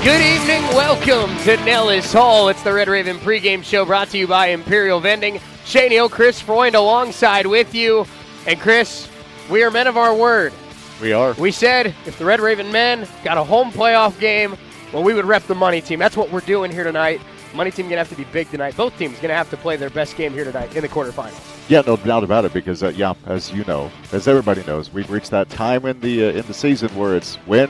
Good evening, welcome to Nellis Hall. It's the Red Raven pregame show brought to you by Imperial Vending. Shane Hill, Chris Freund alongside with you. And Chris, we are men of our word. We are. We said if the Red Raven men got a home playoff game, well, we would rep the money team. That's what we're doing here tonight. Money team going to have to be big tonight. Both teams going to have to play their best game here tonight in the quarterfinals. Yeah, no doubt about it, because as you know, as everybody knows, we've reached that time in the season where it's win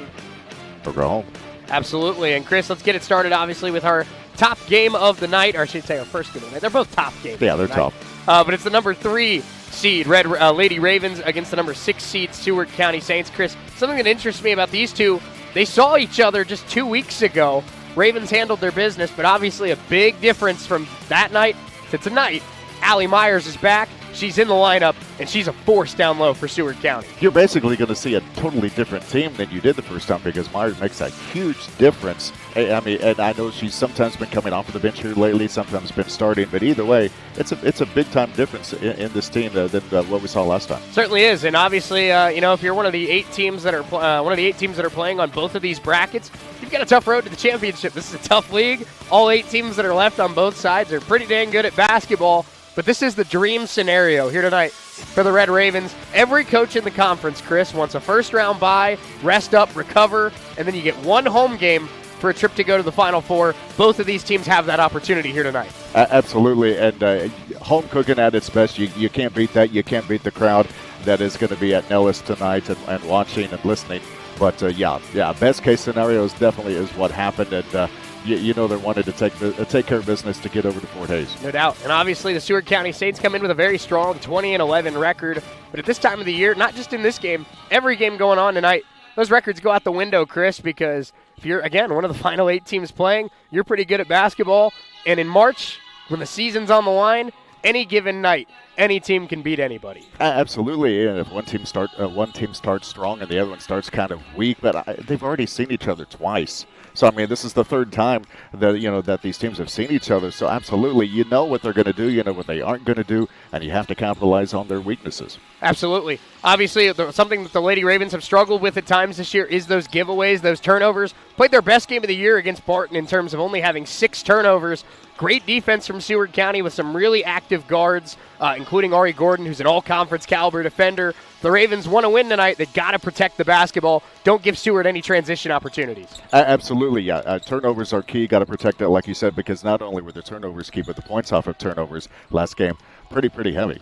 or go home. Absolutely. And Chris, let's get it started obviously with our top game of the night, or I should say our first game of the night. They're both top games. Yeah, they're top. But it's the number 3 seed Lady Ravens against the number 6 seed Seward County Saints. Chris, something that interests me about these two, they saw each other just 2 weeks ago. Ravens handled their business, but obviously a big difference from that night to tonight. Allie Myers is back. She's in the lineup, and she's a force down low for Seward County. You're basically going to see a totally different team than you did the first time, because Myers makes a huge difference. I mean, and I know she's sometimes been coming off of the bench here lately, sometimes been starting, but either way, it's a big-time difference in this team than what we saw last time. Certainly is, and obviously, if you're one of the 8 teams that are playing on both of these brackets, you've got a tough road to the championship. This is a tough league. All 8 teams that are left on both sides are pretty dang good at basketball. But this is the dream scenario here tonight for the Red Ravens. Every coach in the conference, Chris, wants a first-round bye, rest up, recover, and then you get one home game for a trip to go to the Final Four. Both of these teams have that opportunity here tonight. Absolutely, and home cooking at its best. You can't beat that. You can't beat the crowd that is going to be at Nellis tonight and watching and listening. But, best-case scenario definitely is what happened, and they wanted to take care of business to get over to Fort Hays. No doubt. And obviously the Seward County Saints come in with a very strong 20-11 record. But at this time of the year, not just in this game, every game going on tonight, those records go out the window, Chris, because if you're, again, one of the final 8 teams playing, you're pretty good at basketball. And in March, when the season's on the line, any given night, any team can beat anybody. Absolutely, and if one team starts strong and the other one starts kind of weak, but they've already seen each other twice. So, I mean, this is the third time that these teams have seen each other. So, absolutely, you know what they're going to do, you know what they aren't going to do, and you have to capitalize on their weaknesses. Absolutely. Obviously, something that the Lady Ravens have struggled with at times this year is those giveaways, those turnovers. Played their best game of the year against Barton in terms of only having 6 turnovers. Great defense from Seward County with some really active guards, including Ari Gordon, who's an all-conference caliber defender. The Ravens want to win tonight. They've got to protect the basketball. Don't give Seward any transition opportunities. Absolutely, yeah. Turnovers are key. Got to protect it, like you said, because not only were the turnovers key, but the points off of turnovers last game pretty heavy.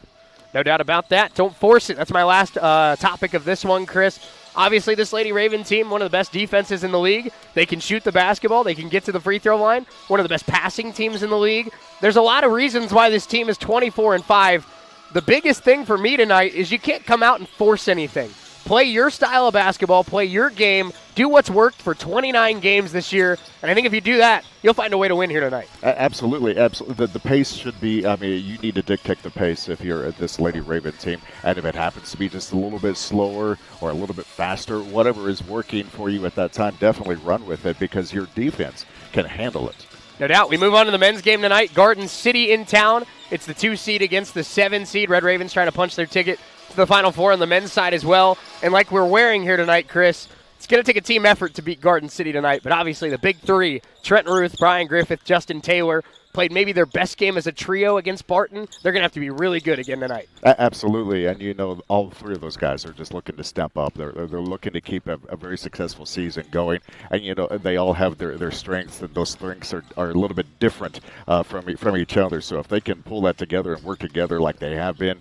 No doubt about that. Don't force it. That's my last topic of this one, Chris. Obviously, this Lady Raven team, one of the best defenses in the league. They can shoot the basketball. They can get to the free throw line. One of the best passing teams in the league. There's a lot of reasons why this team is 24-5. The biggest thing for me tonight is you can't come out and force anything. Play your style of basketball. Play your game. Do what's worked for 29 games this year. And I think if you do that, you'll find a way to win here tonight. Absolutely. The pace should be, you need to dictate the pace if you're at this Lady Raven team. And if it happens to be just a little bit slower or a little bit faster, whatever is working for you at that time, definitely run with it, because your defense can handle it. No doubt. We move on to the men's game tonight. Garden City in town. It's the 2 seed against the 7 seed. Red Ravens trying to punch their ticket to the Final Four on the men's side as well. And like we're wearing here tonight, Chris, it's going to take a team effort to beat Garden City tonight. But obviously the big 3, Trenton Ruth, Brian Griffith, Justin Taylor, played maybe their best game as a trio against Barton. They're going to have to be really good again tonight. Absolutely, and all 3 of those guys are just looking to step up. They're looking to keep a very successful season going, and they all have their strengths, and those strengths are a little bit different from each other. So if they can pull that together and work together like they have been,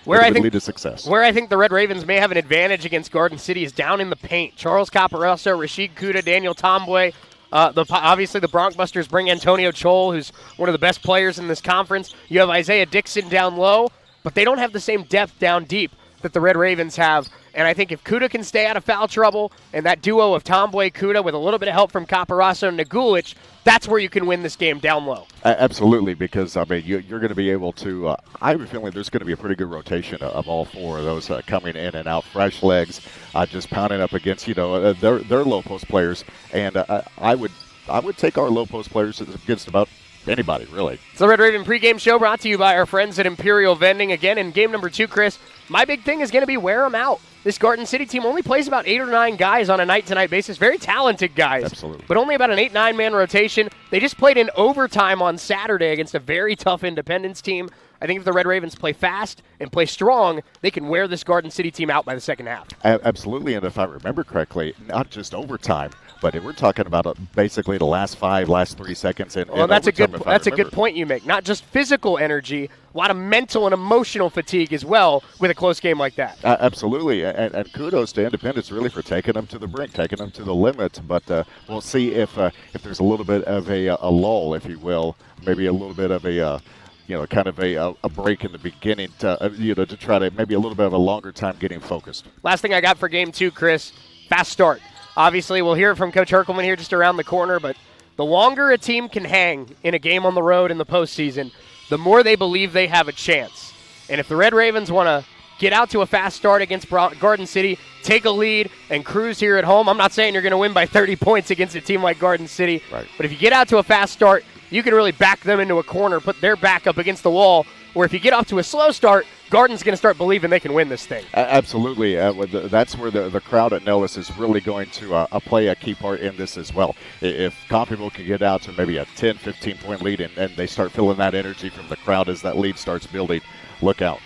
lead to success. Where I think the Red Ravens may have an advantage against Garden City is down in the paint. Charles Caparoso, Rashid Kuda, Daniel Tomboy. Obviously, the Bronkbusters bring Antonio Chol, who's one of the best players in this conference. You have Isaiah Dixon down low, but they don't have the same depth down deep that the Red Ravens have. And I think if Kuda can stay out of foul trouble, and that duo of Tomboy-Kuda with a little bit of help from Caparoso and Nagulich, that's where you can win this game down low. Absolutely, because, you're going to be able to I have a feeling there's going to be a pretty good rotation of all 4 of those coming in and out, fresh legs, just pounding up against, their low post players. And I would take our low post players against about anybody, really. It's the Red Raven pregame show brought to you by our friends at Imperial Vending. Again, in game number 2, Chris, My big thing is going to be wear them out. This Garden City team only plays about 8 or 9 guys on a night-to-night basis. Very talented guys. Absolutely. But only about an 8-9 man rotation. They just played in overtime on Saturday against a very tough Independence team. I think if the Red Ravens play fast and play strong, they can wear this Garden City team out by the second half. Absolutely, and if I remember correctly, not just overtime, but we're talking about basically the last 3 seconds. Well, that's a good point you make. Not just physical energy, a lot of mental and emotional fatigue as well with a close game like that. Absolutely, and kudos to Independence really for taking them to the brink, taking them to the limit. But we'll see if there's a little bit of a lull, if you will, maybe a little bit of a kind of a break in the beginning to try to maybe a little bit of a longer time getting focused. Last thing I got for game 2, Chris, fast start. Obviously, we'll hear it from Coach Herkelman here just around the corner, but the longer a team can hang in a game on the road in the postseason, the more they believe they have a chance. And if the Red Ravens want to get out to a fast start against Garden City, take a lead, and cruise here at home, I'm not saying you're going to win by 30 points against a team like Garden City, right. But if you get out to a fast start, you can really back them into a corner, put their back up against the wall, where if you get off to a slow start, Garden's going to start believing they can win this thing. Absolutely. That's where the crowd at Nellis is really going to play a key part in this as well. If Coffeyville can get out to maybe a 10, 15-point lead and they start feeling that energy from the crowd as that lead starts building, look out.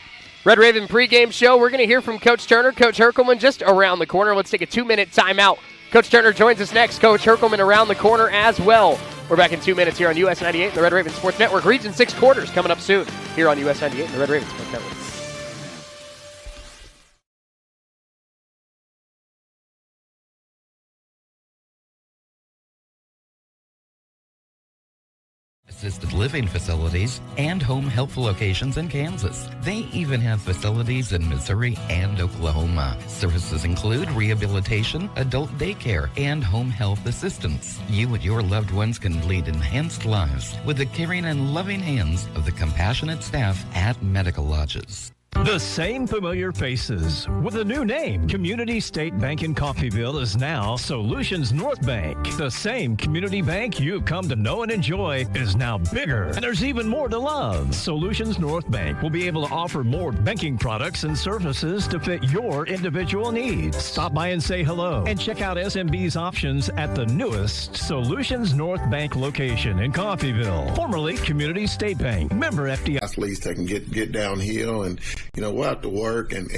Red Raven pregame show. We're going to hear from Coach Turner, Coach Herkelman just around the corner. Let's take a 2-minute timeout. Coach Turner joins us next. Coach Herkelman around the corner as well. We're back in 2 minutes here on US 98 and the Red Raven Sports Network. Region 6 quarters coming up soon here on US 98 and the Red Raven Sports Network. Assisted living facilities, and home health locations in Kansas. They even have facilities in Missouri and Oklahoma. Services include rehabilitation, adult daycare, and home health assistance. You and your loved ones can lead enhanced lives with the caring and loving hands of the compassionate staff at Medical Lodges. The same familiar faces with a new name. Community State Bank in Coffeyville is now Solutions North Bank. The same community bank you've come to know and enjoy is now bigger, and there's even more to love. Solutions North Bank will be able to offer more banking products and services to fit your individual needs. Stop by and say hello and check out SMB's options at the newest Solutions North Bank location in Coffeyville, formerly Community State Bank. Member FDIC. Athletes that can get downhill and we'll have to work and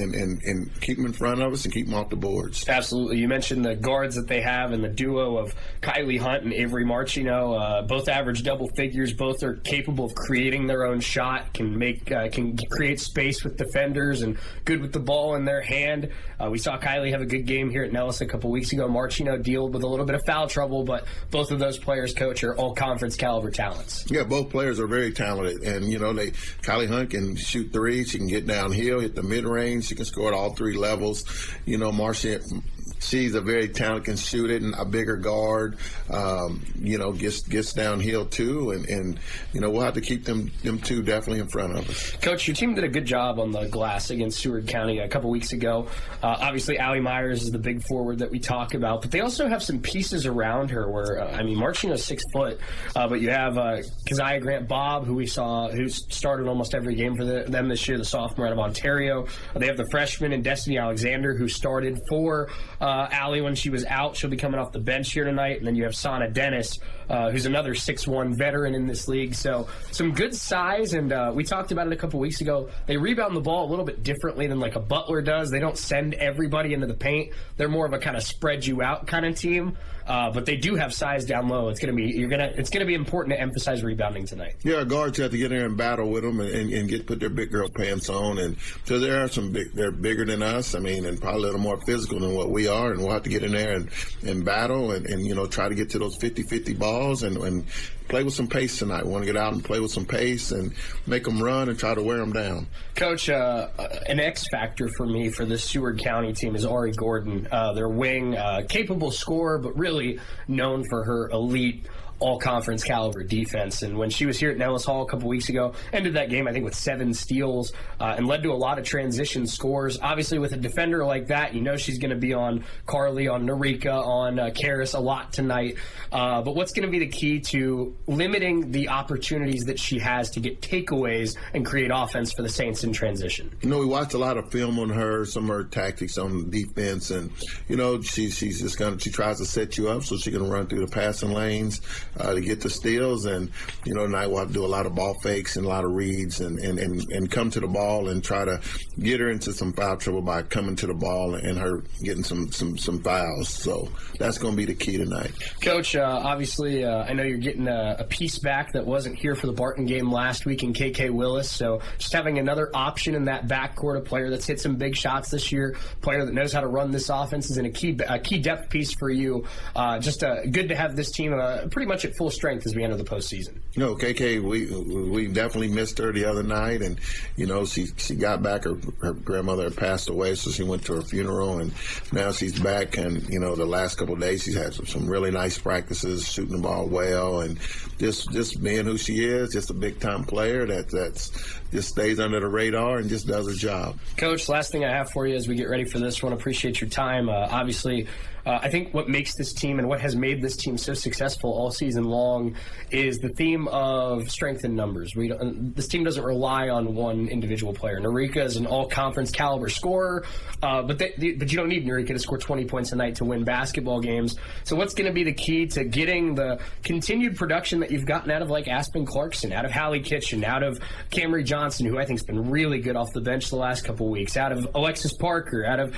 keep them in front of us and keep them off the boards. Absolutely. You mentioned the guards that they have and the duo of Kylie Hunt and Avery Marchino. Both average double figures. Both are capable of creating their own shot, can create space with defenders and good with the ball in their hand. We saw Kylie have a good game here at Nellis a couple weeks ago. Marchino dealt with a little bit of foul trouble, but both of those players, Coach, are all conference caliber talents. Yeah, both players are very talented. And, Kylie Hunt can shoot threes. She can get downhill, hit the mid-range. She can score at all 3 levels. Marcia, she's a very talented, can shoot it, and a bigger guard, gets downhill too. And we'll have to keep them two definitely in front of us. Coach, your team did a good job on the glass against Seward County a couple weeks ago. Obviously, Allie Myers is the big forward that we talk about, but they also have some pieces around her where, Marchino's 6 foot, but you have Keziah Grant Bobb, who started almost every game for them this year, the sophomore out of Ontario. They have the freshman and Destiny Alexander, who started for Allie when she was out. She'll be coming off the bench here tonight. And then you have Sana Dennis, who's another 6'1" veteran in this league. So some good size, and we talked about it a couple weeks ago. They rebound the ball a little bit differently than like a Butler does. They don't send everybody into the paint. They're more of a kind of spread you out kind of team. But they do have size down low. It's gonna be important to emphasize rebounding tonight. Yeah, guards have to get in there and battle with them and put their big girl pants on. And so there are they're bigger than us. And probably a little more physical than what we are. And we'll have to get in there and battle and try to get to those 50-50 balls and play with some pace tonight. We want to get out and play with some pace and make them run and try to wear them down. Coach, an X factor for me for this Seward County team is Ari Gordon. Their wing, capable scorer, but really known for her elite all-conference caliber defense. And when she was here at Nellis Hall a couple weeks ago, ended that game, I think, with 7 steals and led to a lot of transition scores. Obviously, with a defender like that, you know she's going to be on Carly, on Narika, on Karis a lot tonight. But what's going to be the key to limiting the opportunities that she has to get takeaways and create offense for the Saints in transition? You know, we watched a lot of film on her, some of her tactics on defense, and, you know, she's just she tries to set you up so she can run through the passing lanes to get the steals. And, you know, tonight we'll have to do a lot of ball fakes and a lot of reads and come to the ball and try to get her into some foul trouble by coming to the ball and her getting some fouls. So that's going to be the key tonight. Coach, obviously, I know you're getting a piece back that wasn't here for the Barton game last week in KK Willis. So just having another option in that backcourt, a player that's hit some big shots this year, a player that knows how to run this offense, is in a key depth piece for you. Just good to have this team pretty much at full strength as we enter the postseason. You know, KK, we definitely missed her the other night, and, you know, she got back. Her grandmother had passed away, so she went to her funeral, and now she's back. And, you know, the last couple of days she's had some really nice practices, shooting the ball well, and just being who she is, just a big-time player that's just stays under the radar and just does her job. Coach, last thing I have for you as we get ready for this one, appreciate your time. Obviously, I think what makes this team and what has made this team so successful all season long is the theme of strength in numbers. This team doesn't rely on one individual player. Narika is an all-conference caliber scorer, but you don't need Narika to score 20 points a night to win basketball games. So what's going to be the key to getting the continued production that you've gotten out of, like, Aspen Clarkson, out of Hallie Kitchen, out of Camry Johnson, who I think has been really good off the bench the last couple of weeks, out of Alexis Parker, out of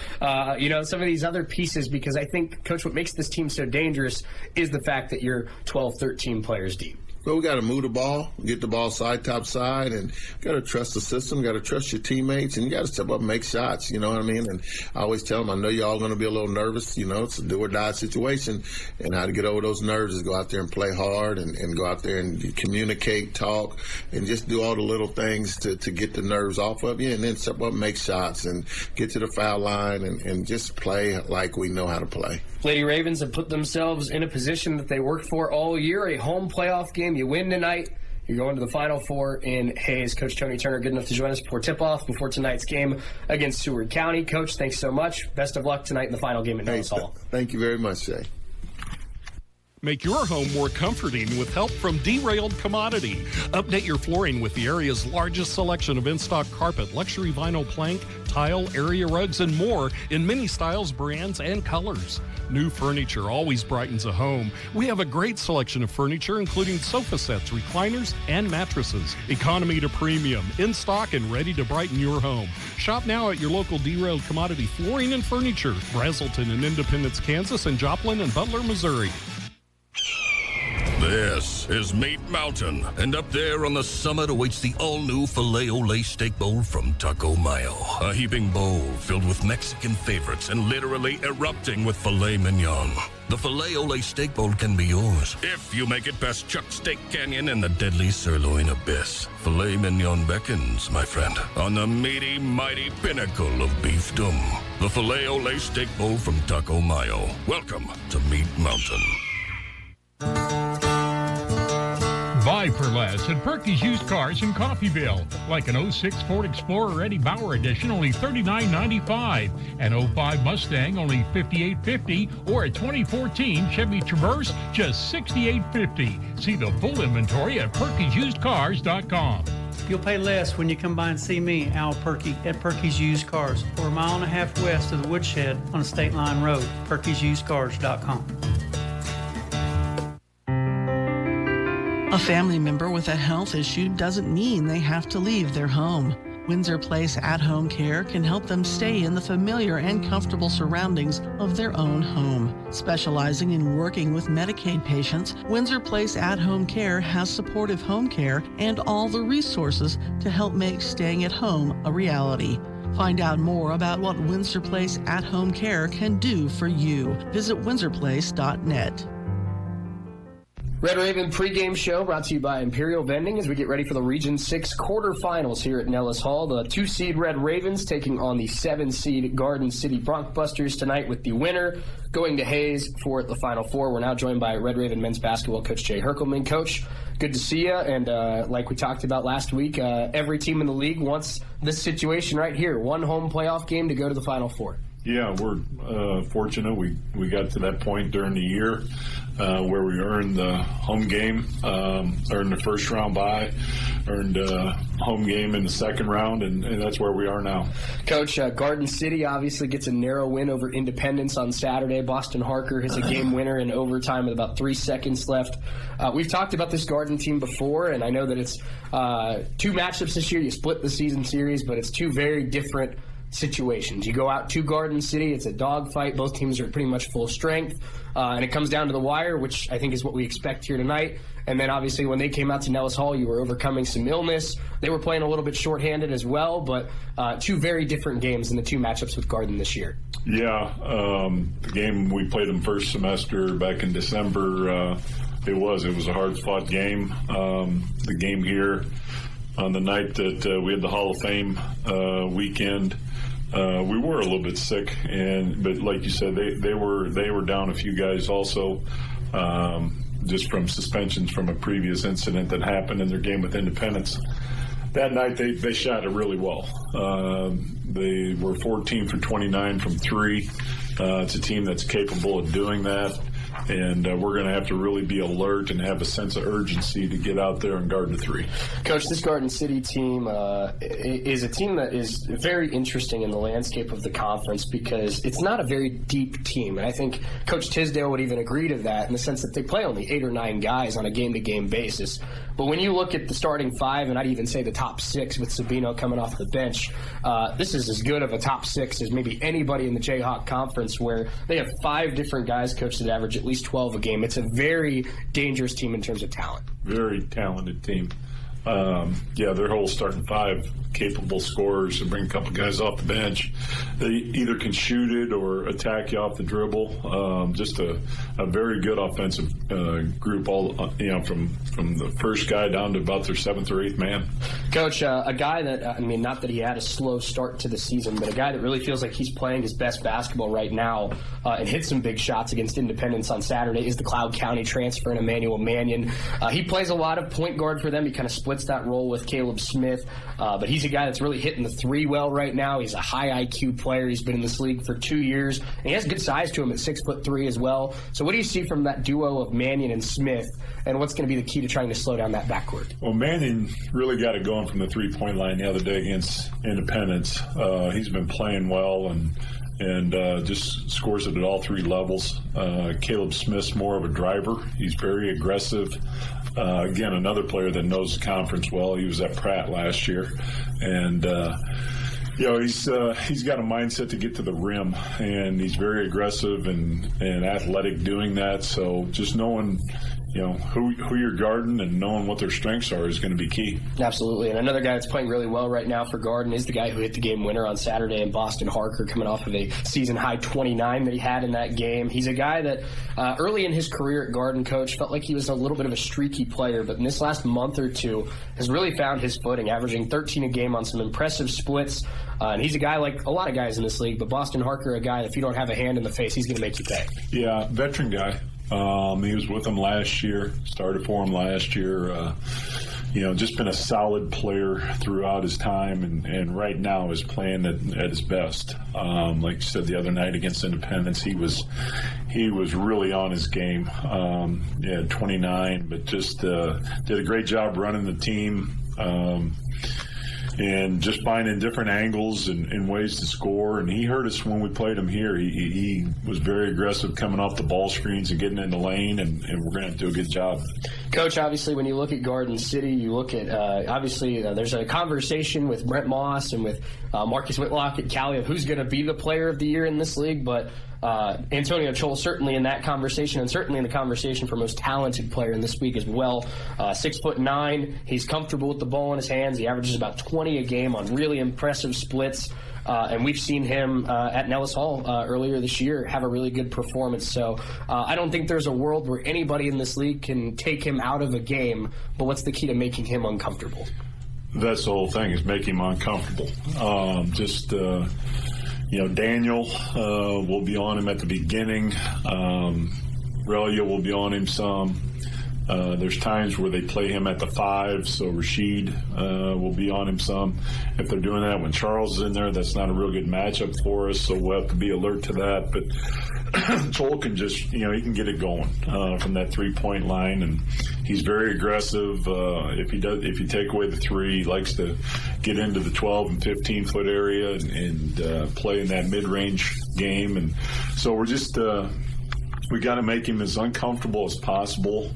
some of these other pieces? Because I think, Coach, what makes this team so dangerous is the fact that you're 12, 13 players deep. Well, we got to move the ball, get the ball side, top side, and got to trust the system, got to trust your teammates, and you got to step up and make shots, you know what I mean? And I always tell them, I know you're all going to be a little nervous, you know, it's a do-or-die situation, and how to get over those nerves is go out there and play hard and go out there and communicate, talk, and just do all the little things to get the nerves off of you, and then step up and make shots and get to the foul line and just play like we know how to play. Lady Ravens have put themselves in a position that they worked for all year, a home playoff game. You win tonight, you're going to the Final Four in Hayes. Coach Tony Turner, good enough to join us before tip-off, before tonight's game against Seward County. Coach, thanks so much. Best of luck tonight in the final game at Nellis Hall. Thank you very much, Jay. Make your home more comforting with help from Derailed Commodity. Update your flooring with the area's largest selection of in-stock carpet, luxury vinyl plank, tile, area rugs, and more in many styles, brands, and colors. New furniture always brightens a home. We have a great selection of furniture, including sofa sets, recliners, and mattresses. Economy to premium, in stock and ready to brighten your home. Shop now at your local Derailed Commodity Flooring and Furniture, Brazelton and Independence, Kansas, and Joplin and Butler, Missouri. This is Meat Mountain, and up there on the summit awaits the all-new Filet-O-Lay Steak Bowl from Taco Mayo. A heaping bowl filled with Mexican favorites and literally erupting with filet mignon. The Filet-O-Lay Steak Bowl can be yours if you make it past Chuck Steak Canyon and the deadly sirloin abyss. Filet mignon beckons, my friend, on the meaty, mighty pinnacle of beefdom. The Filet-O-Lay Steak Bowl from Taco Mayo. Welcome to Meat Mountain. Buy for less at Perky's Used Cars in Coffeyville. Like an 06 Ford Explorer Eddie Bauer Edition, only $39.95. An 05 Mustang, only $58.50. Or a 2014 Chevy Traverse, just $68.50. See the full inventory at Perky'sUsedCars.com. You'll pay less when you come by and see me, Al Perky, at Perky's Used Cars. We're a mile and a half west of the Woodshed on State Line Road. Perky'sUsedCars.com. A family member with a health issue doesn't mean they have to leave their home. Windsor Place At-Home Care can help them stay in the familiar and comfortable surroundings of their own home. Specializing in working with Medicaid patients, Windsor Place At-Home Care has supportive home care and all the resources to help make staying at home a reality. Find out more about what Windsor Place At-Home Care can do for you. Visit windsorplace.net. Red Raven pregame show brought to you by Imperial Vending as we get ready for the Region 6 quarterfinals here at Nellis Hall. The 2-seed Red Ravens taking on the 7-seed Garden City Broncbusters tonight, with the winner going to Hayes for the Final Four. We're now joined by Red Raven men's basketball coach Jay Herkelman. Coach, good to see you. And like we talked about last week, every team in the league wants this situation right here. One home playoff game to go to the Final Four. Yeah, we're fortunate. We got to that point during the year where we earned the home game, earned the first round bye, earned a home game in the second round, and that's where we are now. Coach, Garden City obviously gets a narrow win over Independence on Saturday. Boston Harker hits a game winner in overtime with about 3 seconds left. We've talked about this Garden team before, and I know that it's 2 matchups this year. You split the season series, but it's 2 very different situations. You go out to Garden City, it's a dogfight. Both teams are pretty much full strength, and it comes down to the wire, which I think is what we expect here tonight. And then obviously when they came out to Nellis Hall, you were overcoming some illness. They were playing a little bit shorthanded as well, but 2 very different games in the 2 matchups with Garden this year. Yeah, the game we played them first semester back in December, it was a hard-fought game. The game here on the night that we had the Hall of Fame weekend, we were a little bit sick, but like you said, they were down a few guys also, just from suspensions from a previous incident that happened in their game with Independence. That night they shot it really well. They were 14 for 29 from 3. It's a team that's capable of doing that. And we're going to have to really be alert and have a sense of urgency to get out there and guard the 3. Coach, this Garden City team is a team that is very interesting in the landscape of the conference because it's not a very deep team. And I think Coach Tisdale would even agree to that in the sense that they play only 8 or 9 guys on a game-to-game basis. But when you look at the starting 5, and I'd even say the top 6 with Sabino coming off the bench, this is as good of a top 6 as maybe anybody in the Jayhawk Conference, where they have 5 different guys, coach, that average at least 12 a game. It's a very dangerous team in terms of talent. Very talented team. Their whole starting 5 capable scorers and bring a couple guys off the bench. They either can shoot it or attack you off the dribble. Just a very good offensive group, all from the first guy down to about their 7th or 8th man. Coach, a guy that, not that he had a slow start to the season, but a guy that really feels like he's playing his best basketball right now and hit some big shots against Independence on Saturday is the Cloud County transfer, Emmanuel Mannion. He plays a lot of point guard for them. He kind of splits that role with Caleb Smith, but he's a guy that's really hitting the 3 well right now. He's a high IQ player. He's been in this league for 2 years, and he has good size to him at 6'3" as well. So what do you see from that duo of Mannion and Smith, and what's going to be the key to trying to slow down that backcourt? Well, Mannion really got it going from the 3-point line the other day against Independence. He's been playing well and just scores it at all 3 levels. Caleb Smith's more of a driver. He's very aggressive. Again, another player that knows the conference well. He was at Pratt last year, and he's got a mindset to get to the rim, and he's very aggressive and athletic doing that. So just knowing who you're guarding and knowing what their strengths are is going to be key. Absolutely. And another guy that's playing really well right now for Garden is the guy who hit the game winner on Saturday in Boston Harker, coming off of a season-high 29 that he had in that game. He's a guy that early in his career at Garden, coach, felt like he was a little bit of a streaky player, but in this last month or 2 has really found his footing, averaging 13 a game on some impressive splits. And he's a guy like a lot of guys in this league, but Boston Harker, a guy, if you don't have a hand in the face, he's going to make you pay. Yeah, veteran guy. He was with them last year, started for him last year. Just been a solid player throughout his time, and right now is playing at his best. Like you said the other night against Independence, he was really on his game. He had 29, but just did a great job running the team. And just finding different angles and ways to score. And he hurt us when we played him here. He was very aggressive coming off the ball screens and getting in the lane, and we're going to have to do a good job. Coach, obviously, when you look at Garden City, you look at, there's a conversation with Brent Moss and with Marcus Whitlock at Cali of who's going to be the player of the year in this league, but Antonio Chol certainly in that conversation, and certainly in the conversation for most talented player in this week as well. 6'9", he's comfortable with the ball in his hands. He averages about 20 a game on really impressive splits. And we've seen him at Nellis Hall earlier this year have a really good performance. So I don't think there's a world where anybody in this league can take him out of a game, but what's the key to making him uncomfortable? That's the whole thing, is make him uncomfortable. Daniel will be on him at the beginning. Relia will be on him some. There's times where they play him at the 5, so Rashid will be on him some. If they're doing that when Charles is in there, that's not a real good matchup for us, so we'll have to be alert to that. But Joel can just, he can get it going from that 3-point line, and he's very aggressive. If you take away the 3, he likes to get into the 12 and 15-foot area and play in that mid-range game. And so we're just we got to make him as uncomfortable as possible.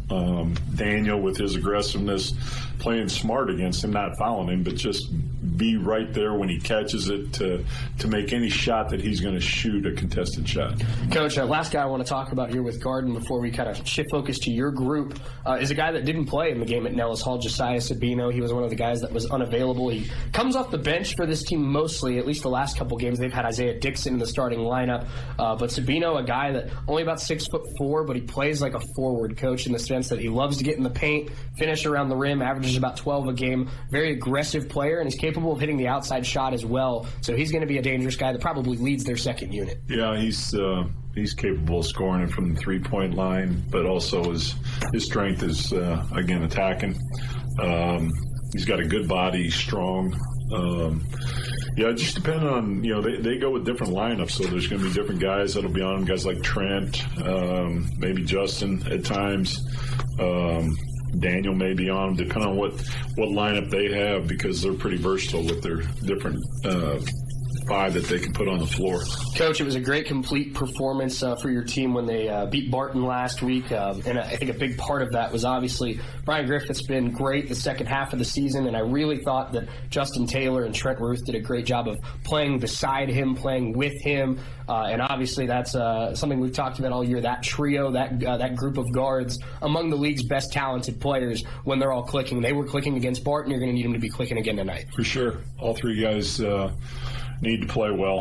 Daniel, with his aggressiveness, playing smart against him, not fouling him, but just be right there when he catches it to make any shot that he's going to shoot a contested shot. Coach, last guy I want to talk about here with Garden before we kind of shift focus to your group is a guy that didn't play in the game at Nellis Hall, Josiah Sabino. He was one of the guys that was unavailable. He comes off the bench for this team mostly, at least the last couple games. They've had Isaiah Dixon in the starting lineup, but Sabino, a guy that only about 6'4", but he plays like a forward, coach, in the sense that he loves to get in the paint, finish around the rim, averages about 12 a game, very aggressive player, and he's capable of hitting the outside shot as well. So he's going to be a dangerous guy that probably leads their second unit. Yeah, he's capable of scoring it from the 3-point line, but also his strength is, again, attacking. He's got a good body, he's strong. It just depends on, they go with different lineups, so there's going to be different guys that'll be on, guys like Trent, maybe Justin at times. Daniel may be on, depending on what lineup they have, because they're pretty versatile with their different 5 that they can put on the floor. Coach, it was a great complete performance for your team when they beat Barton last week, and I think a big part of that was obviously Brian Griffith's been great the second half of the season, and I really thought that Justin Taylor and Trent Ruth did a great job of playing beside him, playing with him, and obviously that's something we've talked about all year, that trio, that group of guards, among the league's best talented players when they're all clicking. They were clicking against Barton. You're going to need them to be clicking again tonight. For sure. All 3 guys need to play well.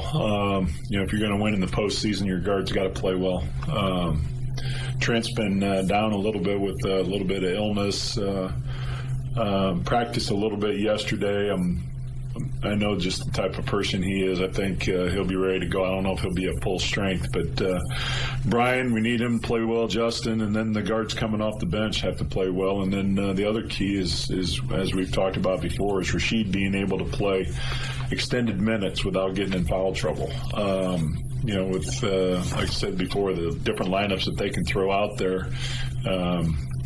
If you're going to win in the postseason, your guards got to play well. Trent's been down a little bit with a little bit of illness. Practiced a little bit yesterday. I know just the type of person he is. I think he'll be ready to go. I don't know if he'll be at full strength, but Brian, we need him to play well. Justin, and then the guards coming off the bench have to play well. And then the other key is, as we've talked about before, is Rashid being able to play extended minutes without getting in foul trouble. With, like I said before, the different lineups that they can throw out there,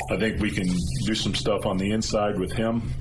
I think we can do some stuff on the inside with him,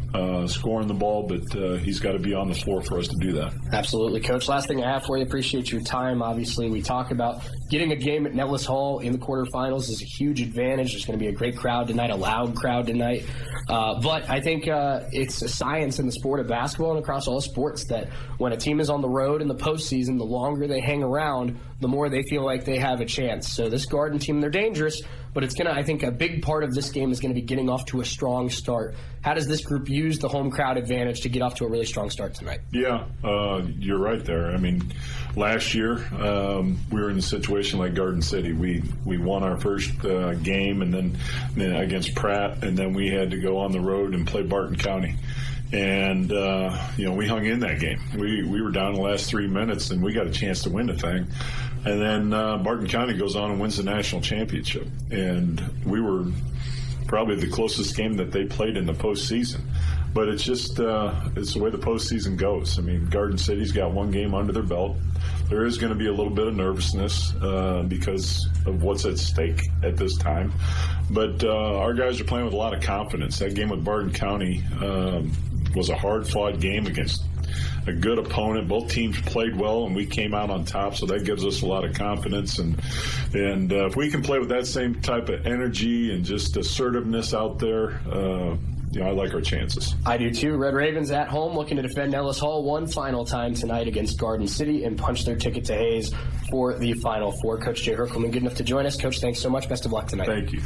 scoring the ball, but he's got to be on the floor for us to do that. Absolutely, Coach. Last thing I have for you, appreciate your time. Obviously, we talk about getting a game at Nellis Hall in the quarterfinals is a huge advantage. There's going to be a great crowd tonight, a loud crowd tonight. But I think it's a science in the sport of basketball and across all sports that when a team is on the road in the postseason, the longer they hang around, the more they feel like they have a chance. So this Garden team, they're dangerous, but it's going to, I think, a big part of this game is going to be getting off to a strong start. How does this group use the home crowd advantage to get off to a really strong start tonight? Yeah, you're right there. I mean, last year we were in a situation like Garden City. We won our first game and then against Pratt, and then we had to go on the road and play Barton County. And, we hung in that game. We were down the last 3 minutes, and we got a chance to win the thing. And then Barton County goes on and wins the national championship. And we were probably the closest game that they played in the postseason. But it's just it's the way the postseason goes. I mean, Garden City's got one game under their belt. There is going to be a little bit of nervousness because of what's at stake at this time. But our guys are playing with a lot of confidence. That game with Barton County was a hard-fought game against a good opponent. Both teams played well, and we came out on top, so that gives us a lot of confidence. And if we can play with that same type of energy and just assertiveness out there, I like our chances. I do too. Red Ravens at home looking to defend Nellis Hall one final time tonight against Garden City and punch their ticket to Hayes for the Final Four. Coach Jay Herkelman, good enough to join us. Coach, thanks so much. Best of luck tonight. Thank you.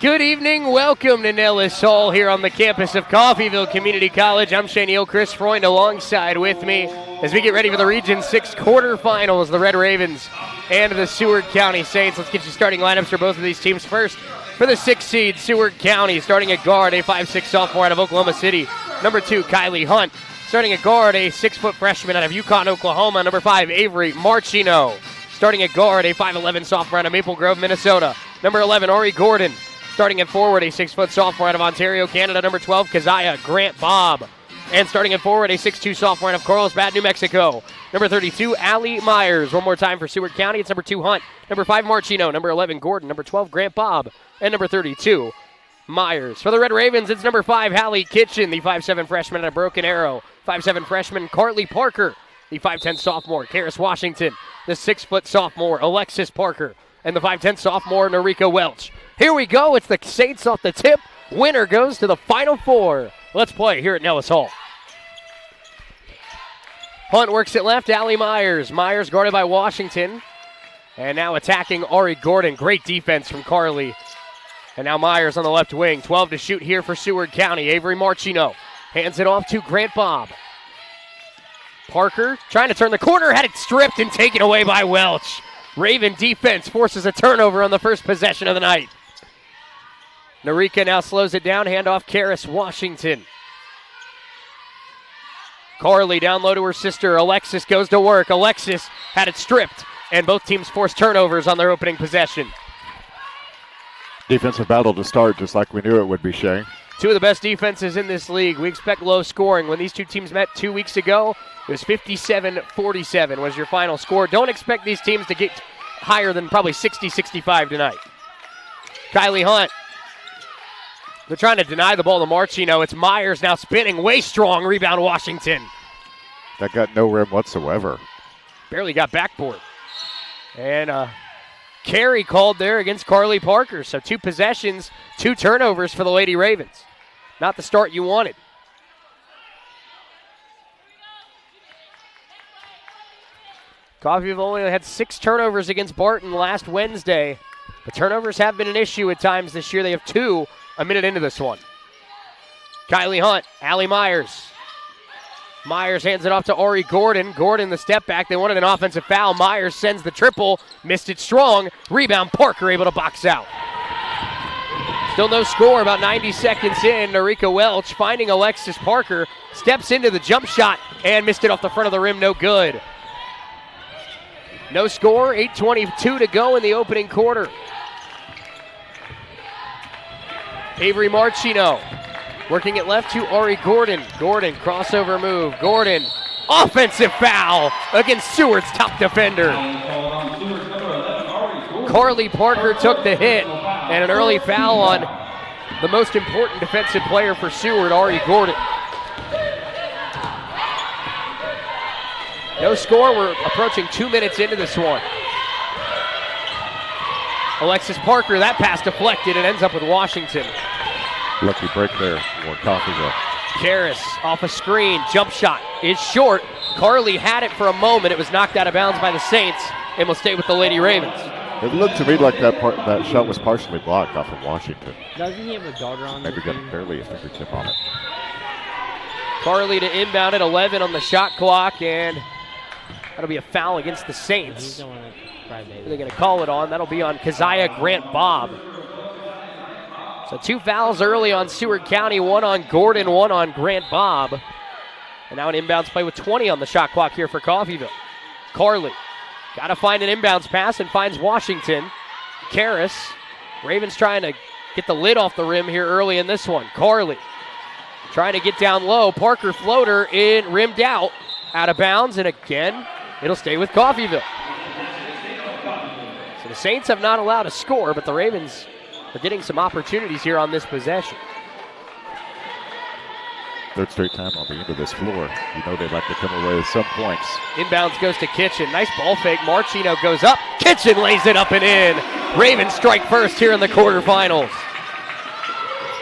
Good evening. Welcome to Nellis Hall here on the campus of Coffeyville Community College. I'm Shane Neal, Chris Freund alongside with me as we get ready for the Region 6 quarterfinals, the Red Ravens and the Seward County Saints. Let's get you starting lineups for both of these teams. First, for the 6th seed, Seward County, starting at guard, a 5'6" sophomore out of Oklahoma City. Number 2, Kylie Hunt. Starting at guard, a 6-foot freshman out of Yukon, Oklahoma. Number 5, Avery Marchino. Starting at guard, a 5'11" sophomore out of Maple Grove, Minnesota. Number 11, Ori Gordon. Starting at forward, a 6-foot sophomore out of Ontario, Canada. Number 12, Keziah Grant Bobb. And starting at forward, a 6'2" sophomore out of Carlsbad, New Mexico. Number 32, Allie Myers. One more time for Seward County. It's number 2, Hunt. Number 5, Marchino. Number 11, Gordon. Number 12, Grant Bobb. And number 32, Myers. For the Red Ravens, it's number 5, Hallie Kitchen, the 5'7" freshman out of Broken Arrow. 5'7" freshman, Carly Parker. The 5'10" sophomore, Karis Washington. The 6-foot sophomore, Alexis Parker. And the 5'10" sophomore, Norika Welch. Here we go. It's the Saints off the tip. Winner goes to the Final Four. Let's play here at Nellis Hall. Hunt works it left. Allie Myers. Myers guarded by Washington. And now attacking Ari Gordon. Great defense from Carly. And now Myers on the left wing. 12 to shoot here for Seward County. Avery Marchino hands it off to Grant Bobb. Parker trying to turn the corner. Had it stripped and taken away by Welch. Raven defense forces a turnover on the first possession of the night. Norika now slows it down. Handoff Karis Washington. Carly down low to her sister. Alexis goes to work. Alexis had it stripped, and both teams forced turnovers on their opening possession. Defensive battle to start, just like we knew it would be, Shane. Two of the best defenses in this league. We expect low scoring. When these two teams met 2 weeks ago, it was 57-47 was your final score. Don't expect these teams to get higher than probably 60-65 tonight. Kylie Hunt. They're trying to deny the ball to Marchino. It's Myers now spinning. Way strong. Rebound Washington. That got no rim whatsoever. Barely got backboard. And carry called there against Carly Parker. So 2 possessions, 2 turnovers for the Lady Ravens. Not the start you wanted. Coffeyville only had 6 turnovers against Barton last Wednesday. But turnovers have been an issue at times this year. They have 2 a minute into this one. Kylie Hunt, Allie Myers. Myers hands it off to Ori Gordon. Gordon the step back. They wanted an offensive foul. Myers sends the triple. Missed it strong. Rebound Parker able to box out. Still no score, about 90 seconds in. Norika Welch finding Alexis Parker. Steps into the jump shot and missed it off the front of the rim. No good. No score, 8:22 to go in the opening quarter. Avery Marchino working it left to Ari Gordon. Gordon, crossover move. Gordon, offensive foul against Seward's top defender. Carly Parker took the hit, and an early foul on the most important defensive player for Seward, Ari Gordon. No score, we're approaching 2 minutes into this one. Alexis Parker, that pass deflected and ends up with Washington. Lucky break there for Coffeyville. Karis off a screen, jump shot is short. Carly had it for a moment. It was knocked out of bounds by the Saints and will stay with the Lady Ravens. It looked to me like that shot was partially blocked off of Washington. Doesn't he have a daughter on Maybe got barely a fingertip on it. Carly to inbound at 11 on the shot clock, and that'll be a foul against the Saints. They're going to call it on. That'll be on Keziah Grant Bobb. So 2 fouls early on Seward County, 1 on Gordon, 1 on Grant Bobb. And now an inbounds play with 20 on the shot clock here for Coffeyville. Carly got to find an inbounds pass and finds Washington. Karis. Ravens trying to get the lid off the rim here early in this one. Carly trying to get down low. Parker floater in, rimmed out of bounds, and again, it'll stay with Coffeyville. So the Saints have not allowed a score, but the Ravens are getting some opportunities here on this possession. Third straight time on the end of this floor. You know they'd like to come away with some points. Inbounds goes to Kitchen. Nice ball fake. Marchino goes up. Kitchen lays it up and in. Ravens strike first here in the quarterfinals.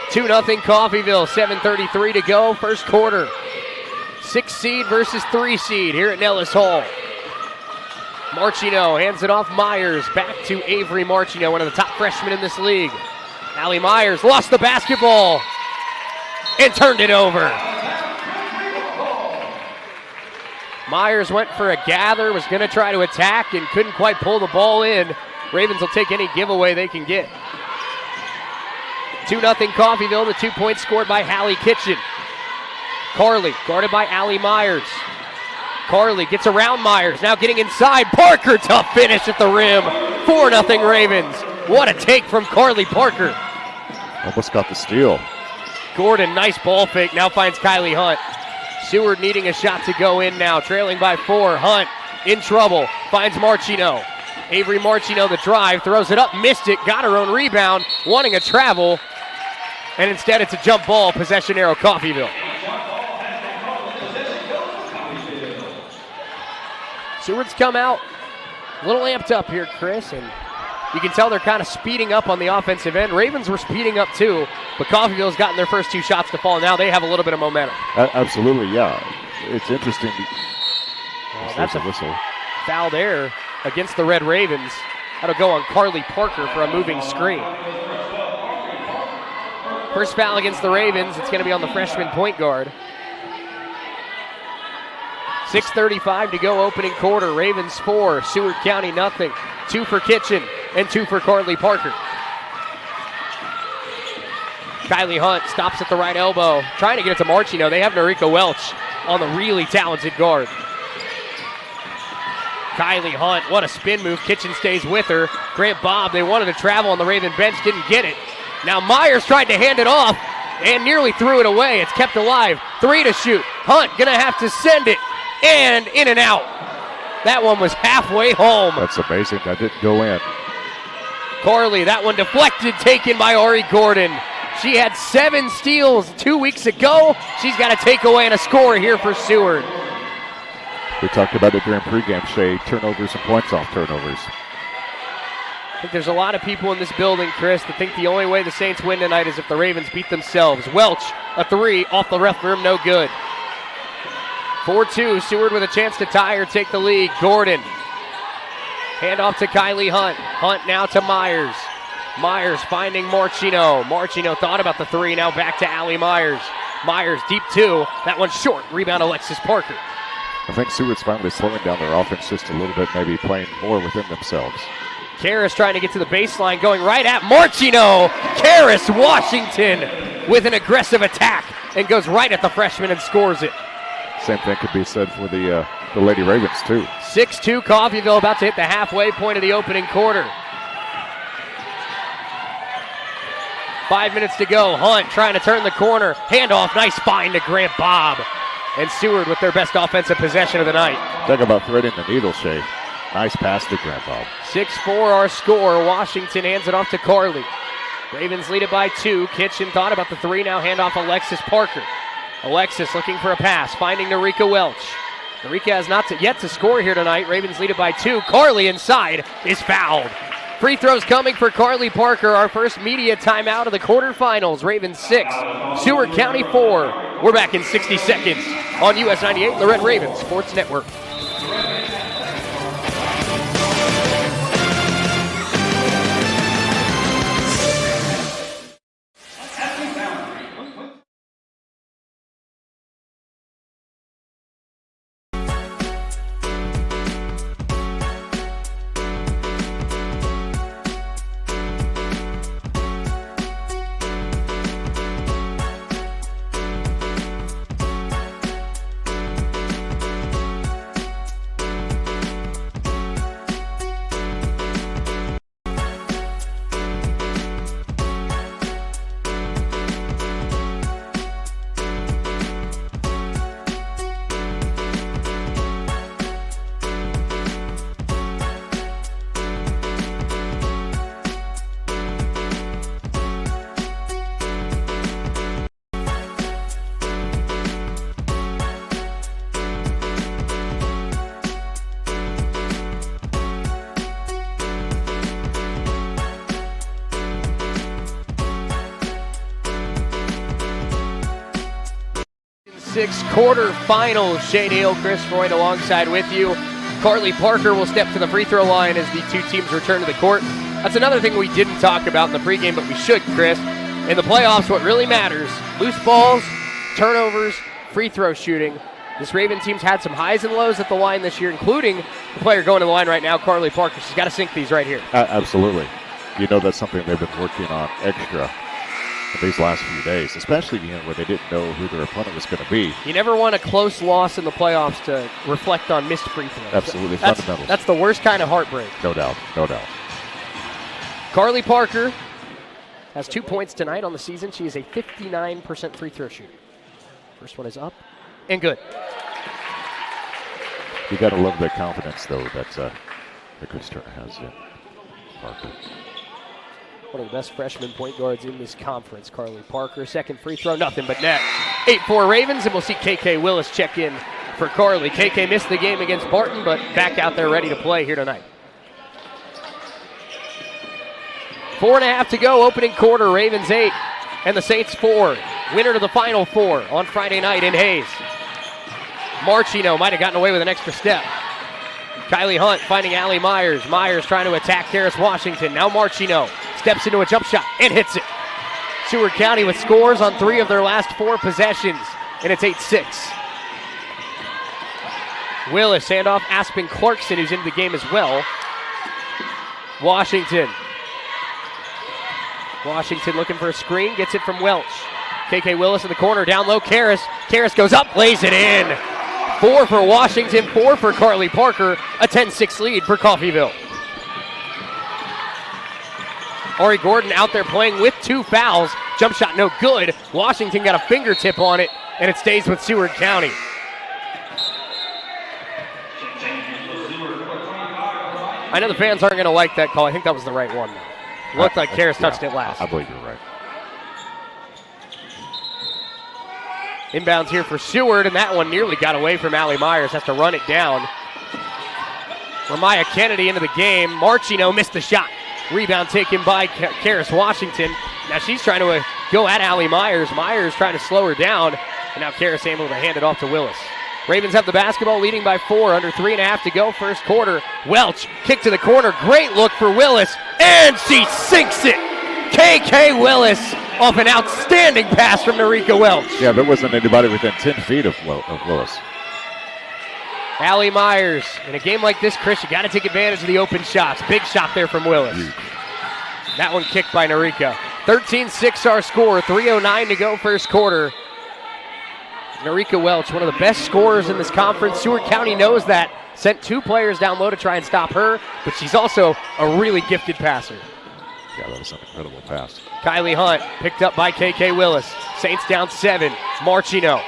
2-0 Coffeyville. 7:33 to go. First quarter. 6 seed versus 3 seed here at Nellis Hall. Marchino hands it off Myers. Back to Avery Marchino, one of the top freshmen in this league. Allie Myers lost the basketball and turned it over. Myers went for a gather, was going to try to attack and couldn't quite pull the ball in. Ravens will take any giveaway they can get. 2-0 Coffeyville, the 2 points scored by Hallie Kitchen. Carly, guarded by Allie Myers. Carly gets around Myers, now getting inside. Parker, tough finish at the rim. 4-0 Ravens. What a take from Carly Parker. Almost got the steal. Gordon, nice ball fake, now finds Kylie Hunt. Seward needing a shot to go in now, trailing by 4. Hunt in trouble, finds Marchino. Avery Marchino, the drive, throws it up, missed it, got her own rebound, wanting a travel, and instead it's a jump ball, possession arrow, Coffeyville. Seward's come out a little amped up here, Chris, and you can tell they're kind of speeding up on the offensive end. Ravens were speeding up too, but Coffeyville's gotten their first 2 shots to fall. Now they have a little bit of momentum. Absolutely, yeah. It's interesting. That's a whistle. Foul there against the Red Ravens. That'll go on Carly Parker for a moving screen. First foul against the Ravens. It's going to be on the freshman point guard. 6:35 to go, opening quarter. Ravens 4, Seward County nothing. 2 for Kitchen and 2 for Carly Parker. Kylie Hunt stops at the right elbow, trying to get it to Marchino. They have Norika Welch on the really talented guard. Kylie Hunt, what a spin move. Kitchen stays with her. Grant Bob, they wanted to travel on the Raven bench, didn't get it. Now Myers tried to hand it off and nearly threw it away. It's kept alive. 3 to shoot. Hunt gonna have to send it. And in and out. That one was halfway home. That's amazing. That didn't go in. Carly, that one deflected, taken by Ari Gordon. She had 7 steals 2 weeks ago. She's got a takeaway and a score here for Seward. We talked about it during pregame, Shay. Turnovers and points off turnovers. I think there's a lot of people in this building, Chris, that think the only way the Saints win tonight is if the Ravens beat themselves. Welch, a 3 off the left rim, no good. 4-2, Seward with a chance to tie or take the lead. Gordon, hand off to Kylie Hunt. Hunt now to Myers. Myers finding Marchino. Marchino thought about the 3, now back to Allie Myers. Myers, deep 2, that one's short. Rebound Alexis Parker. I think Seward's finally slowing down their offense just a little bit, maybe playing more within themselves. Karras trying to get to the baseline, going right at Marchino. Karras Washington with an aggressive attack and goes right at the freshman and scores it. Same thing could be said for the Lady Ravens, too. 6-2 Coffeyville, about to hit the halfway point of the opening quarter. 5 minutes to go. Hunt trying to turn the corner. Handoff, nice find to Grant Bob. And Seward with their best offensive possession of the night. Talk about threading the needle, Shay. Nice pass to Grant Bob. 6-4 our score. Washington hands it off to Carly. Ravens lead it by 2. Kitchen thought about the 3, now handoff Alexis Parker. Alexis looking for a pass, finding Norika Welch. Norika has not yet to score here tonight. Ravens lead it by 2. Carly inside is fouled. Free throws coming for Carly Parker. Our first media timeout of the quarterfinals. Ravens 6, Seward County 4. We're back in 60 seconds on US 98, the Red Ravens Sports Network. Six quarterfinals. Shane Hale, Chris Freund alongside with you. Carly Parker will step to the free throw line as the 2 teams return to the court. That's another thing we didn't talk about in the pregame, but we should, Chris. In the playoffs, what really matters, loose balls, turnovers, free throw shooting. This Raven team's had some highs and lows at the line this year, including the player going to the line right now, Carly Parker. She's got to sink these right here. Absolutely. You know that's something they've been working on extra these last few days, especially where they didn't know who their opponent was going to be. You never want a close loss in the playoffs to reflect on missed free throws. Absolutely, fundamentals. That's the worst kind of heartbreak. No doubt, no doubt. Carly Parker has 2 points tonight on the season. She is a 59% free throw shooter. First one is up and good. You got to love the confidence, though, that Chris Turner has in Parker. One of the best freshman point guards in this conference, Carly Parker. Second free throw, nothing but net. 8-4 Ravens, and we'll see KK Willis check in for Carly. KK missed the game against Barton, but back out there ready to play here tonight. 4.5 to go, opening quarter. Ravens 8 and the Saints 4. Winner to the Final Four on Friday night in Hayes. Marchino might have gotten away with an extra step. Kylie Hunt finding Allie Myers. Myers trying to attack Karis Washington. Now Marchino steps into a jump shot and hits it. Seward County with scores on 3 of their last 4 possessions, and it's 8-6. Willis, handoff Aspen Clarkson, who's into the game as well. Washington looking for a screen, gets it from Welch. KK Willis in the corner, down low, Karis. Karis goes up, lays it in. 4 for Washington, 4 for Carly Parker, a 10-6 lead for Coffeyville. Ari Gordon out there playing with 2 fouls. Jump shot no good. Washington got a fingertip on it, and it stays with Seward County. I know the fans aren't going to like that call. I think that was the right one, though. Looked like Karis touched it last. I believe you're right. Inbounds here for Seward, and that one nearly got away from Allie Myers. Has to run it down. Ramaya Kennedy into the game. Marchino missed the shot. Rebound taken by Karis Washington. Now she's trying to go at Allie Myers. Myers trying to slow her down, and now Karis able to hand it off to Willis. Ravens have the basketball, leading by 4, under 3.5 to go, first quarter. Welch, kick to the corner, great look for Willis, and she sinks it! KK Willis off an outstanding pass from Narika Welch. Yeah, there wasn't anybody within 10 feet of Willis. Allie Myers, in a game like this, Chris, you got to take advantage of the open shots. Big shot there from Willis. Huge. That one kicked by Narika. 13-6 our score, 3:09 to go first quarter. Narika Welch, one of the best scorers in this conference. Seward County knows that. Sent 2 players down low to try and stop her, but she's also a really gifted passer. Yeah, that was an incredible pass. Kylie Hunt picked up by KK Willis. Saints down 7. Marchino.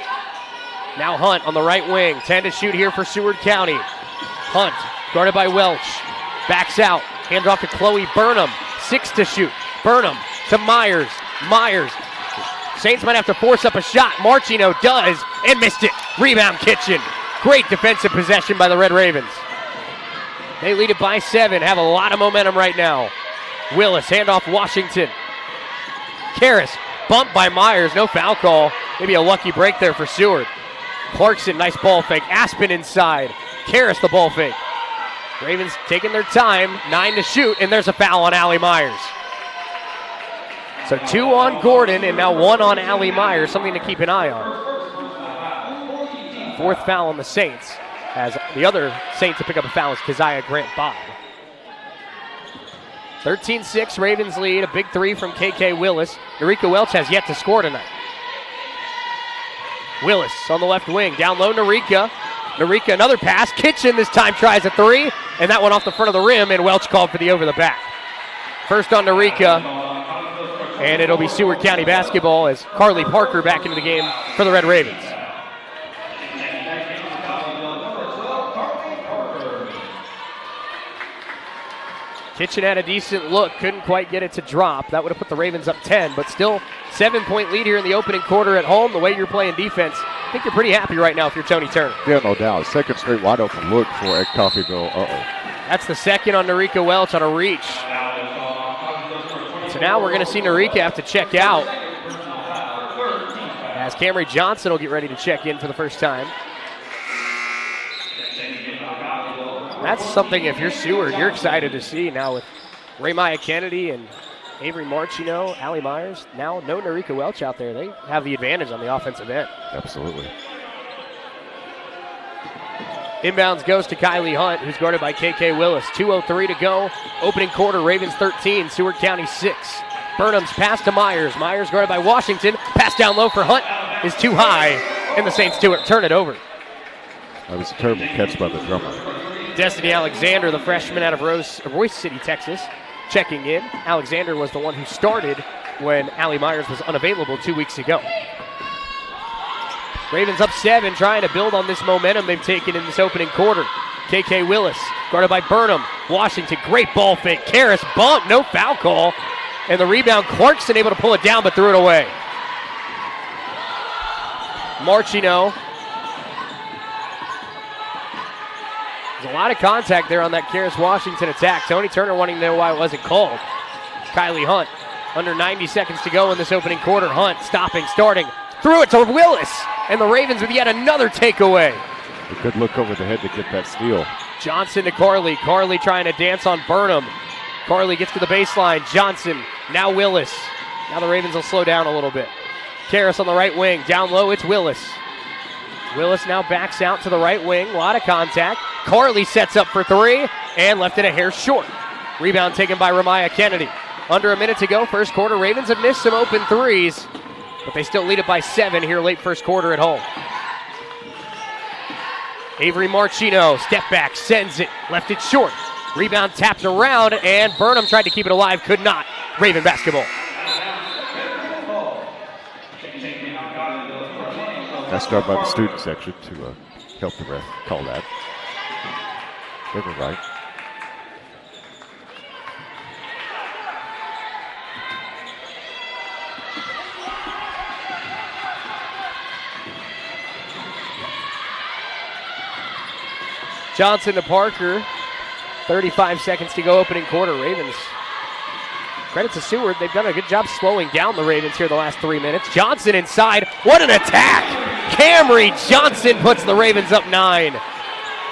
Now Hunt on the right wing. 10 to shoot here for Seward County. Hunt guarded by Welch. Backs out. Hands off to Chloe Burnham. 6 to shoot. Burnham to Myers. Myers. Saints might have to force up a shot. Marchino does and missed it. Rebound Kitchen. Great defensive possession by the Red Ravens. They lead it by 7. Have a lot of momentum right now. Willis, handoff Washington. Karis, bumped by Myers, no foul call. Maybe a lucky break there for Seward. Clarkson, nice ball fake. Aspen inside. Karis, the ball fake. Ravens taking their time, 9 to shoot, and there's a foul on Allie Myers. So 2 on Gordon, and now 1 on Allie Myers, something to keep an eye on. 4th foul on the Saints, as the other Saints to pick up a foul is Keziah Grant-Bob. 13-6, Ravens lead. A big 3 from KK Willis. Narika Welch has yet to score tonight. Willis on the left wing. Down low, Narika. Narika, another pass. Kitchen this time tries a 3, and that one off the front of the rim, and Welch called for the over the back. First on Narika, and it'll be Seward County basketball as Carly Parker back into the game for the Red Ravens. Kitchen had a decent look, couldn't quite get it to drop. That would have put the Ravens up 10, but still 7-point lead here in the opening quarter at home. The way you're playing defense, I think you're pretty happy right now if you're Tony Turner. Yeah, no doubt. Second straight wide open look for Coffeyville. That's the second on Narika Welch on a reach. So now we're going to see Narika have to check out, as Camry Johnson will get ready to check in for the first time. That's something, if you're Seward, you're excited to see now with Maya Kennedy and Avery Marchino, Allie Myers. Now no Narika Welch out there. They have the advantage on the offensive end. Absolutely. Inbounds goes to Kylie Hunt, who's guarded by KK Willis. 2:03 to go. Opening quarter, Ravens 13, Seward County 6. Burnham's pass to Myers. Myers guarded by Washington. Pass down low for Hunt is too high, and the Saints turn it over. That was a terrible catch by the drummer. Destiny Alexander, the freshman out of Royce City, Texas, checking in. Alexander was the one who started when Allie Myers was unavailable 2 weeks ago. Ravens up 7, trying to build on this momentum they've taken in this opening quarter. KK Willis, guarded by Burnham. Washington, great ball fake. Karras bump, no foul call. And the rebound, Clarkson able to pull it down but threw it away. Marchino. There's a lot of contact there on that Karras Washington attack. Tony Turner wanting to know why it wasn't called. Kylie Hunt, under 90 seconds to go in this opening quarter. Hunt stopping, starting, threw it to Willis. And the Ravens with yet another takeaway. A good look over the head to get that steal. Johnson to Carly. Carly trying to dance on Burnham. Carly gets to the baseline. Johnson, now Willis. Now the Ravens will slow down a little bit. Karras on the right wing. Down low, it's Willis. Willis now backs out to the right wing. A lot of contact. Carly sets up for three and left it a hair short. Rebound taken by Maya Kennedy. Under a minute to go, first quarter. Ravens have missed some open threes, but they still lead it by 7 here late first quarter at home. Avery Marchino, step back, sends it, left it short. Rebound tapped around, and Burnham tried to keep it alive, could not. Raven basketball. Nice start by the student section to help the ref call that. They were right. Johnson to Parker. 35 seconds to go, opening quarter. Ravens. Credit to Seward. They've done a good job slowing down the Ravens here the last 3 minutes. Johnson inside. What an attack! Camry Johnson puts the Ravens up 9.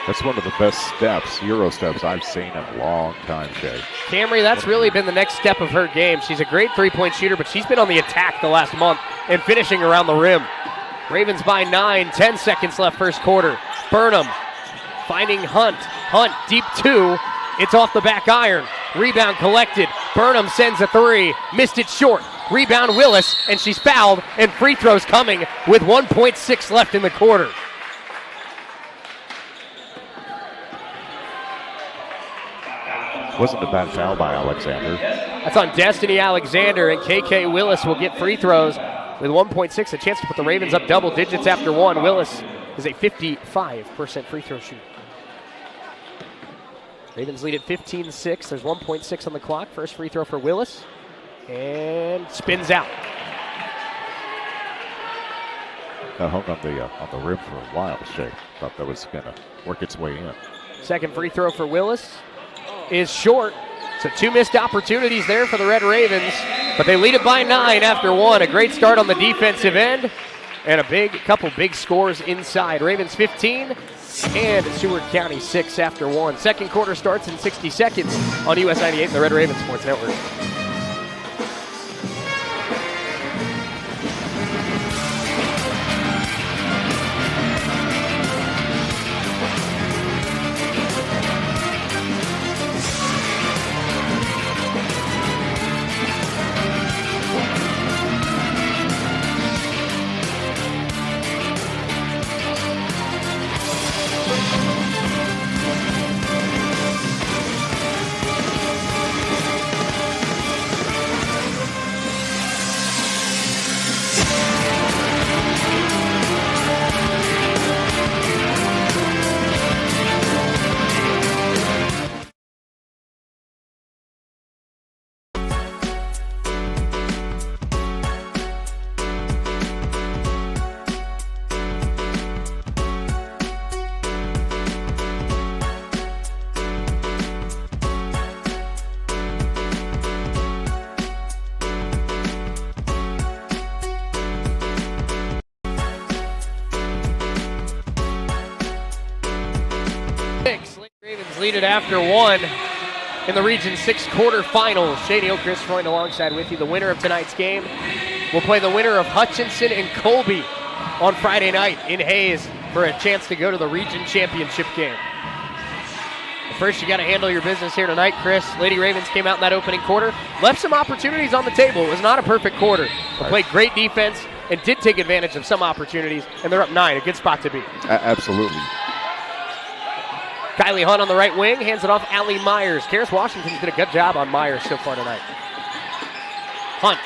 That's one of the best steps, Euro steps, I've seen in a long time, Shay. Camry, that's really been the next step of her game. She's a great three-point shooter, but she's been on the attack the last month and finishing around the rim. Ravens by 9, 10 seconds left first quarter. Burnham finding Hunt. Hunt, deep 2. It's off the back iron. Rebound collected. Burnham sends a 3. Missed it short. Rebound Willis, and she's fouled, and free throws coming with 1.6 left in the quarter. Wasn't a bad foul by Alexander. That's on Destiny Alexander, and KK Willis will get free throws with 1.6, a chance to put the Ravens up double digits after 1. Willis is a 55% free throw shooter. Ravens lead at 15-6. There's 1.6 on the clock. First free throw for Willis. And spins out. Got hung on the rim for a while, Shay. Thought that was going to work its way in. Second free throw for Willis is short. So 2 missed opportunities there for the Red Ravens. But they lead it by 9 after 1. A great start on the defensive end. And a couple big scores inside. Ravens 15 and Seward County 6 after 1. Second quarter starts in 60 seconds on US 98 and the Red Ravens Sports Network. Ravens lead it after 1. in the Region 6 quarterfinals. Shady O'Chris joined alongside with you. The winner of tonight's game will play the winner of Hutchinson and Colby on Friday night in Hayes for a chance to go to the Region Championship game. But first, you got to handle your business here tonight, Chris. Lady Ravens came out in that opening quarter, left some opportunities on the table. It was not a perfect quarter, but played great defense and did take advantage of some opportunities, and they're up 9, a good spot to be. Absolutely. Kylie Hunt on the right wing, hands it off Allie Myers. Karis Washington's did a good job on Myers so far tonight. Hunt.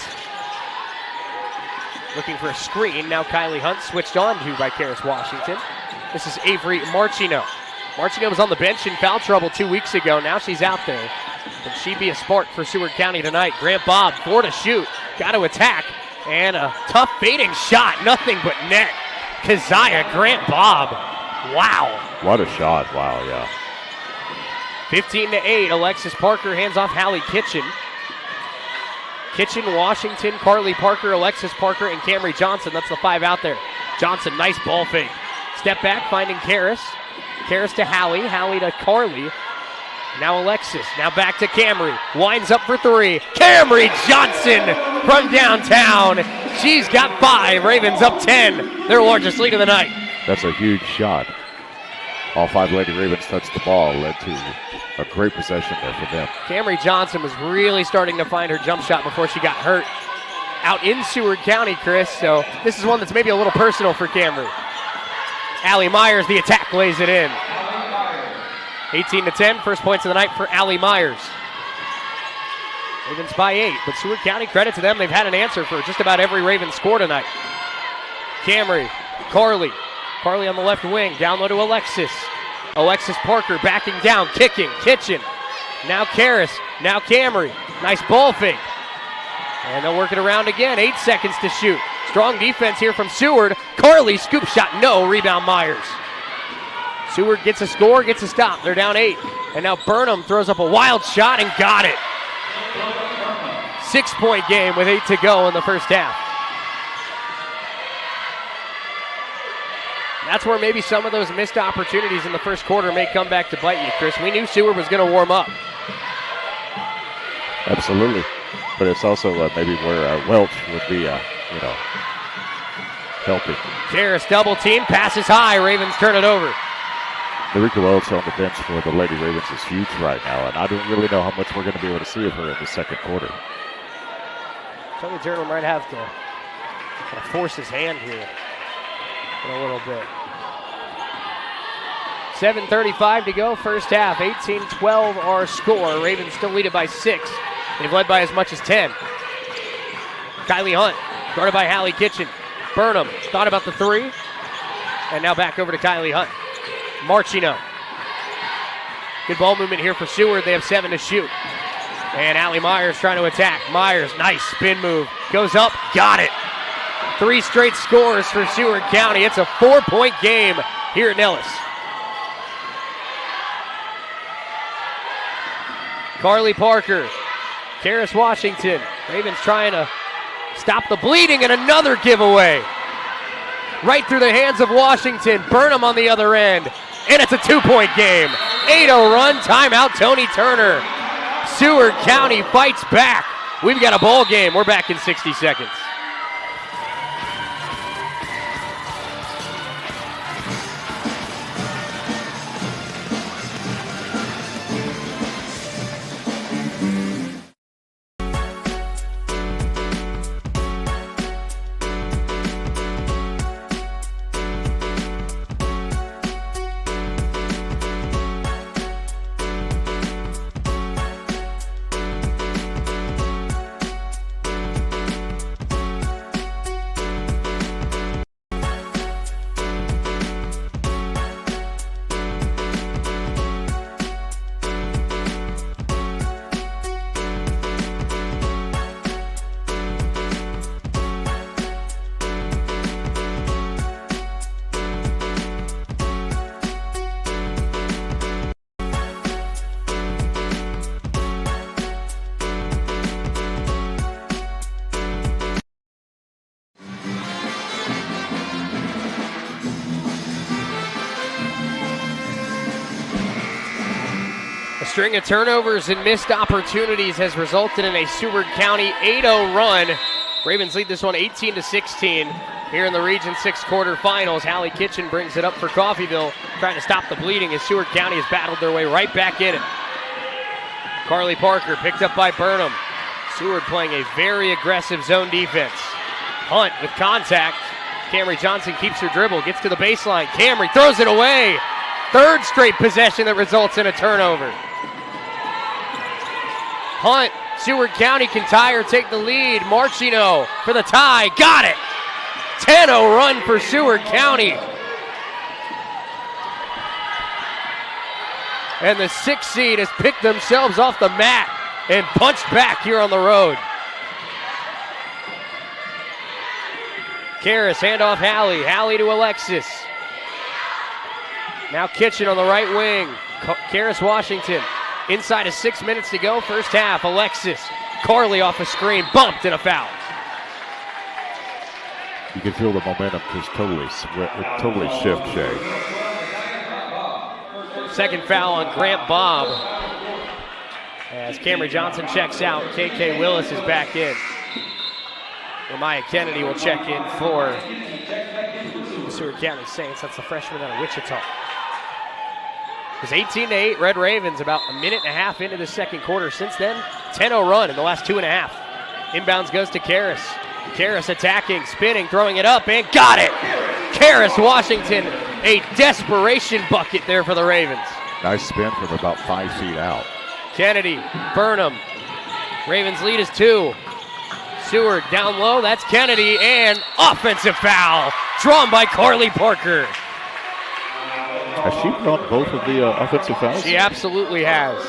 Looking for a screen. Now Kylie Hunt switched on to by Karis Washington. This is Avery Marchino. Marchino was on the bench in foul trouble 2 weeks ago. Now she's out there. Can she be a spark for Seward County tonight? Grant Bobb, 4 to shoot. Got to attack. And a tough fading shot. Nothing but net. Keziah Grant Bobb. Wow. What a shot. Wow, yeah. 15-8. Alexis Parker hands off Hallie Kitchen. Kitchen, Washington, Carly Parker, Alexis Parker, and Camry Johnson. That's the 5 out there. Johnson, nice ball fake. Step back, finding Karis. Karis to Hallie. Hallie to Carly. Now Alexis. Now back to Camry. Winds up for 3. Camry Johnson from downtown. She's got 5. Ravens up 10. Their largest lead of the night. That's a huge shot. All 5 Lady Ravens touched the ball. Led to a great possession there for them. Camry Johnson was really starting to find her jump shot before she got hurt out in Seward County, Chris. So this is one that's maybe a little personal for Camry. Allie Myers, the attack, lays it in. 18-10, first points of the night for Allie Myers. Ravens by 8, but Seward County, credit to them, they've had an answer for just about every Raven score tonight. Camry, Carly. Carly on the left wing, down low to Alexis. Alexis Parker backing down, kicking, Kitchen. Now Karis, now Camry. Nice ball fake. And they'll work it around again, 8 seconds to shoot. Strong defense here from Seward. Carly, scoop shot, no, rebound Myers. Seward gets a score, gets a stop. They're down 8. And now Burnham throws up a wild shot and got it. 6-point game with 8 to go in the first half. That's where maybe some of those missed opportunities in the first quarter may come back to bite you, Chris. We knew Seward was going to warm up. Absolutely. But it's also maybe where Welch would be, healthy. Karis double team, passes high. Ravens turn it over. Marika Welch on the bench for the Lady Ravens is huge right now, and I don't really know how much we're going to be able to see of her in the second quarter. Tony Turner might have to kind of force his hand here in a little bit. 7:35 to go, first half. 18-12 our score. Ravens still lead it by 6. They've led by as much as 10. Kylie Hunt, guarded by Hallie Kitchen. Burnham thought about the 3, and now back over to Kylie Hunt. Marchino. Good ball movement here for Seward. They have 7 to shoot. And Allie Myers trying to attack. Myers, nice spin move. Goes up, got it. 3 straight scores for Seward County. It's a 4-point game here at Nellis. Carly Parker. Karis Washington. Ravens trying to stop the bleeding, and another giveaway. Right through the hands of Washington. Burnham on the other end. And it's a 2-point game. 8-0 run. Timeout, Tony Turner. Seward County fights back. We've got a ball game. We're back in 60 seconds. String of turnovers and missed opportunities has resulted in a Seward County 8-0 run. Ravens lead this one 18-16 here in the Region 6 quarterfinals. Hallie Kitchen brings it up for Coffeyville, trying to stop the bleeding as Seward County has battled their way right back in it. Carly Parker picked up by Burnham. Seward playing a very aggressive zone defense. Hunt with contact. Camry Johnson keeps her dribble, gets to the baseline. Camry throws it away. Third straight possession that results in a turnover. Hunt, Seward County can tie or take the lead. Marchino for the tie, got it! 10-0 run for Seward County. And the 6th seed has picked themselves off the mat and punched back here on the road. Karras, handoff Hallie. Hallie to Alexis. Now Kitchen on the right wing. Karras Washington. Inside of 6 minutes to go, first half. Alexis. Carly off a screen, bumped and a foul. You can feel the momentum just totally shift, Shay. Second foul on Grant Bob. As Camry Johnson checks out, KK Willis is back in. Maya Kennedy will check in for the Seward County Saints. That's the freshman out of Wichita. It's 18-8 Red Ravens, about a minute and a half into the second quarter. Since then, 10-0 run in the last 2.5. Inbounds goes to Karras. Karras attacking, spinning, throwing it up, and got it! Karras Washington, a desperation bucket there for the Ravens. Nice spin from about 5 feet out. Kennedy, Burnham. Ravens lead is 2. Seward down low, that's Kennedy, and offensive foul drawn by Carly Parker. Has she drawn both of the offensive fouls? She absolutely has.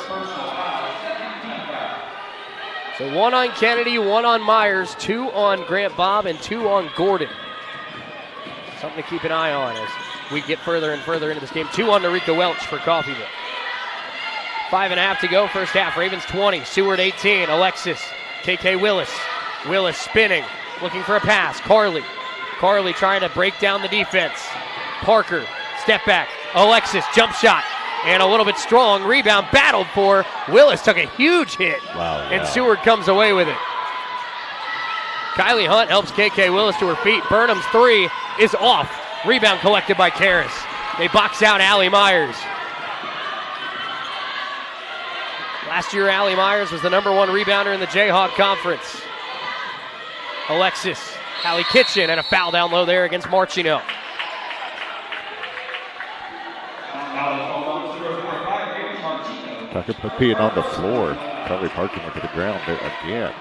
So 1 on Kennedy, 1 on Myers, 2 on Grant Bob, and 2 on Gordon. Something to keep an eye on as we get further and further into this game. 2 on Narika Welch for Coffeyville. 5.5 to go, first half. Ravens 20, Seward 18. Alexis, KK Willis. Willis spinning, looking for a pass. Carly trying to break down the defense. Parker, step back. Alexis, jump shot, and a little bit strong. Rebound battled for. Willis took a huge hit, and Seward comes away with it. Kylie Hunt helps KK Willis to her feet. Burnham's 3 is off. Rebound collected by Karras. They box out Allie Myers. Last year, Allie Myers was the #1 rebounder in the Jayhawk Conference. Alexis, Hallie Kitchen, and a foul down low there against Marchino. Talking about being on the floor. Carly Parker went to the ground there again.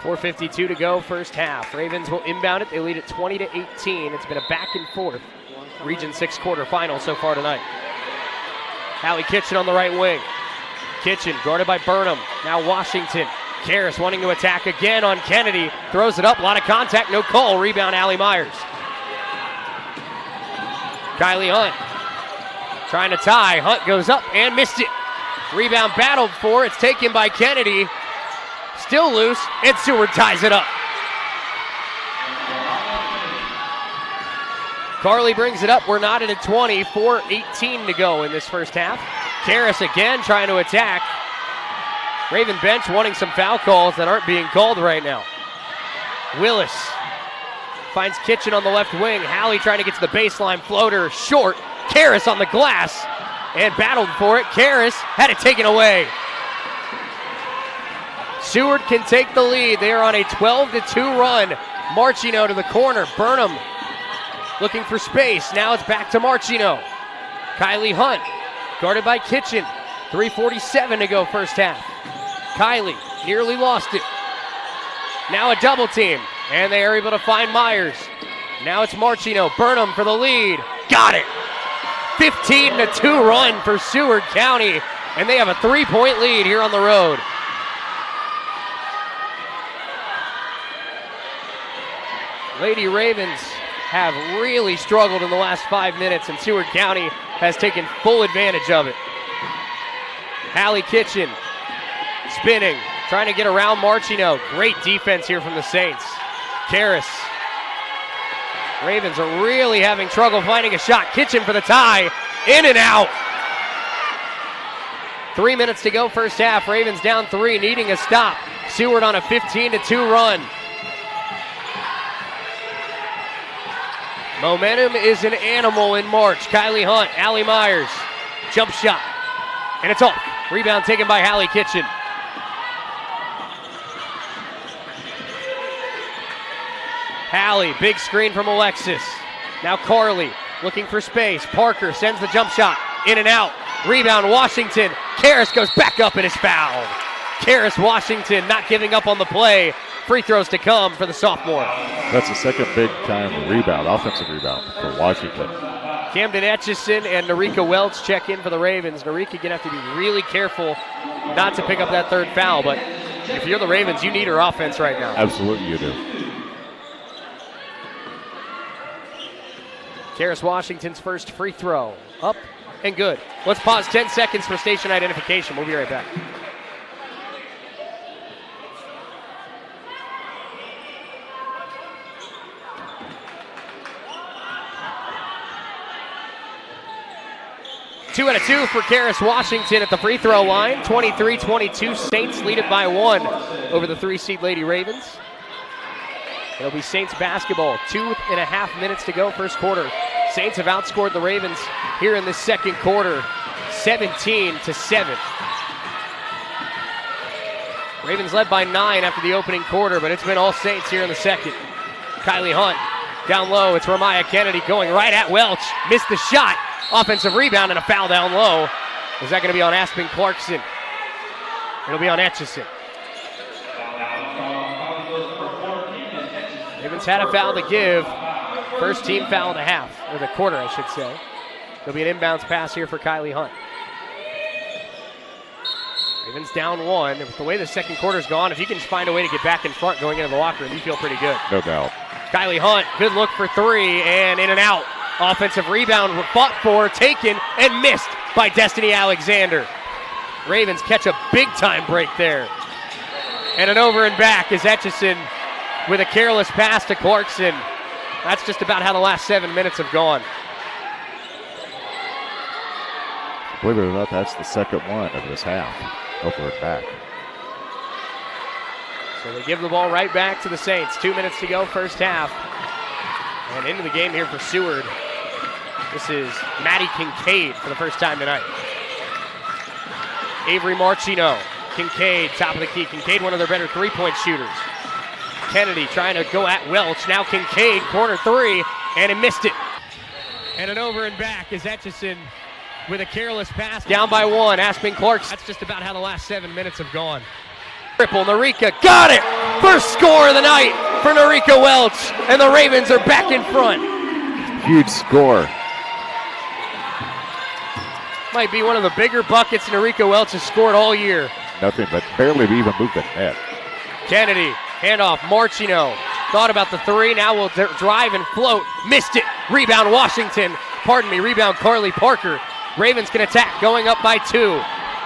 4:52 to go, first half. Ravens will inbound it. They lead at 20-18. It's been a back and forth Region 6 quarterfinal so far tonight. Hallie Kitchen on the right wing. Kitchen guarded by Burnham. Now Washington. Karras wanting to attack again on Kennedy. Throws it up. A lot of contact. No call. Rebound Allie Myers. Kylie Hunt trying to tie. Hunt goes up and missed it. Rebound battled for. It's taken by Kennedy. Still loose. And Seward ties it up. Carly brings it up. We're knotted at 20. 4:18 to go in this first half. Karras again trying to attack. Raven bench wanting some foul calls that aren't being called right now. Willis finds Kitchen on the left wing. Hallie trying to get to the baseline. Floater short. Karras on the glass and battled for it. Karras had it taken away. Seward can take the lead. They are on a 12-2 run. Marchino to the corner. Burnham looking for space. Now it's back to Marchino. Kylie Hunt guarded by Kitchen. 3:47 to go first half. Kylie nearly lost it. Now a double team, and they are able to find Myers. Now it's Marchino. Burnham for the lead. Got it. 15-2 run for Seward County, and they have a 3-point lead here on the road. Lady Ravens have really struggled in the last 5 minutes, and Seward County has taken full advantage of it. Hallie Kitchen spinning, trying to get around Marchino. Great defense here from the Saints. Karras. Ravens are really having trouble finding a shot. Kitchen for the tie, In and out. 3 minutes to go, first half. Ravens down 3, needing a stop. Seward on a 15-2 run. Momentum is an animal in March. Kylie Hunt, Allie Myers, jump shot, and it's off. Rebound taken by Hallie Kitchen. Hallie, big screen from Alexis. Now Carly looking for space. Parker sends the jump shot, in and out. Rebound, Washington. Karras goes back up and is fouled. Karras Washington not giving up on the play. Free throws to come for the sophomore. That's the second big-time rebound, offensive rebound for Washington. Camden Etchison and Narika Welch check in for the Ravens. Narika going to have to be really careful not to pick up that third foul, but if you're the Ravens, you need her offense right now. Absolutely you do. Karras Washington's first free throw. Up and good. Let's pause 10 seconds for station identification. We'll be right back. Two out of two for Karras Washington at the free throw line. 23-22. Saints lead it by 1 over the 3-seed Lady Ravens. It'll be Saints basketball. 2.5 minutes to go, first quarter. Saints have outscored the Ravens here in this second quarter, 17-7. Ravens led by 9 after the opening quarter, but it's been all Saints here in the second. Kylie Hunt down low. It's Ramaya Kennedy going right at Welch. Missed the shot. Offensive rebound and a foul down low. Is that going to be on Aspen Clarkson? It'll be on Etchison. Ravens had a foul to give. First team foul of the half, or the quarter, I should say. There'll be an inbounds pass here for Kylie Hunt. Ravens down 1. With the way the second quarter's gone, if you can find a way to get back in front going into the locker room, you feel pretty good. No doubt. Kylie Hunt, good look for 3, and in and out. Offensive rebound fought for, taken, and missed by Destiny Alexander. Ravens catch a big-time break there. And an over and back is Etchison with a careless pass to Clarkson. That's just about how the last 7 minutes have gone. Believe it or not, that's the second one of this half. Over and back. So they give the ball right back to the Saints. 2 minutes to go, first half. And into the game here for Seward. This is Maddie Kincaid for the first time tonight. Avery Marchino. Kincaid, top of the key. Kincaid, one of their better three-point shooters. Kennedy trying to go at Welch. Now Kincaid, corner 3, and he missed it. And an over and back is Etchison with a careless pass. Down by 1, Aspen Clarkson. That's just about how the last 7 minutes have gone. Triple, Narika got it! First score of the night for Narika Welch, and the Ravens are back in front. Huge score. Might be one of the bigger buckets Narika Welch has scored all year. Nothing but barely even moved the net. Kennedy, handoff, Marchino. Thought about the 3, now will drive and float. Missed it. Rebound Washington. Pardon me, rebound Carly Parker. Ravens can attack, going up by 2.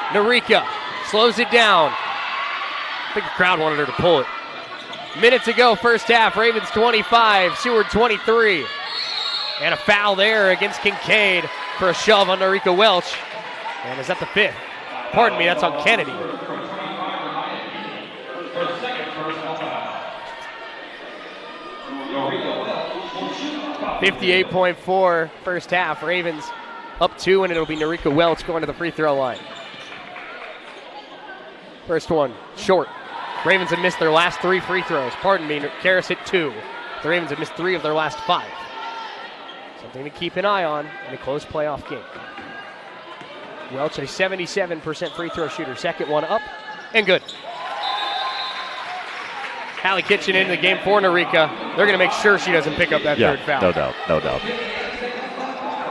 Narika slows it down. I think the crowd wanted her to pull it. Minute to go, first half. Ravens 25, Seward 23. And a foul there against Kincaid for a shove on Narika Welch. And is that the 5th? Pardon me, that's on Kennedy. 58.4 first half. Ravens up 2, and it'll be Narika Welch going to the free throw line. First one, short. Ravens have missed their last 3 free throws. Pardon me, Karras hit 2. The Ravens have missed 3 of their last 5. Something to keep an eye on in a close playoff game. Welch, a 77% free throw shooter. Second one up and good. Hallie Kitchen into the game for Narika. They're going to make sure she doesn't pick up that third foul. No doubt, no doubt.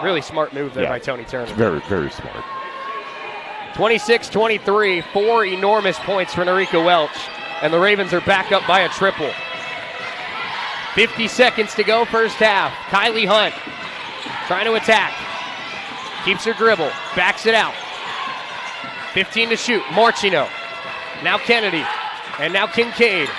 Really smart move there by Tony Turner. Very, very smart. 26-23, 4 enormous points for Narika Welch, and the Ravens are back up by a triple. 50 seconds to go, first half. Kylie Hunt trying to attack. Keeps her dribble, backs it out. 15 to shoot, Marchino. Now Kennedy, and now Kincaid.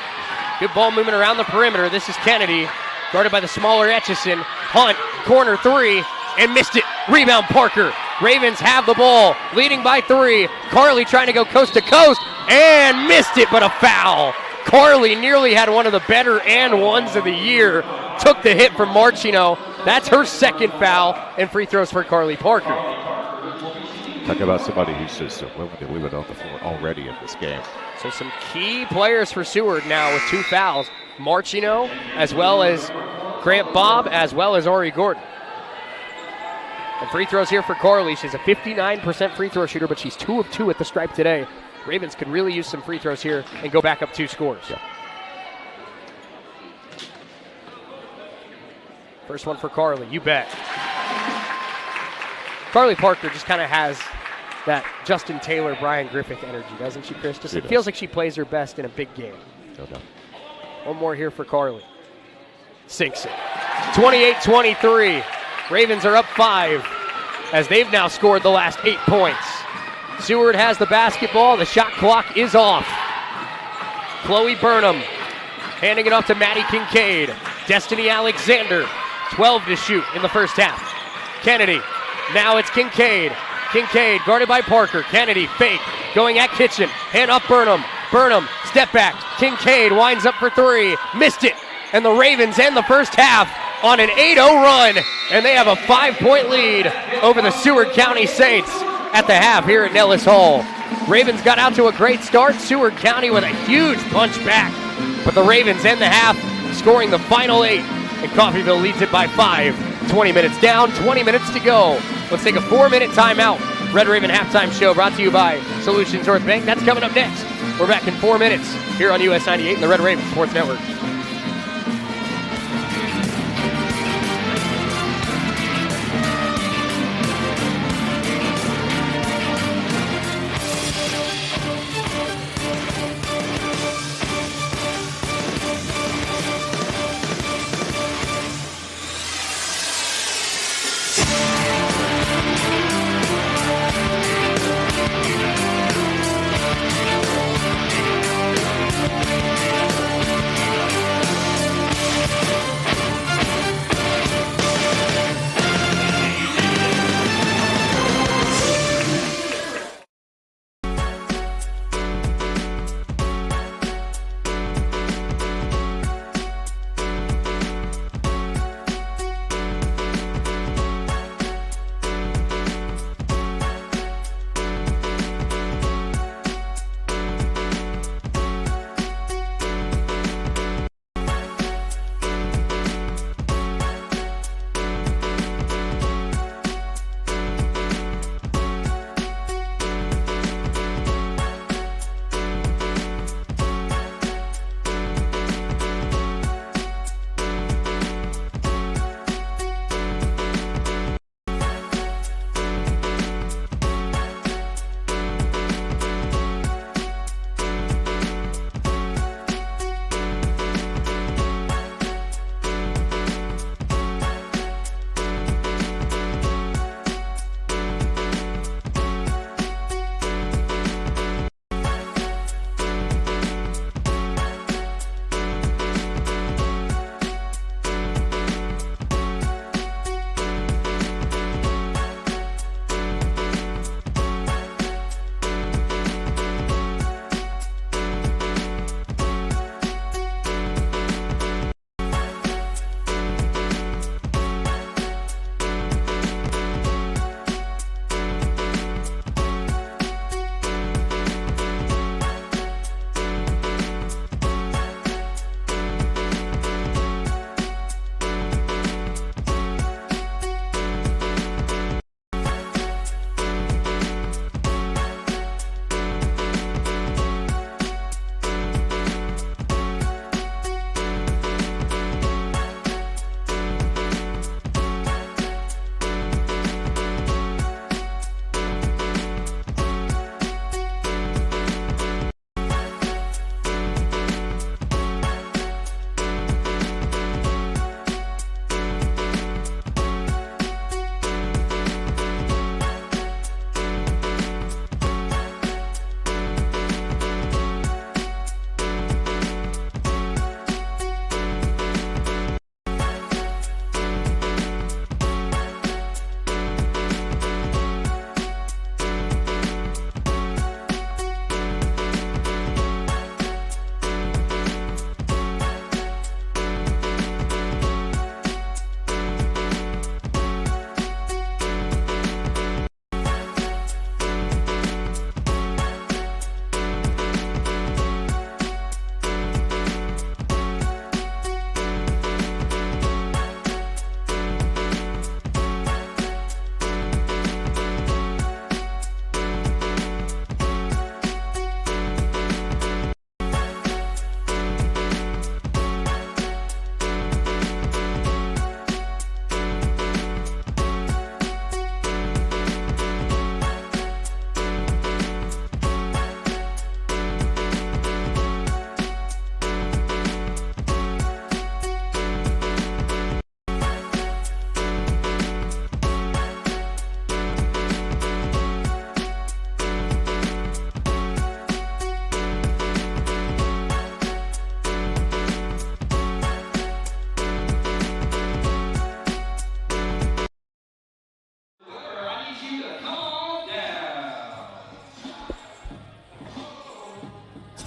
Good ball movement around the perimeter. This is Kennedy, guarded by the smaller Etchison. Hunt, corner 3, and missed it. Rebound Parker. Ravens have the ball, leading by 3. Carly trying to go coast to coast and missed it, but a foul. Carly nearly had one of the better and ones of the year. Took the hit from Marchino. That's her second foul, and free throws for Carly Parker. Talk about somebody who's just willing to leave it on the floor already in this game. So some key players for Seward now with 2 fouls. Marchino, as well as Grant Bobb, as well as Ori Gordon. And free throws here for Carly. She's a 59% free throw shooter, but she's 2 of 2 at the stripe today. Ravens could really use some free throws here and go back up 2 scores. Yeah. First one for Carly, you bet. Carly Parker just kind of has that Justin Taylor, Brian Griffith energy, doesn't she, Chris? Just, it feels like she plays her best in a big game. No doubt. One more here for Carly. Sinks it. 28-23. Ravens are up 5 as they've now scored the last 8 points. Seward has the basketball. The shot clock is off. Chloe Burnham handing it off to Maddie Kincaid. Destiny Alexander, 12 to shoot in the first half. Kennedy, now it's Kincaid. Kincaid guarded by Parker. Kennedy fake, going at Kitchen. Hand up Burnham. Burnham, step back. Kincaid winds up for 3. Missed it. And the Ravens end the first half on an 8-0 run. And they have a 5-point lead over the Seward County Saints at the half here at Nellis Hall. Ravens got out to a great start. Seward County with a huge punch back. But the Ravens end the half, scoring the final 8. And Coffeyville leads it by 5. 20 minutes down, 20 minutes to go. Let's take a 4-minute timeout. Red Raven halftime show brought to you by Solutions North Bank. That's coming up next. We're back in 4 minutes here on US 98 and the Red Raven Sports Network.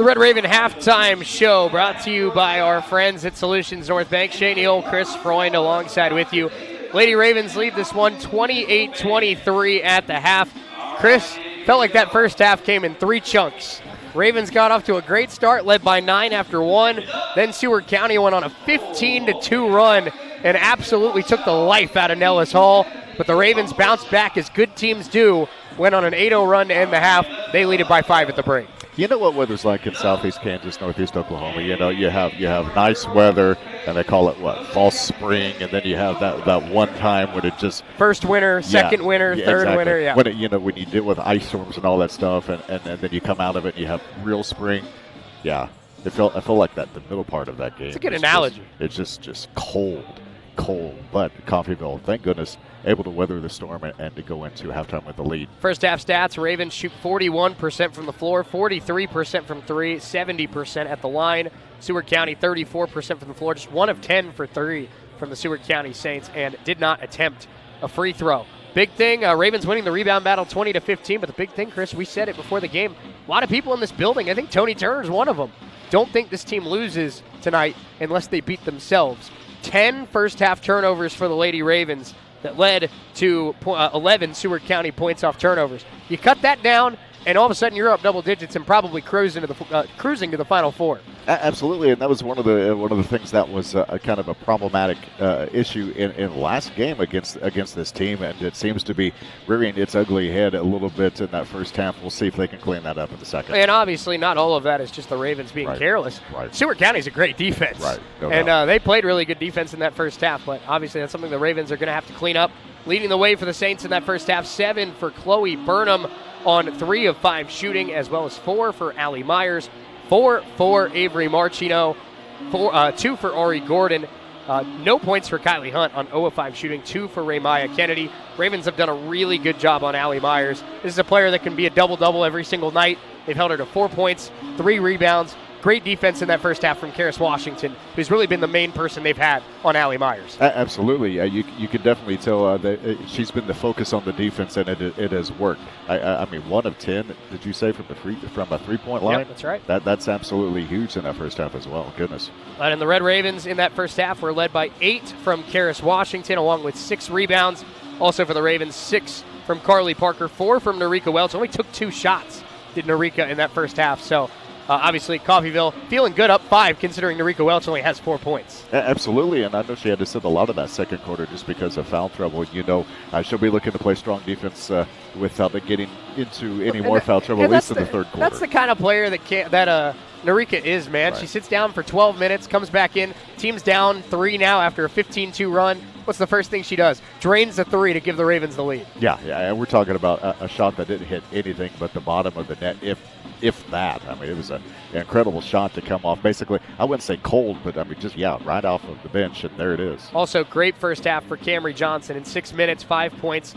The Red Raven halftime show brought to you by our friends at Solutions North Bank. Shane Neal, Chris Freund alongside with you. Lady Ravens lead this one 28-23 at the half. Chris, felt like that first half came in 3 chunks. Ravens got off to a great start, led by 9 after 1. Then Seward County went on a 15-2 run and absolutely took the life out of Nellis Hall. But the Ravens bounced back as good teams do, went on an 8-0 run to end the half. They lead it by 5 at the break. You know what weather's like in southeast Kansas, northeast Oklahoma? You know, you have nice weather, and they call it fall spring, and then you have that one time when it just first winter, second winter, third exactly. winter, yeah. When you deal with ice storms and all that stuff, and then you come out of it and you have real spring. Yeah, I feel like that the middle part of that game. It's a good analogy. It's just cold, but Coffeyville, thank goodness, able to weather the storm and to go into halftime with the lead. First half stats, Ravens shoot 41% from the floor, 43% from 3, 70% at the line. Seward County 34% from the floor, just 1 of 10 for 3 from the Seward County Saints, and did not attempt a free throw. Big thing, Ravens winning the rebound battle 20-15, but the big thing, Chris, we said it before the game, a lot of people in this building, I think Tony Turner's one of them, don't think this team loses tonight unless they beat themselves. 10 first half turnovers for the Lady Ravens that led to 11 Seward County points off turnovers. You cut that down, and all of a sudden you're up double digits and probably cruising to the Final Four. Absolutely, and that was one of the things that was a kind of a problematic issue in last game against this team, and it seems to be rearing its ugly head a little bit in that first half. We'll see if they can clean that up in the second. And obviously, not all of that is just the Ravens being careless. Right. Seward County's a great defense, right? And they played really good defense in that first half. But obviously, that's something the Ravens are going to have to clean up. Leading the way for the Saints in that first half, 7 for Chloe Burnham on 3 of 5 shooting, as well as 4 for Allie Myers. 4 for Avery Marchino, 2 for Ori Gordon, no points for Kylie Hunt on 0 of 5 shooting, 2 for Raymaya Kennedy. Ravens have done a really good job on Allie Myers. This is a player that can be a double-double every single night. They've held her to 4 points, 3 rebounds. Great defense in that first half from Karis Washington, who's really been the main person they've had on Allie Myers. Absolutely. You can definitely tell that she's been the focus on the defense, and it has worked. I mean, 1 of 10, did you say, from a three-point line? Yep, that's right. That's absolutely huge in that first half as well. Goodness. And the Red Ravens in that first half were led by 8 from Karis Washington, along with 6 rebounds. Also for the Ravens, 6 from Carly Parker, 4 from Narika Welch. Only took 2 shots, did Narika, in that first half. So obviously, Coffeyville feeling good, up 5, considering Narika Welch only has 4 points. Absolutely, and I know she had to sit a lot of that second quarter just because of foul trouble. You know, she'll be looking to play strong defense without getting into any more foul trouble, at least in the third quarter. That's the kind of player that Narika is, man. Right. She sits down for 12 minutes, comes back in. Team's down 3 now after a 15-2 run. What's the first thing she does? Drains the 3 to give the Ravens the lead. Yeah, and we're talking about a shot that didn't hit anything but the bottom of the net, if that. I mean, it was an incredible shot to come off. Basically, I wouldn't say cold, but I mean, just, right off of the bench, and there it is. Also, great first half for Camry Johnson. In 6 minutes, 5 points.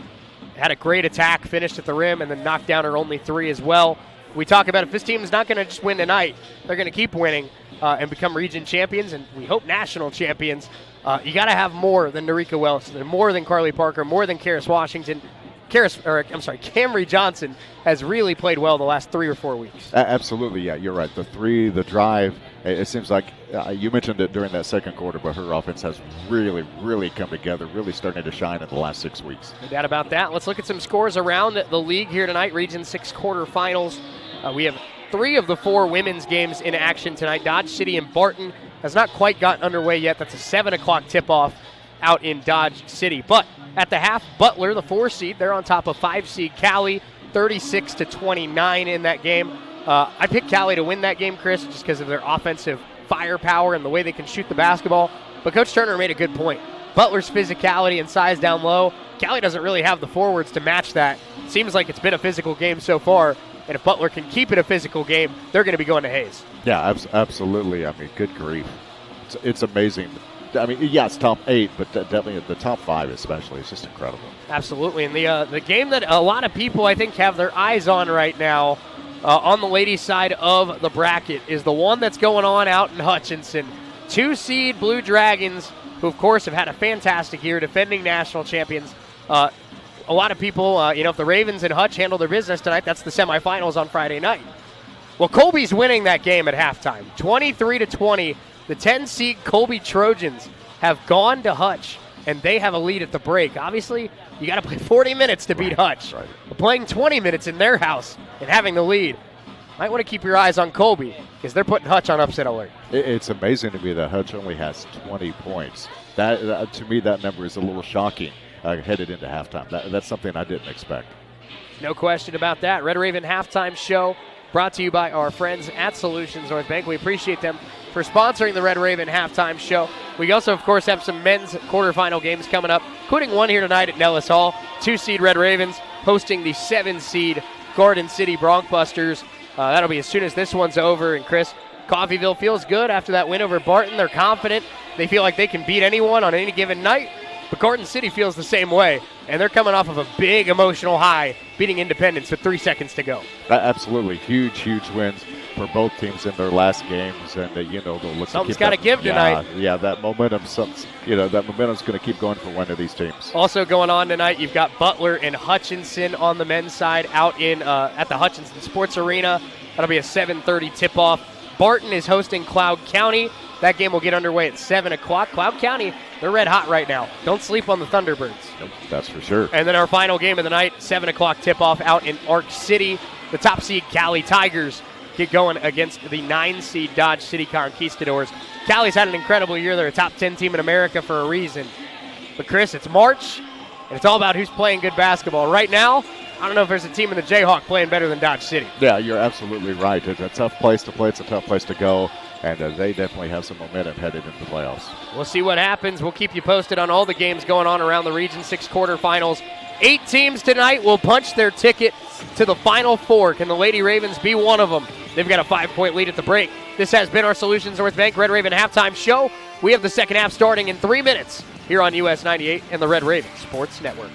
Had a great attack, finished at the rim, and then knocked down her only 3 as well. We talk about if this team is not going to just win tonight, they're going to keep winning and become region champions, and we hope national champions. You got to have more than Narika Welch, more than Carly Parker, more than Karis Washington. Camry Johnson has really played well the last 3 or 4 weeks. Absolutely, yeah, you're right. The 3, the drive, it seems like you mentioned it during that second quarter, but her offense has really, really come together, really starting to shine in the last 6 weeks. No doubt about that. Let's look at some scores around the league here tonight. Region 6 quarterfinals. We have 3 of the 4 women's games in action tonight. Dodge City and Barton has not quite gotten underway yet. That's a 7 o'clock tip-off out in Dodge City. But at the half, Butler, the 4 seed, they're on top of 5 seed Cali, 36-29 in that game. I picked Cali to win that game, Chris, just because of their offensive firepower and the way they can shoot the basketball. But Coach Turner made a good point. Butler's physicality and size down low, Cali doesn't really have the forwards to match that. Seems like it's been a physical game so far. And if Butler can keep it a physical game, they're going to be going to Hayes. Yeah, absolutely. I mean, good grief. It's amazing. I mean, yeah, it's top 8, but definitely the top 5 especially. It's just incredible. Absolutely. And the game that a lot of people, I think, have their eyes on right now on the ladies' side of the bracket is the one that's going on out in Hutchinson. 2 seed Blue Dragons, who, of course, have had a fantastic year, defending national champions. A lot of people, if the Ravens and Hutch handle their business tonight, that's the semifinals on Friday night. Well, Colby's winning that game at halftime. 23-20. The 10-seed Colby Trojans have gone to Hutch, and they have a lead at the break. Obviously, you got to play 40 minutes to beat Hutch. Right. But playing 20 minutes in their house and having the lead, might want to keep your eyes on Colby because they're putting Hutch on upset alert. It's amazing to me that Hutch only has 20 points. That to me, that number is a little shocking headed into halftime. That's something I didn't expect. No question about that. Red Raven halftime show brought to you by our friends at Solutions North Bank. We appreciate them for sponsoring the Red Raven halftime show. We also, of course, have some men's quarterfinal games coming up, including one here tonight at Nellis Hall. 2-seed Red Ravens hosting the 7-seed Garden City Broncbusters. That'll be as soon as this one's over. And Chris, Coffeyville feels good after that win over Barton. They're confident. They feel like they can beat anyone on any given night. But Garden City feels the same way, and they're coming off of a big emotional high, beating Independence with 3 seconds to go. Absolutely. Huge wins for both teams in their last games, and they'll look. Something's got to give tonight. Yeah, that momentum's going to keep going for one of these teams. Also going on tonight, you've got Butler and Hutchinson on the men's side out in at the Hutchinson Sports Arena. That'll be a 7:30 tip-off. Barton is hosting Cloud County. That game will get underway at 7 o'clock. Cloud County, they're red hot right now. Don't sleep on the Thunderbirds. Nope, that's for sure. And then our final game of the night, 7 o'clock tip-off out in Arc City. The top seed Cali Tigers get going against the 9-seed Dodge City Conquistadors. Cali's had an incredible year. They're a top 10 team in America for a reason. But, Chris, it's March, and it's all about who's playing good basketball. Right now, I don't know if there's a team in the Jayhawk playing better than Dodge City. Yeah, you're absolutely right. It's a tough place to play. It's a tough place to go. And they definitely have some momentum headed into the playoffs. We'll see what happens. We'll keep you posted on all the games going on around the Region 6 quarterfinals. 8 teams tonight will punch their ticket to the Final Four. Can the Lady Ravens be one of them? They've got a 5-point lead at the break. This has been our Solutions North Bank Red Raven halftime show. We have the second half starting in 3 minutes here on US 98 and the Red Raven Sports Network.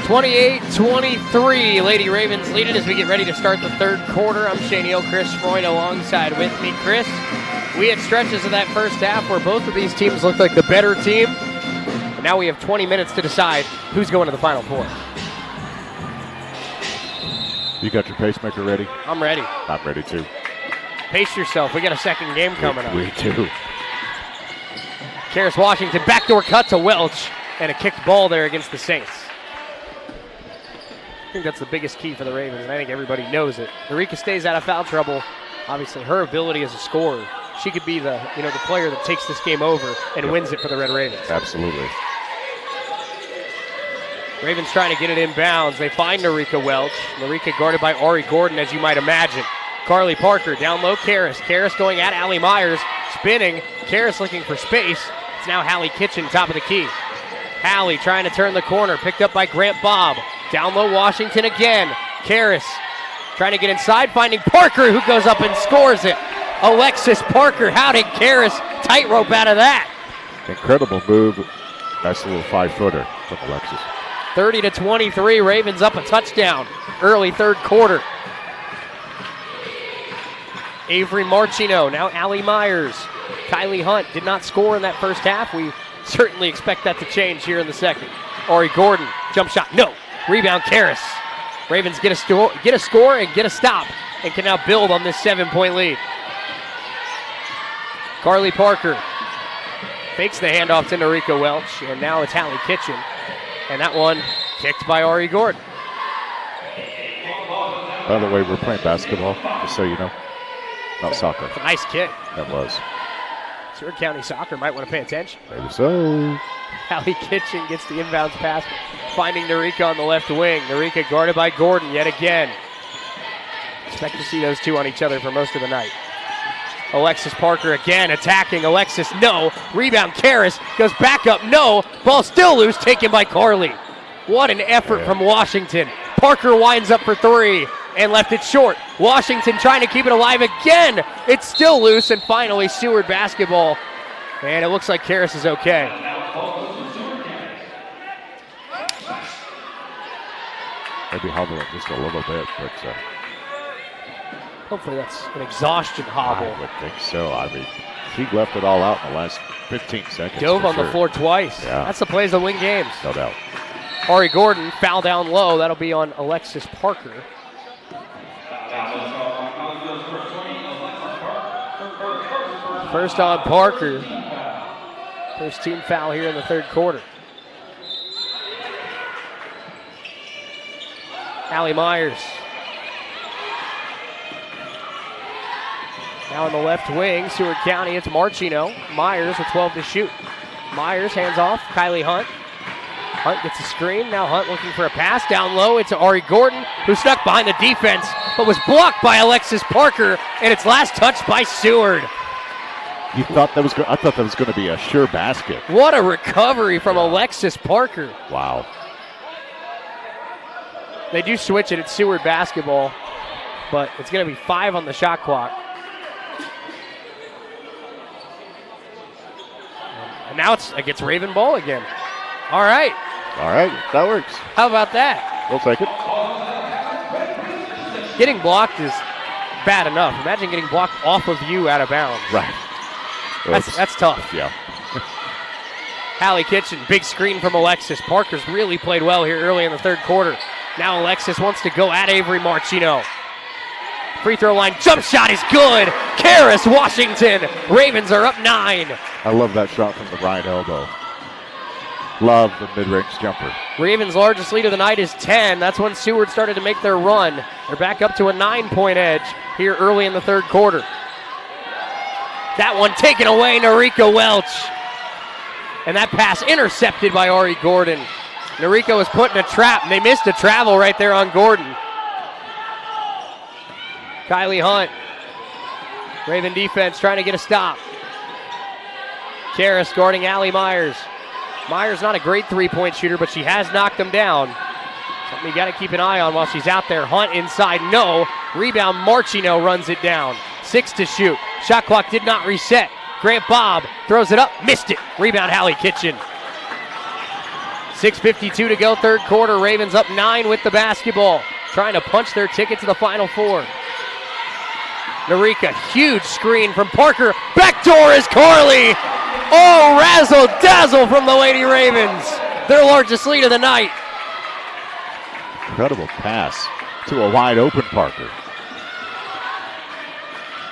28-23, Lady Ravens lead it as we get ready to start the third quarter. I'm Shane Hill, Chris Freund alongside with me. Chris, we had stretches of that first half where both of these teams looked like the better team. And now we have 20 minutes to decide who's going to the Final Four. You got your pacemaker ready? I'm ready. I'm ready too. Pace yourself. We got a second game coming up. We do. Karis Washington, backdoor cut to Welch, and a kicked ball there against the Saints. I think that's the biggest key for the Ravens, and I think everybody knows it. Narika stays out of foul trouble. Obviously, her ability as a scorer, she could be the player that takes this game over and wins it for the Red Ravens. Absolutely. Ravens trying to get it inbounds. They find Narika Welch. Narika guarded by Ari Gordon, as you might imagine. Carly Parker down low. Karis going at Allie Myers, spinning. Karis looking for space. It's now Hallie Kitchen, top of the key. Hallie trying to turn the corner, picked up by Grant Bob. Down low, Washington again. Karis trying to get inside, finding Parker, who goes up and scores it. Alexis Parker, how did Karis tightrope out of that? Incredible move. Nice little 5-footer from Alexis. 30-23, Ravens up a touchdown. Early third quarter. Avery Marchino, now Allie Myers. Kylie Hunt did not score in that first half. We certainly expect that to change here in the second. Ari Gordon, jump shot, no. Rebound, Karis. Ravens get a score and get a stop and can now build on this 7-point lead. Carly Parker fakes the handoff to Narika Welch, and now it's Hallie Kitchen. And that one kicked by Ari Gordon. By the way, we're playing basketball, just so you know. Not soccer. It's a nice kick. That was. Seward County Soccer might want to pay attention. Maybe so. Hallie Kitchen gets the inbounds pass, finding Narika on the left wing. Narika guarded by Gordon yet again. Expect to see those two on each other for most of the night. Alexis Parker again attacking. Alexis, no. Rebound, Karis goes back up, no. Ball still loose, taken by Carly. What an effort from Washington. Parker winds up for three and left it short. Washington trying to keep it alive again. It's still loose, and finally Seward basketball. And it looks like Karis is okay. Maybe hobbling just a little bit, but hopefully that's an exhaustion hobble. I would think so. I mean, she left it all out in the last 15 seconds. Dove on the floor twice. Yeah. That's the plays that win games. No doubt. Ari Gordon, foul down low. That'll be on Alexis Parker. First on Parker. First team foul here in the third quarter. Allie Myers. Now in the left wing, Seward County, it's Marchino. Myers with 12 to shoot. Myers hands off, Kylie Hunt. Hunt gets a screen, now Hunt looking for a pass. Down low, it's Ari Gordon, who stuck behind the defense, but was blocked by Alexis Parker, and it's last touched by Seward. You thought that was I thought that was going to be a sure basket. What a recovery from Alexis Parker. Wow. They do switch it, it's Seward basketball, but it's going to be 5 on the shot clock. And now it's against Raven ball again. All right. All right, that works. How about that? We'll take it. Getting blocked is bad enough. Imagine getting blocked off of you out of bounds. Right. That's tough. Yeah. Hallie Kitchen, big screen from Alexis. Parker's really played well here early in the third quarter. Now Alexis wants to go at Avery Marchino. Free throw line, jump shot is good. Karis Washington. Ravens are up 9. I love that shot from the right elbow. Love the mid-range jumper. Ravens' largest lead of the night is 10. That's when Seward started to make their run. They're back up to a 9-point edge here early in the third quarter. That one taken away, Narika Welch. And that pass intercepted by Ari Gordon. Narika was put in a trap, and they missed a travel right there on Gordon. Kylie Hunt. Raven defense trying to get a stop. Karis guarding Allie Myers. Myers not a great three-point shooter, but she has knocked him down. Something you got to keep an eye on while she's out there. Hunt inside, no. Rebound, Marchino runs it down. 6 to shoot. Shot clock did not reset. Grant Bob throws it up, missed it. Rebound, Hallie Kitchen. 6:52 to go, third quarter. Ravens up 9 with the basketball, trying to punch their ticket to the Final Four. Narika, huge screen from Parker. Backdoor is Carly. Oh, razzle-dazzle from the Lady Ravens. Their largest lead of the night. Incredible pass to a wide open Parker.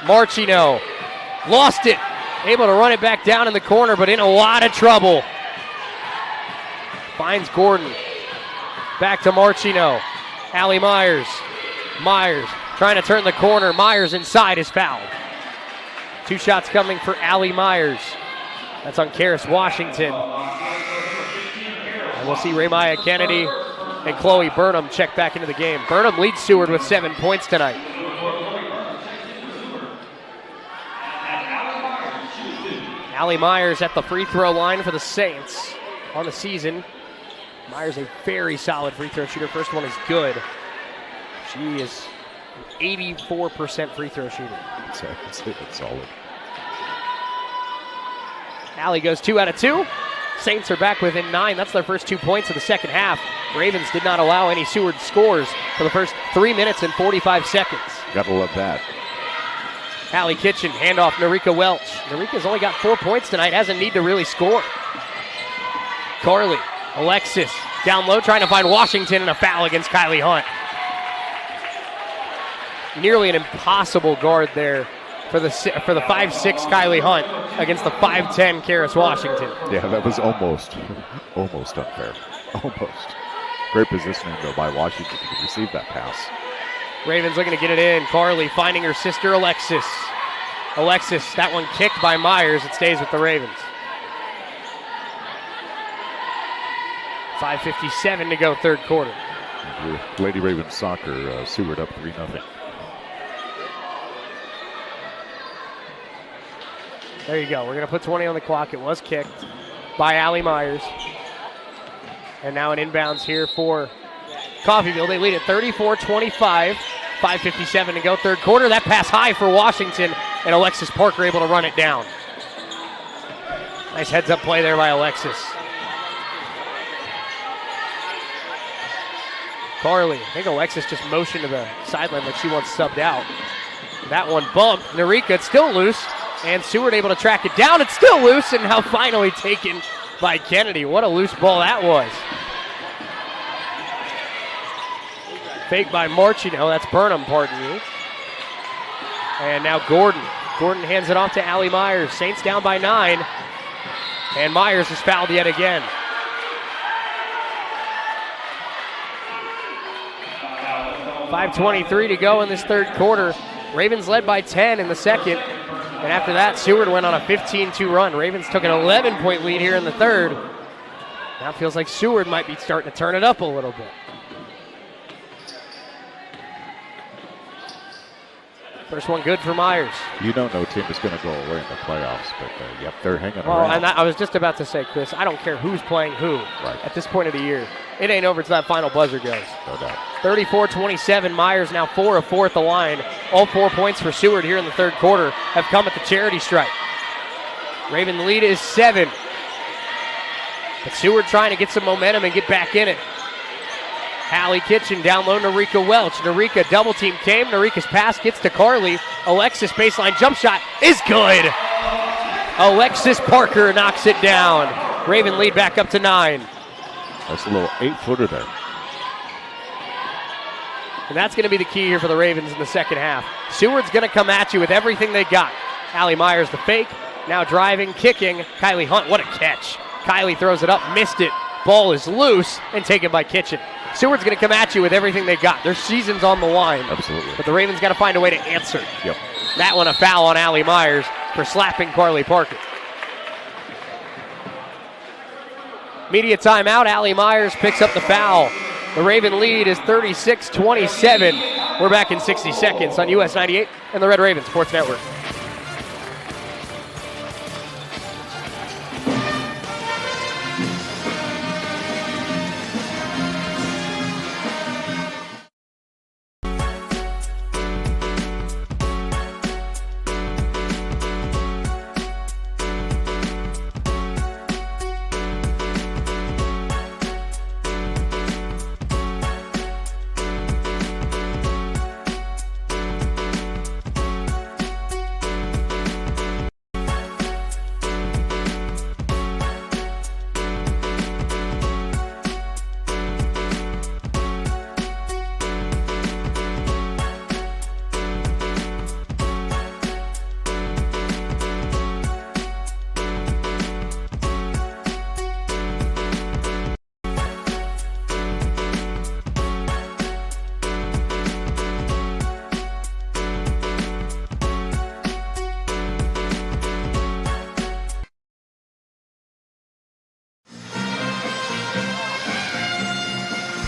Marchino lost it. Able to run it back down in the corner, but in a lot of trouble. Finds Gordon. Back to Marchino. Allie Myers. Myers trying to turn the corner. Myers inside is fouled. 2 shots coming for Allie Myers. That's on Karis Washington. And we'll see Raymaya Kennedy and Chloe Burnham check back into the game. Burnham leads Seward with 7 points tonight. Allie Myers at the free throw line for the Saints on the season. Myers a very solid free throw shooter. First one is good. She is an 84% free throw shooter. That's solid. Allie goes 2 out of 2. Saints are back within 9. That's their first 2 points of the second half. Ravens did not allow any Seward scores for the first 3 minutes and 45 seconds. Gotta love that. Allie Kitchen, handoff Narika Welch. Narika's only got 4 points tonight, hasn't need to really score. Carly, Alexis, down low, trying to find Washington, and a foul against Kylie Hunt. Nearly an impossible guard there for the 5'6" Kylie Hunt against the 5'10" Karis Washington. Yeah, that was almost unfair. Almost. Great positioning, though, by Washington to receive that pass. Ravens looking to get it in. Carly finding her sister Alexis. Alexis, that one kicked by Myers. It stays with the Ravens. 5:57 to go, third quarter. Lady Ravens soccer, Seward up 3-0. There you go. We're going to put 20 on the clock. It was kicked by Allie Myers. And now an inbounds here for Coffeyville. They lead at 34-25. 5:57 to go, third quarter. That pass high for Washington, and Alexis Parker able to run it down. Nice heads-up play there by Alexis. Carly, I think Alexis just motioned to the sideline like she wants subbed out. That one bumped. Narika, it's still loose, and Seward able to track it down. It's still loose, and now finally taken by Kennedy. What a loose ball that was. Fake by Marchino. That's Burnham, pardon me. And now Gordon. Gordon hands it off to Allie Myers. Saints down by 9. And Myers is fouled yet again. .5:23 to go in this third quarter. Ravens led by 10 in the second. And after that, Seward went on a 15-2 run. Ravens took an 11-point lead here in the third. Now it feels like Seward might be starting to turn it up a little bit. First one good for Myers. You don't know team is going to go away in the playoffs, but yep, they're hanging around. Well, and I was just about to say, Chris, I don't care who's playing who at this point of the year. It ain't over until that final buzzer goes. No doubt. 34-27, Myers now 4 of 4 at the line. All 4 points for Seward here in the third quarter have come at the charity stripe. Raven lead is 7. But Seward trying to get some momentum and get back in it. Allie Kitchen down low, Narika Welch. Narika double team came. Narika's pass gets to Carly. Alexis baseline jump shot is good. Alexis Parker knocks it down. Raven lead back up to 9. That's a little 8-footer there. And that's going to be the key here for the Ravens in the second half. Seward's going to come at you with everything they got. Allie Myers the fake. Now driving, kicking. Kylie Hunt, what a catch. Kylie throws it up, missed it. Ball is loose and taken by Kitchen. Seward's going to come at you with everything they got. Their season's on the line. Absolutely. But the Ravens got to find a way to answer. Yep. That one a foul on Allie Myers for slapping Carly Parker. Media timeout. Allie Myers picks up the foul. The Raven lead is 36-27. We're back in 60 seconds on US 98 and the Red Raven Sports Network.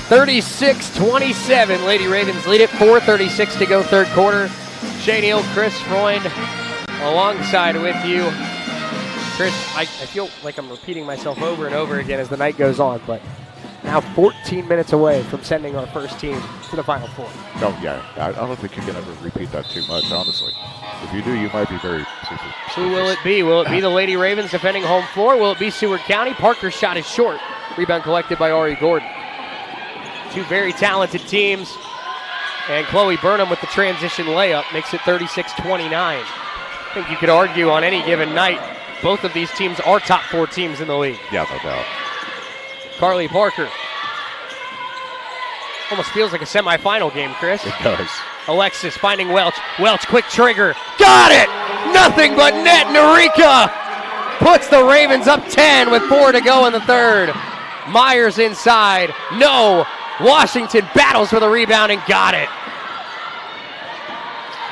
36-27. Lady Ravens lead it. 4:36 to go, third quarter. Shane Hill, Chris Freund, alongside with you. Chris, I feel like I'm repeating myself over and over again as the night goes on, but now 14 minutes away from sending our first team to the Final Four. Oh, yeah. I don't think you can ever repeat that too much, honestly. If you do, you might be very superstitious. Who will it be? Will it be the Lady Ravens defending home floor? Will it be Seward County? Parker's shot is short. Rebound collected by Ari Gordon. Two very talented teams. And Chloe Burnham with the transition layup makes it 36-29. I think you could argue on any given night, both of these teams are top 4 teams in the league. Yeah, no doubt. Carly Parker. Almost feels like a semifinal game, Chris. It does. Alexis finding Welch. Welch, quick trigger. Got it! Nothing but net. Narika puts the Ravens up 10 with 4 to go in the third. Myers inside. No. Washington battles for the rebound and got it.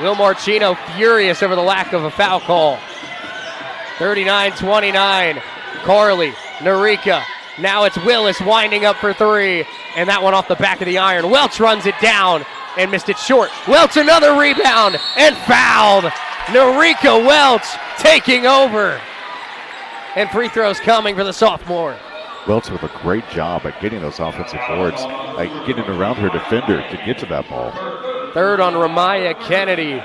Will Marchino furious over the lack of a foul call. 39-29. Carly, Narika. Now it's Willis winding up for 3. And that one off the back of the iron. Welch runs it down and missed it short. Welch another rebound and fouled. Narika Welch taking over. And free throws coming for the sophomore. Welch with a great job at getting those offensive boards, getting around her defender to get to that ball. Third on Ramaya Kennedy.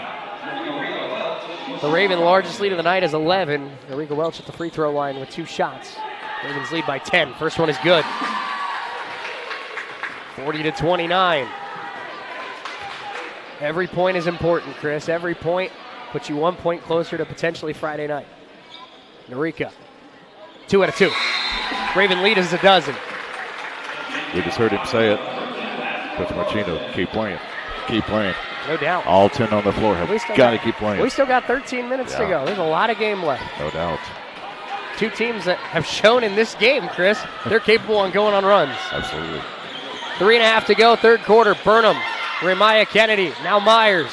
The Raven largest lead of the night is 11. Narika Welch at the free throw line with 2 shots. Ravens lead by 10. First one is good. 40-29. Every point is important, Chris. Every point puts you 1 point closer to potentially Friday night. Narika, 2 out of 2. Raven lead is a dozen. We just heard him say it. Coach Marchino, keep playing. Keep playing. No doubt. All 10 on the floor. Have got to keep playing. We still got 13 minutes to go. There's a lot of game left. No doubt. 2 teams that have shown in this game, Chris, they're capable of going on runs. Absolutely. 3.5 to go, third quarter. Burnham, Ramaya Kennedy, now Myers.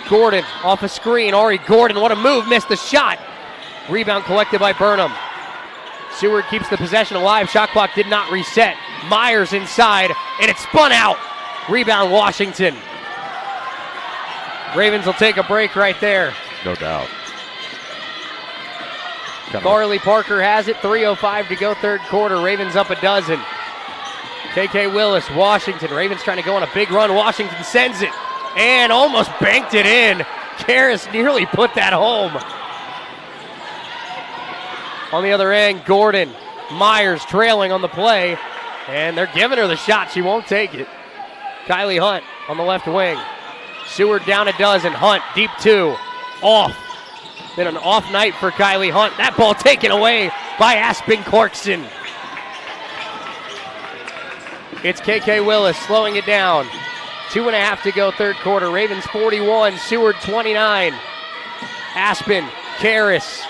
Gordon off a screen. Ari Gordon, what a move, missed the shot. Rebound collected by Burnham. Seward keeps the possession alive. Shot clock did not reset. Myers inside, and it spun out. Rebound Washington. Ravens will take a break right there. No doubt. Carly Parker has it. 3:05 to go, third quarter. Ravens up a dozen. KK Willis, Washington. Ravens trying to go on a big run. Washington sends it and almost banked it in. Karras nearly put that home. On the other end, Gordon. Myers trailing on the play, and they're giving her the shot. She won't take it. Kylie Hunt on the left wing. Seward down a dozen. Hunt, deep 2. Off. Been an off night for Kylie Hunt. That ball taken away by Aspen Clarkson. It's KK Willis slowing it down. 2.5 to go, third quarter. Ravens 41, Seward 29. Aspen, Karras.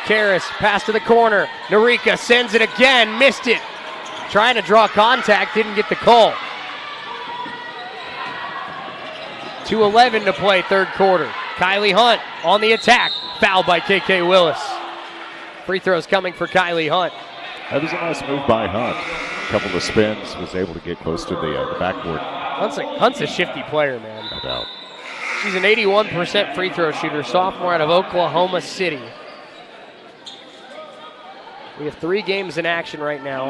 Karras, pass to the corner. Narika sends it again, missed it. Trying to draw contact, didn't get the call. 2:11 to play, third quarter. Kylie Hunt on the attack. Fouled by KK Willis. Free throws coming for Kylie Hunt. That was a nice move by Hunt. A couple of spins, was able to get close to the backboard. Hunt's a shifty player, man. No doubt. She's an 81% free throw shooter, sophomore out of Oklahoma City. We have 3 games in action right now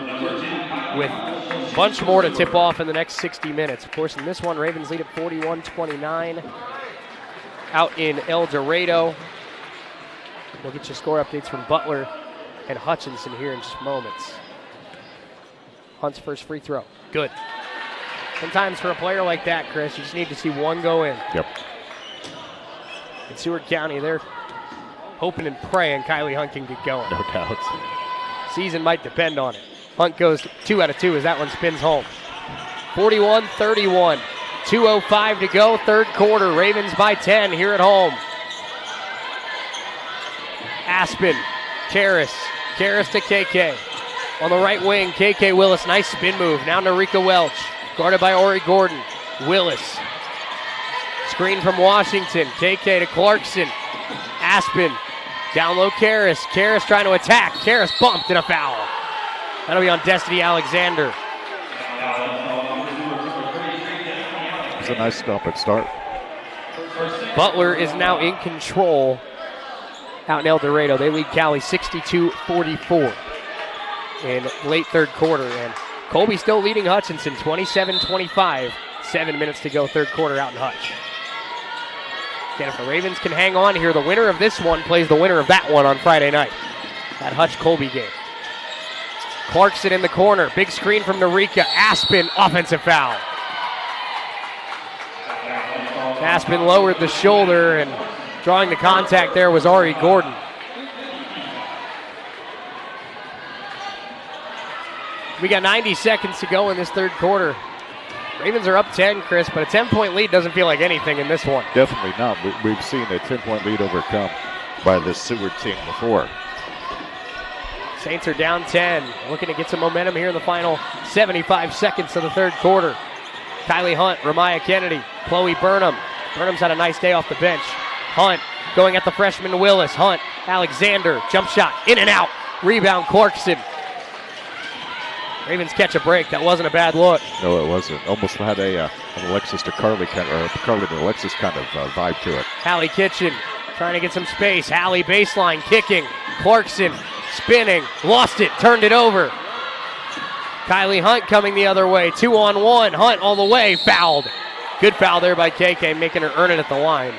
with a bunch more to tip off in the next 60 minutes. Of course, in this one, Ravens lead at 41-29 out in El Dorado. We'll get you score updates from Butler and Hutchinson here in just moments. Hunt's first free throw. Good. Sometimes for a player like that, Chris, you just need to see one go in. Yep. In Seward County, they're hoping and praying Kylie Hunt can get going. No doubt. Season might depend on it. Hunt goes 2 out of 2 as that one spins home. 41-31. 2:05 to go, third quarter. Ravens by 10 here at home. Aspen, Karras. Karras to KK. On the right wing, KK Willis. Nice spin move. Now Narika Welch. Guarded by Ori Gordon. Willis. Screen from Washington. KK to Clarkson. Aspen. Down low, Karras. Karras trying to attack. Karras bumped and a foul. That'll be on Destiny Alexander. It's a nice stop and start. Butler is now in control out in El Dorado. They lead Cali 62-44 in late third quarter. And Colby still leading Hutchinson 27-25. 7 minutes to go, third quarter out in Hutch. Again, if the Ravens can hang on here, the winner of this one plays the winner of that one on Friday night. That Hutch-Colby game. Clarkson in the corner. Big screen from Norica. Aspen, offensive foul. Aspen lowered the shoulder, and drawing the contact there was Ari Gordon. We got 90 seconds to go in this third quarter. Ravens are up 10, Chris, but a 10-point lead doesn't feel like anything in this one. Definitely not. We've seen a 10-point lead overcome by this Seward team before. Saints are down 10, looking to get some momentum here in the final 75 seconds of the third quarter. Kylie Hunt, Ramaya Kennedy, Chloe Burnham. Burnham's had a nice day off the bench. Hunt going at the freshman Willis. Hunt, Alexander, jump shot, in and out. Rebound, Clarkson. Ravens catch a break. That wasn't a bad look. No, it wasn't. Almost had an Alexis to Carly kind of, or Carly to Alexis kind of vibe to it. Hallie Kitchen trying to get some space. Hallie baseline kicking. Clarkson spinning, lost it, turned it over. Kylie Hunt coming the other way. 2-on-1. Hunt all the way, fouled. Good foul there by KK, making her earn it at the line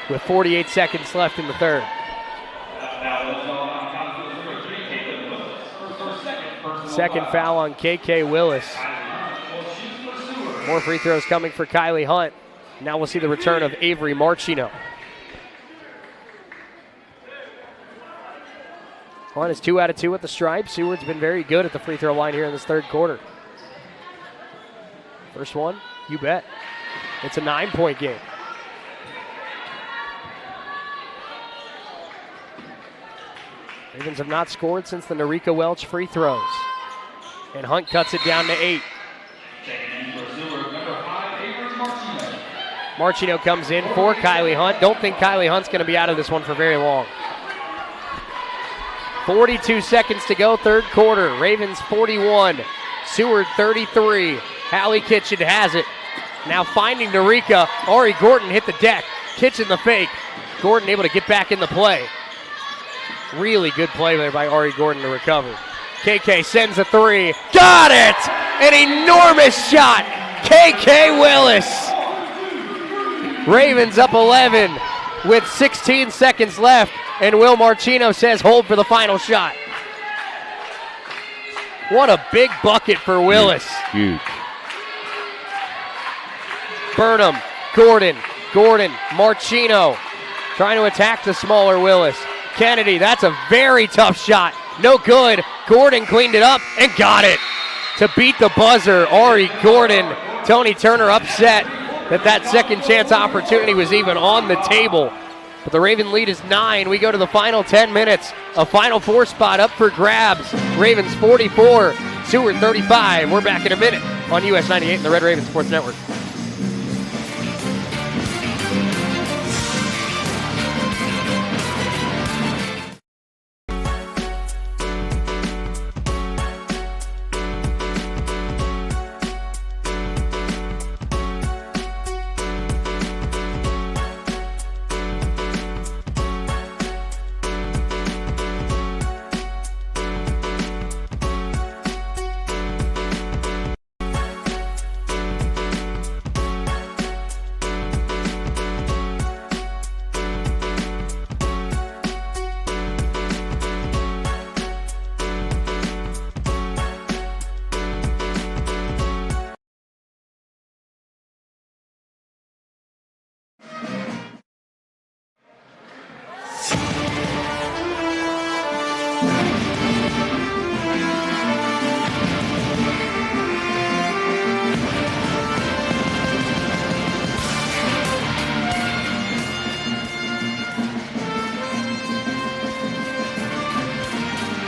with 48 seconds left in the third. Second foul on KK Willis. More free throws coming for Kylie Hunt. Now we'll see the return of Avery Marchino. Hunt is 2 out of 2 at the stripe. Seward's been very good at the free throw line here in this third quarter. First one, you bet. It's a 9-point game. Ravens have not scored since the Norica Welch free throws. And Hunt cuts it down to 8. Marchino comes in for Kylie Hunt. Don't think Kylie Hunt's going to be out of this one for very long. 42 seconds to go, third quarter. Ravens 41, Seward 33. Hallie Kitchen has it. Now finding Norica. Ari Gordon hit the deck. Kitchen the fake. Gordon able to get back in the play. Really good play there by Ari Gordon to recover. KK sends a three. Got it! An enormous shot. KK Willis. Ravens up 11 with 16 seconds left, and Will Marchino says hold for the final shot. What a big bucket for Willis. Huge. Burnham, Gordon, Marchino trying to attack the smaller Willis. Kennedy, that's a very tough shot. No good. Gordon cleaned it up and got it. To beat the buzzer, Ari Gordon. Tony Turner upset that second chance opportunity was even on the table. But the Raven lead is 9. We go to the final 10 minutes. A Final Four spot up for grabs. Ravens 44, Seward 35. We're back in a minute on US 98 and the Red Raven Sports Network.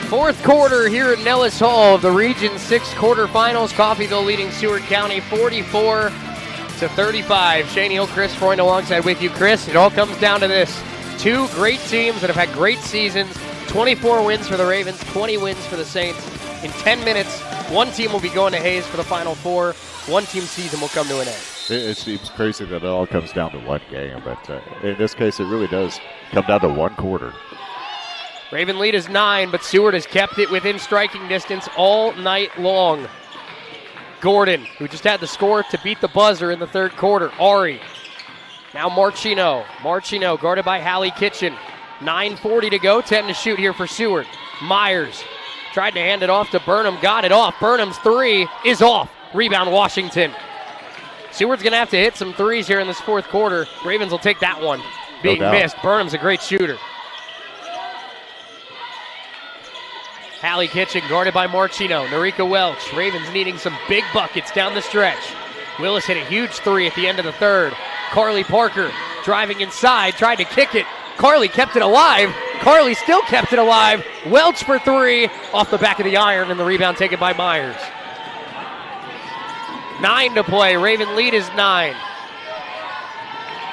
Fourth quarter here at Nellis Hall of the Region 6 quarterfinals. Coffeyville leading Seward County 44-35. Shane Hill, Chris Freund alongside with you. Chris, it all comes down to this. Two great teams that have had great seasons. 24 wins for the Ravens, 20 wins for the Saints. In 10 minutes, one team will be going to Hayes for the Final Four. One team's season will come to an end. It seems crazy that it all comes down to one game, but in this case, it really does come down to one quarter. Raven lead is 9, but Seward has kept it within striking distance all night long. Gordon, who just had the score to beat the buzzer in the third quarter. Ari. Now Marchino. Marchino guarded by Hallie Kitchen. 9:40 to go, 10 to shoot here for Seward. Myers tried to hand it off to Burnham, got it off. Burnham's three is off. Rebound Washington. Seward's going to have to hit some threes here in this fourth quarter. Ravens will take that one. Being missed. Burnham's a great shooter. Hallie Kitchen guarded by Marchino. Norika Welch. Ravens needing some big buckets down the stretch. Willis hit a huge three at the end of the third. Carly Parker driving inside, tried to kick it. Carly kept it alive. Carly still kept it alive. Welch for three off the back of the iron, and the rebound taken by Myers. 9 to play. Raven lead is 9.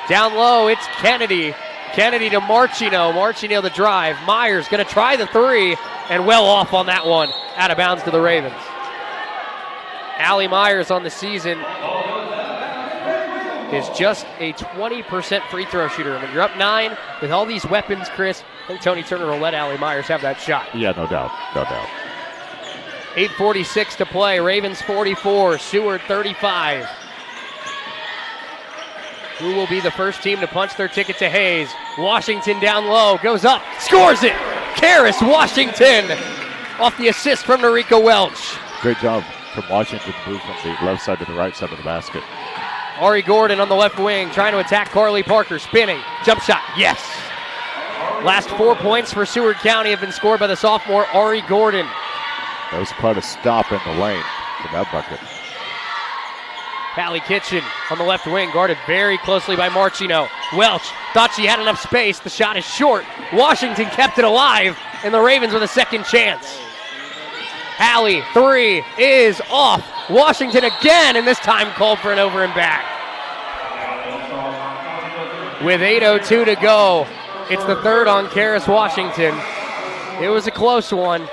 Down low, it's Kennedy. Kennedy to Marchino. Marchino the drive. Myers going to try the three, and well off on that one. Out of bounds to the Ravens. Allie Myers on the season is just a 20% free throw shooter. When you're up 9 with all these weapons, Chris, I think Tony Turner will let Allie Myers have that shot. Yeah, no doubt. No doubt. 8:46 to play. Ravens 44, Seward 35. Who will be the first team to punch their ticket to Hayes? Washington down low, goes up, scores it! Karis Washington off the assist from Norika Welch. Great job from Washington to move from the left side to the right side of the basket. Ari Gordon on the left wing, trying to attack Carly Parker, spinning, jump shot, yes! Last 4 points for Seward County have been scored by the sophomore Ari Gordon. That was quite a stop in the lane for that bucket. Hallie Kitchen on the left wing, guarded very closely by Marchino. Welch thought she had enough space. The shot is short. Washington kept it alive, and the Ravens with a second chance. Hallie, three is off. Washington again, and this time called for an over and back. With 8:02 to go, it's the third on Karis Washington. It was a close one,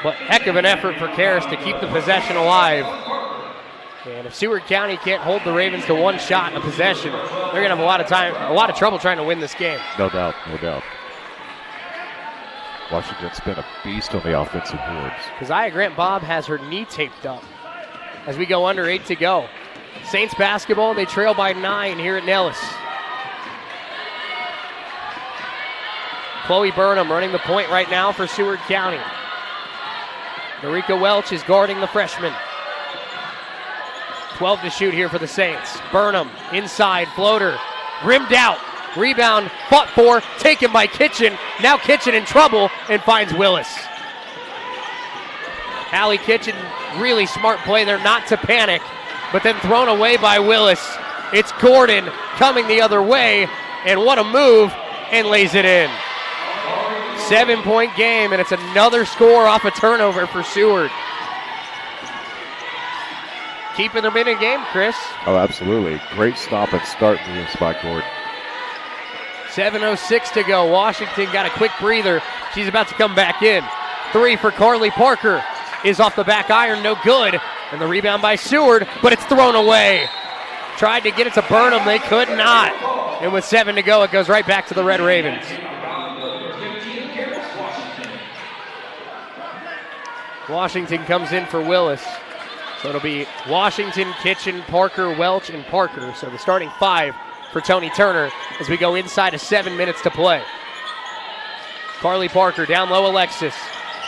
but heck of an effort for Karis to keep the possession alive. And if Seward County can't hold the Ravens to one shot in a possession, they're going to have a lot of trouble trying to win this game. No doubt, no doubt. Washington's been a beast on the offensive boards. Keziah Grant-Bobb has her knee taped up as we go under 8 to go. Saints basketball, they trail by 9 here at Nellis. Chloe Burnham running the point right now for Seward County. Norika Welch is guarding the freshman. 12 to shoot here for the Saints. Burnham, inside, floater, rimmed out. Rebound, fought for, taken by Kitchen. Now Kitchen in trouble and finds Willis. Hallie Kitchen, really smart play there not to panic, but then thrown away by Willis. It's Gordon coming the other way, and what a move, and lays it in. 7-point game, and it's another score off a turnover for Seward. Keeping them in a game, Chris. Oh, absolutely. Great stop and start by Gordon. 7:06 to go. Washington got a quick breather. She's about to come back in. Three for Carly Parker is off the back iron, no good. And the rebound by Seward, but it's thrown away. Tried to get it to Burnham, they could not. And with 7 to go, it goes right back to the Red Ravens. Washington comes in for Willis. So it'll be Washington, Kitchen, Parker, Welch, and Parker. So the starting 5 for Tony Turner as we go inside of 7 minutes to play. Carly Parker down low, Alexis.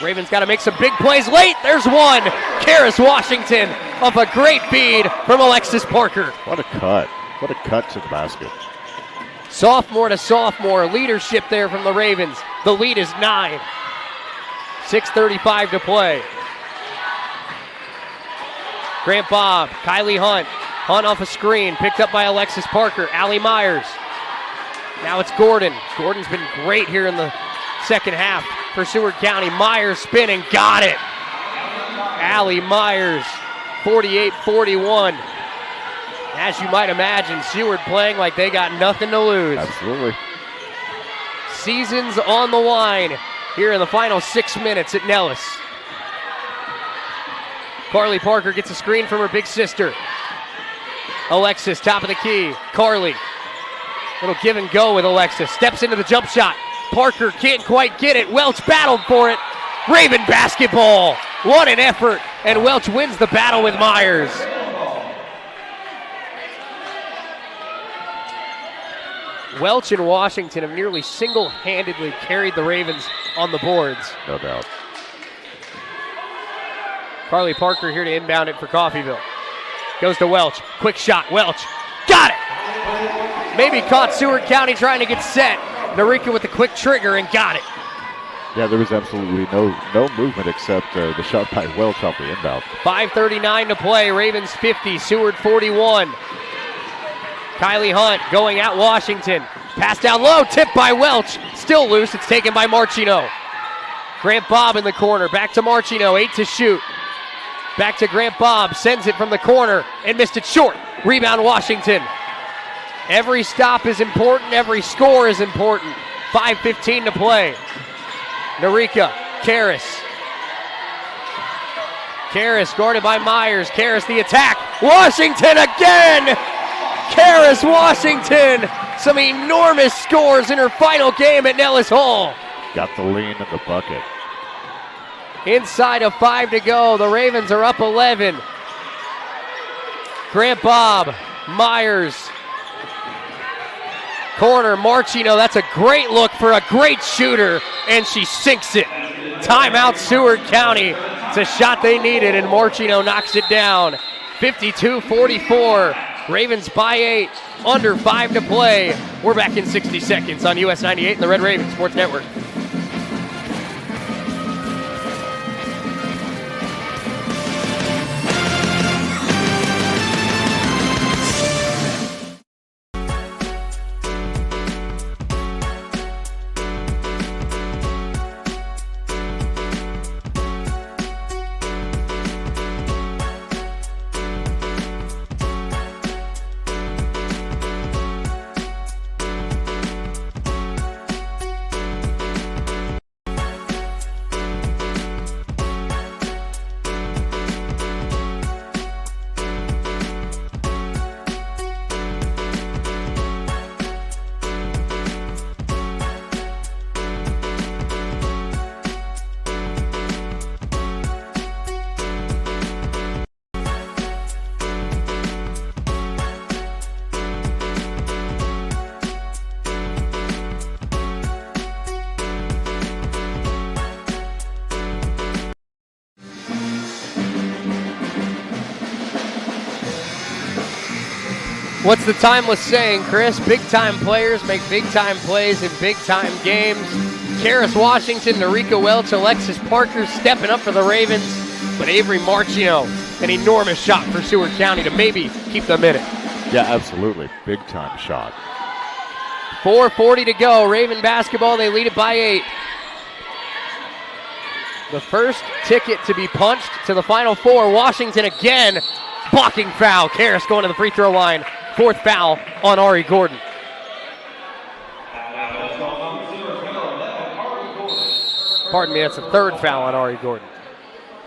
Ravens got to make some big plays late. There's one. Karis Washington off a great feed from Alexis Parker. What a cut. What a cut to the basket. Sophomore to sophomore. Leadership there from the Ravens. The lead is 9. 6:35 to play. Grant-Bobb, Kylie Hunt. Hunt off a screen, picked up by Alexis Parker. Allie Myers. Now it's Gordon. Gordon's been great here in the second half for Seward County. Myers spinning, got it. Allie Myers, 48-41. As you might imagine, Seward playing like they got nothing to lose. Absolutely. Season's on the line here in the final 6 minutes at Nellis. Carly Parker gets a screen from her big sister. Alexis, top of the key. Carly. Little give and go with Alexis. Steps into the jump shot. Parker can't quite get it. Welch battled for it. Raven basketball. What an effort. And Welch wins the battle with Myers. Welch and Washington have nearly single-handedly carried the Ravens on the boards. No doubt. Carly Parker here to inbound it for Coffeyville. Goes to Welch. Quick shot. Welch. Got it! Maybe caught Seward County trying to get set. Narika with the quick trigger and got it. Yeah, there was absolutely no movement except the shot by Welch off the inbound. 5:39 to play. Ravens 50, Seward 41. Kylie Hunt going at Washington. Pass down low, tipped by Welch. Still loose, it's taken by Marchino. Grant Bob in the corner, back to Marchino, 8 to shoot. Back to Grant Bob, sends it from the corner and missed it short. Rebound Washington. Every stop is important, every score is important. 5:15 to play. Narika, Karras. Karras guarded by Myers. Karras the attack. Washington again! Karras Washington, some enormous scores in her final game at Nellis Hall. Got the lean in the bucket. Inside of 5 to go, the Ravens are up 11. Grant Bob, Myers. Corner, Marchino, that's a great look for a great shooter, and she sinks it. Timeout Seward County. It's a shot they needed, and Marchino knocks it down. 52-44. Ravens by 8, under 5 to play. We're back in 60 seconds on US 98 and the Red Raven Sports Network. What's the timeless saying, Chris? Big-time players make big-time plays in big-time games. Karras Washington, Narika Welch, Alexis Parker stepping up for the Ravens. But Avery Marchino, an enormous shot for Seward County to maybe keep them in it. Yeah, absolutely. Big-time shot. 4:40 to go. Raven basketball, they lead it by 8. The first ticket to be punched to the Final Four. Washington again. Blocking foul. Karras going to the free throw line. 4th foul on Ari Gordon. Pardon me, that's the 3rd foul on Ari Gordon.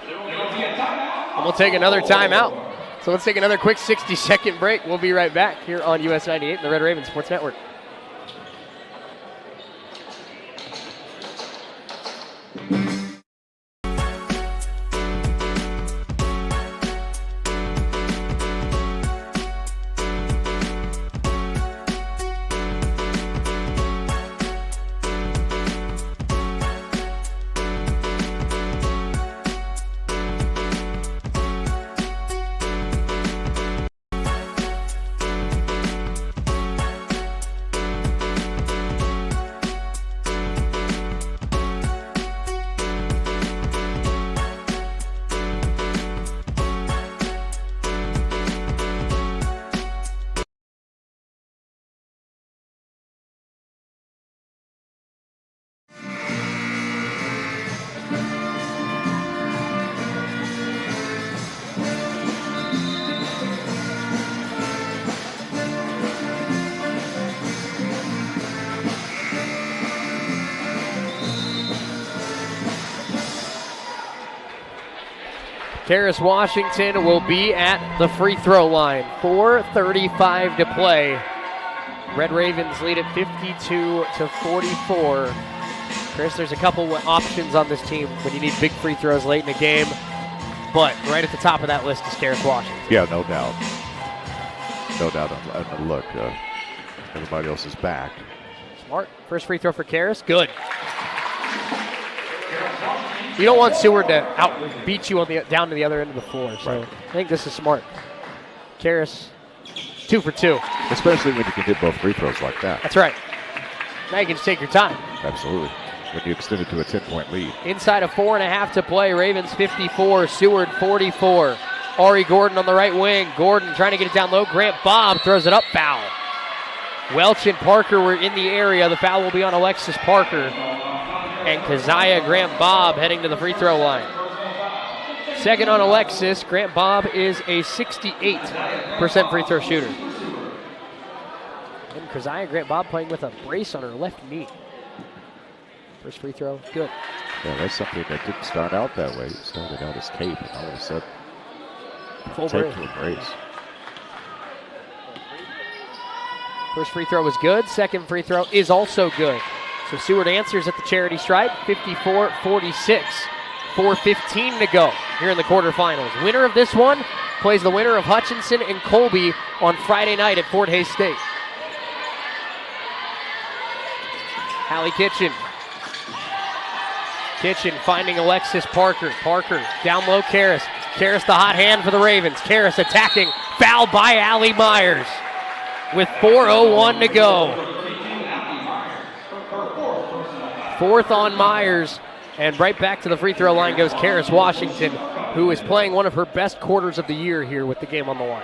And we'll take another timeout. So let's take another quick 60-second break. We'll be right back here on US 98 and the Red Raven Sports Network. Karis Washington will be at the free throw line. 4:35 to play. Red Ravens lead at 52-44. Chris, there's a couple options on this team when you need big free throws late in the game. But right at the top of that list is Karis Washington. Yeah, no doubt. No doubt on the look. Everybody else is back. Smart. First free throw for Karis. Good. You don't want Seward to beat you down to the other end of the floor. So right. I think this is smart. Karis, 2 for 2. Especially when you can hit both free throws like that. That's right. Now you can just take your time. Absolutely. When you extend it to a 10-point lead. Inside of 4.5 to play. Ravens 54, Seward 44. Ari Gordon on the right wing. Gordon trying to get it down low. Grant Bob throws it up. Foul. Welch and Parker were in the area. The foul will be on Alexis Parker. And Keziah Grant Bob heading to the free throw line. Second on Alexis. Grant Bob is a 68% free throw shooter. And Keziah Grant Bob playing with a brace on her left knee. First free throw, good. Yeah, that's something that didn't start out that way. It started out as tape, and all of a sudden, full tape brace. to a brace. First free throw was good. Second free throw is also good. So Seward answers at the charity stripe, 54-46. 4:15 to go here in the quarterfinals. Winner of this one plays the winner of Hutchinson and Colby on Friday night at Fort Hays State. Hallie Kitchen. Kitchen finding Alexis Parker. Parker down low, Karis. Karis the hot hand for the Ravens. Karis attacking. Foul by Allie Myers with 4:01 to go. Fourth on Myers. And right back to the free throw line goes Karis Washington, who is playing one of her best quarters of the year here with the game on the line.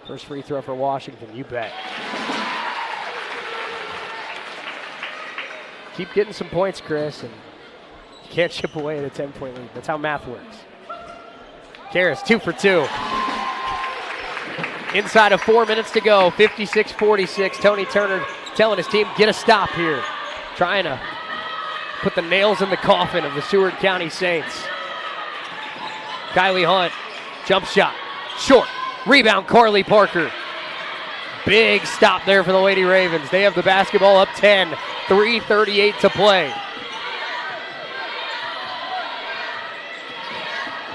First free throw for Washington, you bet. Keep getting some points, Chris, and you can't chip away at a 10-point lead. That's how math works. Karis, 2 for 2. Inside of 4 minutes to go, 56-46. Tony Turner telling his team, get a stop here. Trying to put the nails in the coffin of the Seward County Saints. Kylie Hunt, jump shot, short. Rebound, Carly Parker. Big stop there for the Lady Ravens. They have the basketball up 10, 3:38 to play.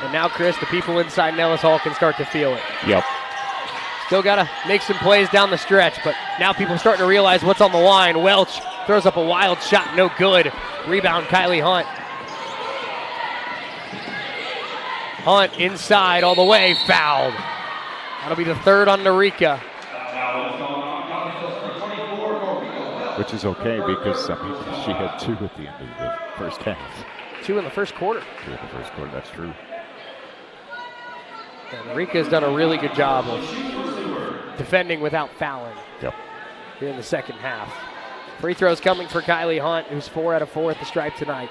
And now, Chris, the people inside Nellis Hall can start to feel it. Yep. Still got to make some plays down the stretch, but now people are starting to realize what's on the line. Welch throws up a wild shot, no good. Rebound, Kylie Hunt. Hunt inside all the way, fouled. That'll be the third on Narika. Which is okay because, I mean, she had 2 at the end of the first half. 2 in the first quarter. 2 in the first quarter, that's true. And Narika's done a really good job of defending without fouling. Yep. Here in the second half. Free throws coming for Kylie Hunt, who's 4 out of 4 at the stripe tonight.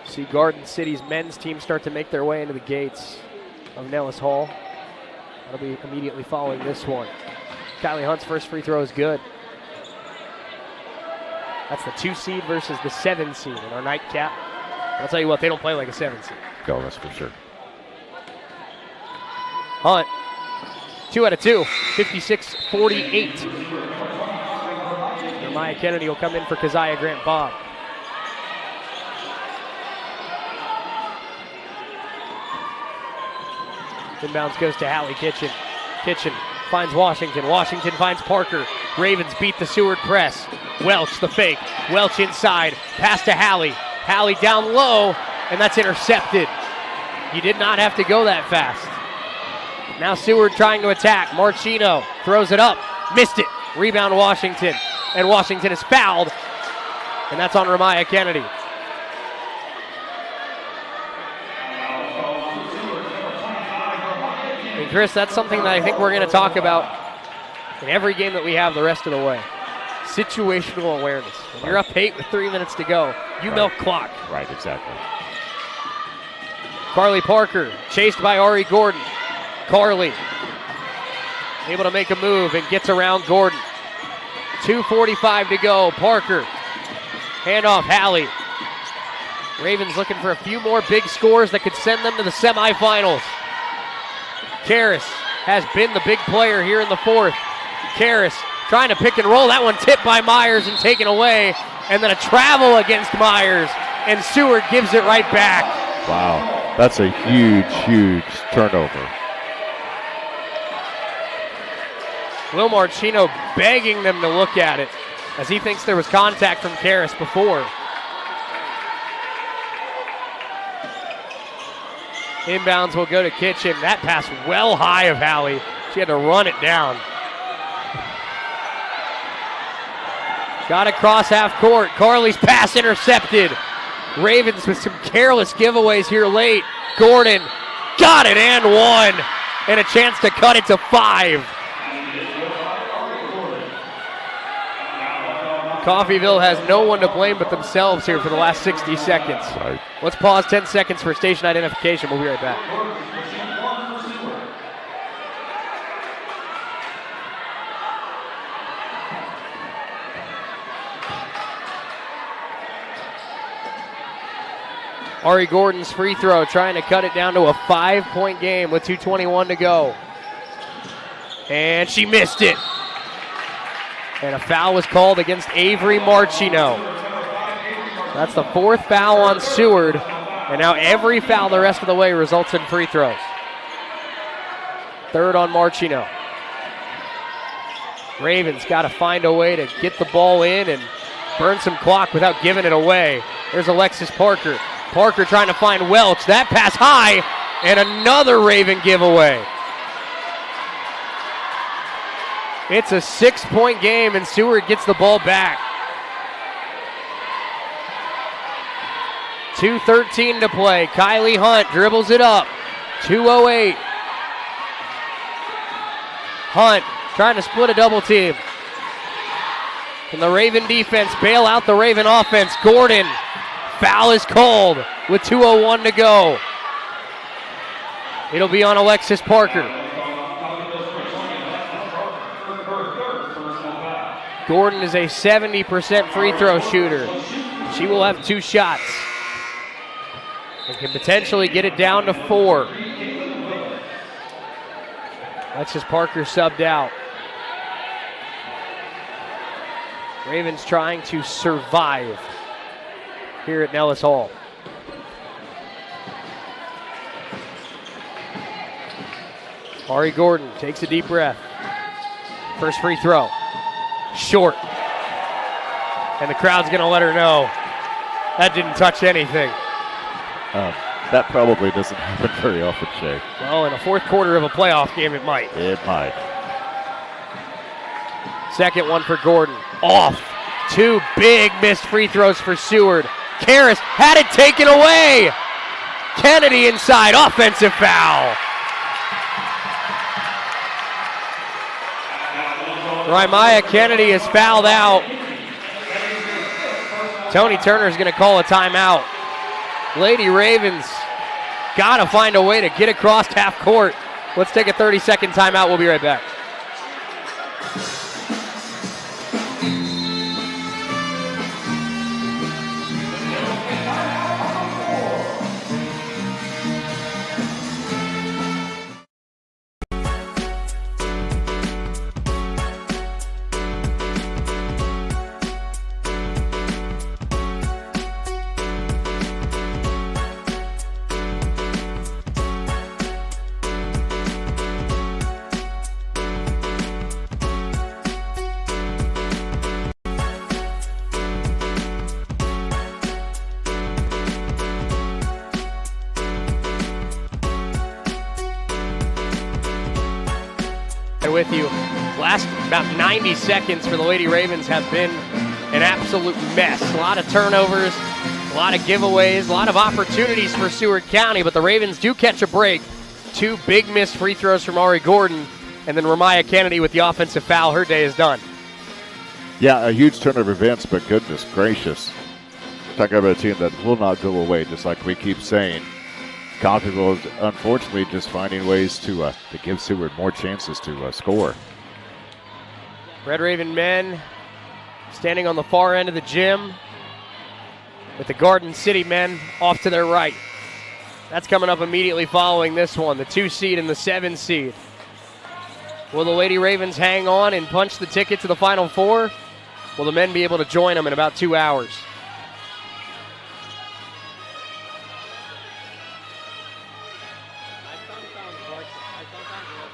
See Garden City's men's team start to make their way into the gates of Nellis Hall. That'll be immediately following this one. Kylie Hunt's first free throw is good. That's the 2 seed versus the 7 seed in our nightcap. I'll tell you what, they don't play like a 7 seed. No, that's for sure. Hunt, 2 out of 2, 56-48. Jeremiah Kennedy will come in for Keziah Grant Bob. Inbounds goes to Hallie Kitchen. Kitchen finds Washington. Washington finds Parker. Ravens beat the Seward press. Welch the fake. Welch inside. Pass to Hallie. Hallie down low, and that's intercepted. You did not have to go that fast. Now Seward trying to attack. Marchino throws it up. Missed it. Rebound Washington. And Washington is fouled. And that's on Remiah Kennedy. And Chris, that's something that I think we're going to talk about in every game that we have the rest of the way. Situational awareness. When you're up 8 with 3 minutes to go, you milk clock. Right, exactly. Carly Parker chased by Ari Gordon. Carly able to make a move and gets around Gordon. 2:45 to go. Parker. Handoff, Hallie. Ravens looking for a few more big scores that could send them to the semifinals. Karras has been the big player here in the fourth. Karras trying to pick and roll. That one tipped by Myers and taken away. And then a travel against Myers. And Seward gives it right back. Wow, that's a huge, huge turnover. Will Marchino begging them to look at it as he thinks there was contact from Karras before. Inbounds will go to Kitchen. That pass well high of Hallie. She had to run it down. Got across half court. Carly's pass intercepted. Ravens with some careless giveaways here late. Gordon got it and one. And a chance to cut it to 5. Coffeyville has no one to blame but themselves here for the last 60 seconds. Right. Let's pause 10 seconds for station identification. We'll be right back. Ari Gordon's free throw trying to cut it down to a 5-point game with 2:21 to go. And she missed it. And a foul was called against Avery Marchino. That's the 4th foul on Seward. And now every foul the rest of the way results in free throws. 3rd on Marchino. Ravens got to find a way to get the ball in and burn some clock without giving it away. There's Alexis Parker. Parker trying to find Welch. That pass high, and another Raven giveaway. It's a 6-point game, and Seward gets the ball back. 2:13 to play. Kylie Hunt dribbles it up. 2:08. Hunt trying to split a double team. Can the Raven defense bail out the Raven offense? Gordon. Foul is called with 2:01 to go. It'll be on Alexis Parker. Gordon is a 70% free throw shooter. She will have 2 shots and can potentially get it down to 4. Alexis Parker subbed out. Ravens trying to survive here at Nellis Hall. Ari Gordon takes a deep breath. First free throw. Short. And the crowd's going to let her know that didn't touch anything. That probably doesn't happen very often, Shay. Well, in a 4th quarter of a playoff game, it might. It might. Second one for Gordon. Off. 2 big missed free throws for Seward. Karras had it taken away. Kennedy inside. Offensive foul. Rymaya Kennedy is fouled out. Tony Turner is going to call a timeout. Lady Ravens got to find a way to get across half court. Let's take a 30-second timeout. We'll be right back. With you. Last about 90 seconds for the Lady Ravens have been an absolute mess. A lot of turnovers, a lot of giveaways, a lot of opportunities for Seward County, but the Ravens do catch a break. 2 big missed free throws from Ari Gordon, and then Rymaya Kennedy with the offensive foul. Her day is done. Yeah, a huge turnover events, but goodness gracious. Talking about a team that will not go away, just like we keep saying. Coffeyville is unfortunately just finding ways to give Seward more chances to score. Red Raven men standing on the far end of the gym with the Garden City men off to their right. That's coming up immediately following this one, the 2 seed and the 7 seed. Will the Lady Ravens hang on and punch the ticket to the Final Four? Will the men be able to join them in about 2 hours?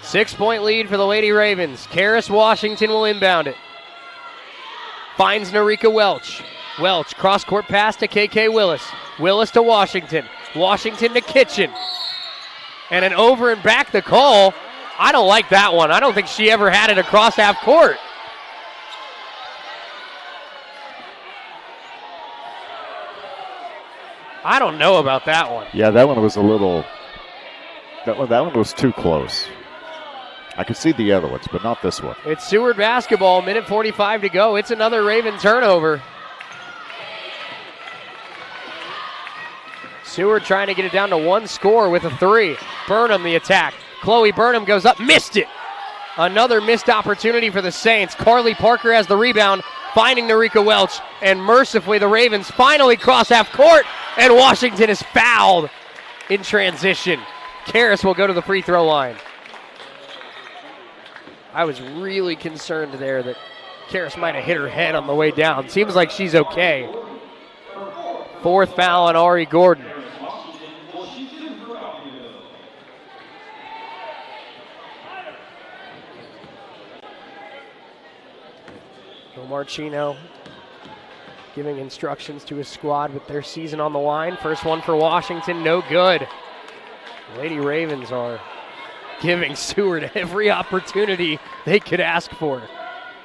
Six-point lead for the Lady Ravens. Karis Washington will inbound it. Finds Narika Welch. Welch, cross-court pass to KK Willis. Willis to Washington. Washington to Kitchen. And an over and back the call. I don't like that one. I don't think she ever had it across half court. I don't know about that one. Yeah, that one was a little, that one was too close. I could see the other ones, but not this one. It's Seward basketball, minute 45 to go. It's another Raven turnover. Seward trying to get it down to 1 score with a 3. Burnham the attack. Chloe Burnham goes up, missed it. Another missed opportunity for the Saints. Carly Parker has the rebound, finding Narika Welch, and mercifully the Ravens finally cross half court, and Washington is fouled in transition. Karis will go to the free throw line. I was really concerned there that Karis might have hit her head on the way down. Seems like she's okay. 4th foul on Ari Gordon. Marchino giving instructions to his squad with their season on the line. First one for Washington, no good. Lady Ravens are giving Seward every opportunity they could ask for.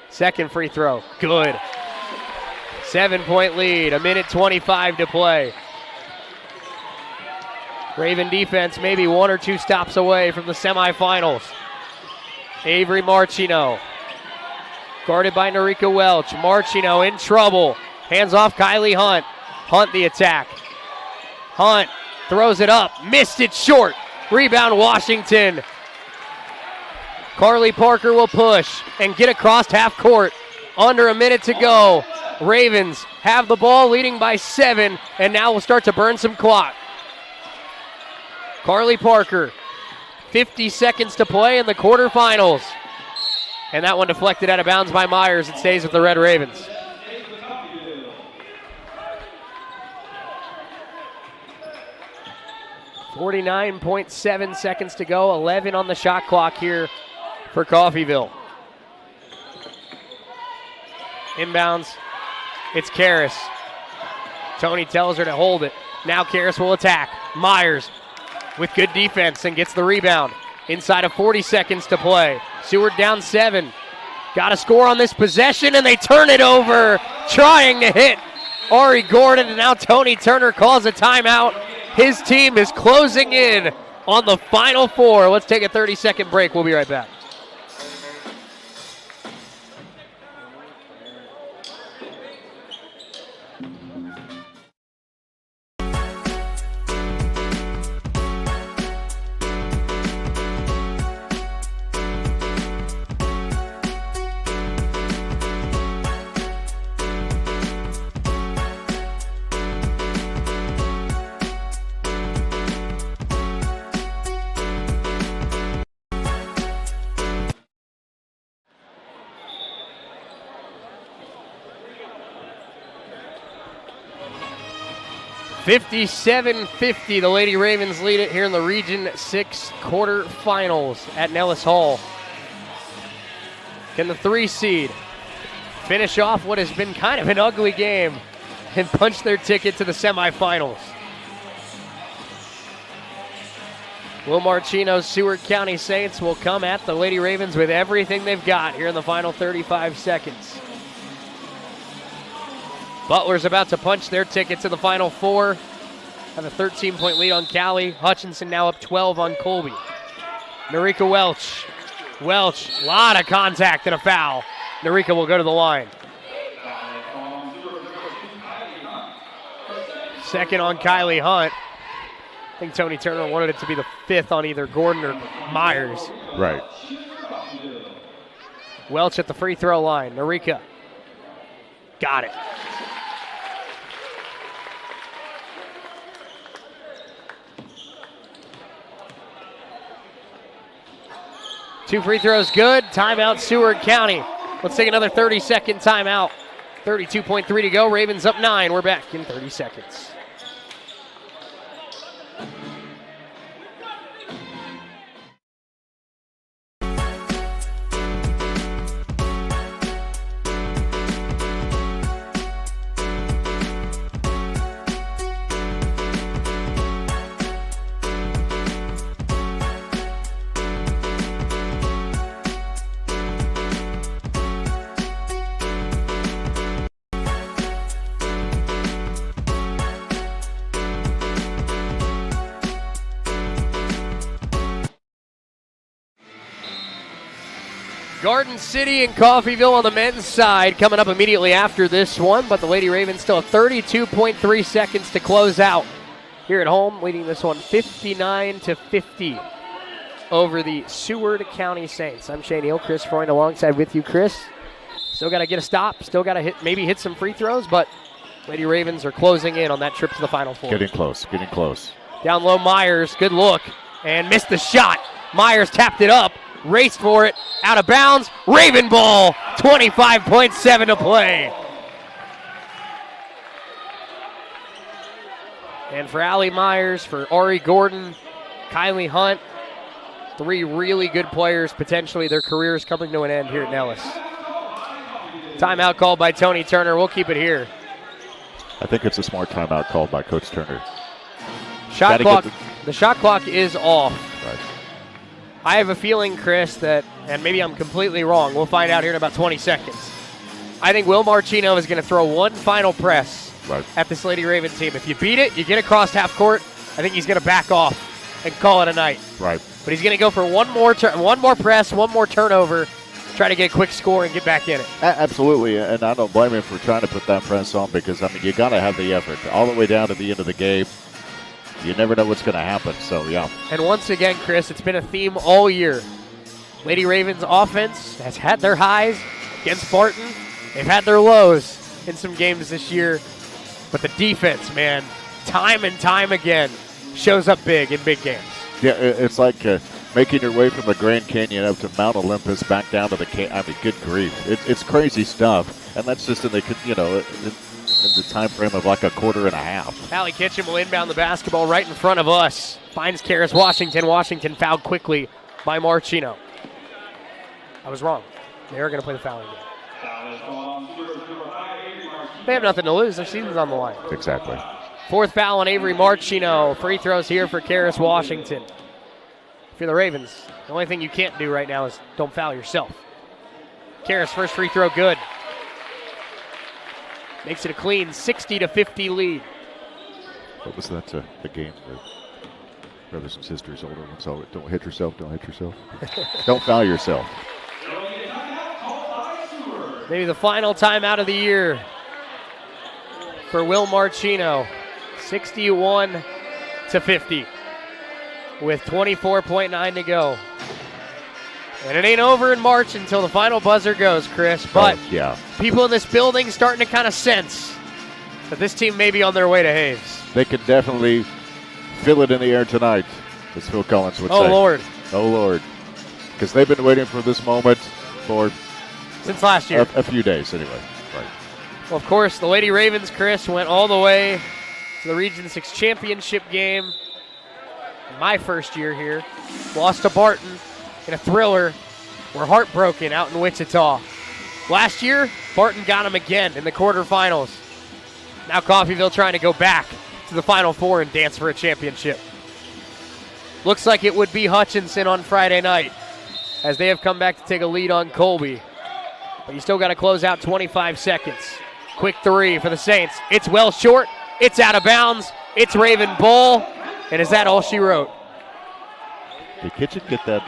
Second free throw, good. 7-point lead, a minute 25 to play. Raven defense maybe 1 or 2 stops away from the semifinals. Avery Marchino. Guarded by Narika Welch. Marchino in trouble. Hands off Kylie Hunt. Hunt the attack. Hunt throws it up. Missed it short. Rebound Washington. Carly Parker will push and get across half court. Under a minute to go. Ravens have the ball, leading by 7, and now will start to burn some clock. Carly Parker. 50 seconds to play in the quarterfinals. And that one deflected out of bounds by Myers. It stays with the Red Ravens. .7 seconds to go. 11 on the shot clock here for Coffeyville. Inbounds. It's Karis. Tony tells her to hold it. Now Karis will attack. Myers with good defense and gets the rebound. Inside of 40 seconds to play. Seward down 7. Got a score on this possession, and they turn it over, trying to hit Ari Gordon, and now Tony Turner calls a timeout. His team is closing in on the Final Four. Let's take a 30-second break. We'll be right back. .57-50, the Lady Ravens lead it here in the Region 6 quarterfinals at Nellis Hall. Can the 3 seed finish off what has been kind of an ugly game and punch their ticket to the semifinals? Will Marchino's Seward County Saints will come at the Lady Ravens with everything they've got here in the final 35 seconds. Butler's about to punch their ticket to the Final Four. Have a 13-point lead on Cali. Hutchinson now up 12 on Colby. Narika Welch. Welch, a lot of contact and a foul. Narika will go to the line. Second on Kylie Hunt. I think Tony Turner wanted it to be the 5th on either Gordon or Myers. Right. Welch at the free throw line. Narika Got it. Two free throws good. Timeout, Seward County. Let's take another 30-second timeout. 32.3 to go. Ravens up 9. We're back in 30 seconds. Garden City and Coffeyville on the men's side coming up immediately after this one, but the Lady Ravens still have 32.3 seconds to close out. Here at home, leading this one 59-50 over the Seward County Saints. I'm Shane Neal, Chris Freund alongside with you, Chris. Still got to get a stop, still got to maybe hit some free throws, but Lady Ravens are closing in on that trip to the Final Four. Getting close, getting close. Down low, Myers, good look, and missed the shot. Myers tapped it up. Raced for it, out of bounds, Raven ball, 25.7 to play. And for Allie Myers, for Ari Gordon, Kylie Hunt, three really good players, potentially their careers coming to an end here at Nellis. Timeout called by Tony Turner, we'll keep it here. I think it's a smart timeout called by Coach Turner. Shot clock, the shot clock is off. Right. I have a feeling, Chris, that, and maybe I'm completely wrong, we'll find out here in about 20 seconds. I think Will Marchino is going to throw one final press at this Lady Raven team. If you beat it, you get across half court, I think he's going to back off and call it a night. Right. But he's going to go for one more press, one more turnover, try to get a quick score and get back in it. Absolutely, and I don't blame him for trying to put that press on because, I mean, you got to have the effort all the way down to the end of the game. You never know what's going to happen, so yeah. And once again, Chris, it's been a theme all year. Lady Ravens offense has had their highs against Barton. They've had their lows in some games this year. But the defense, man, time and time again, shows up big in big games. Yeah, it's like making your way from the Grand Canyon up to Mount Olympus, back down to the I mean, good grief. It's crazy stuff. And that's just in the, in the time frame of like a quarter and a half. Allie Kitchen will inbound the basketball right in front of us. Finds Karis Washington. Washington fouled quickly by Marchino. I was wrong. They are going to play the fouling game. They have nothing to lose. Their season's on the line. Exactly. Fourth foul on Avery Marchino. Free throws here for Karis Washington. If you're the Ravens, the only thing you can't do right now is don't foul yourself. Karis, first free throw good. Makes it a clean 60-50 lead. What was that, the game? The brothers and sisters, older ones, all don't hit yourself, don't hit yourself. Don't foul yourself. Maybe the final timeout of the year for Will Marchino. 61-50 with 24.9 to go. And it ain't over in March until the final buzzer goes, Chris. But yeah, people in this building starting to kind of sense that this team may be on their way to Hayes. They could definitely feel it in the air tonight, as Phil Collins would say. Oh, Lord. Oh, Lord. Because they've been waiting for this moment for since last year. A few days, anyway. Right. Well, of course, the Lady Ravens, Chris, went all the way to the Region 6 championship game. My first year here. Lost to Barton in a thriller. We're heartbroken out in Wichita. Last year, Barton got him again in the quarterfinals. Now Coffeyville trying to go back to the Final Four and dance for a championship. Looks like it would be Hutchinson on Friday night as they have come back to take a lead on Colby. But you still got to close out 25 seconds. Quick three for the Saints. It's well short. It's out of bounds. It's Raven Bull. And is that all she wrote? Did Kitchen get that?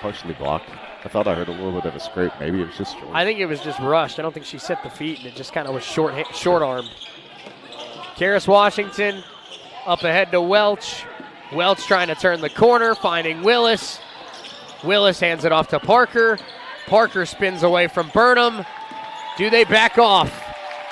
Partially blocked? I thought I heard a little bit of a scrape. Maybe it was just short. I think it was just rushed. I don't think she set the feet, and it just kind of was short-armed. Karis Washington up ahead to Welch. Welch trying to turn the corner, finding Willis. Willis hands it off to Parker. Parker spins away from Burnham. Do they back off?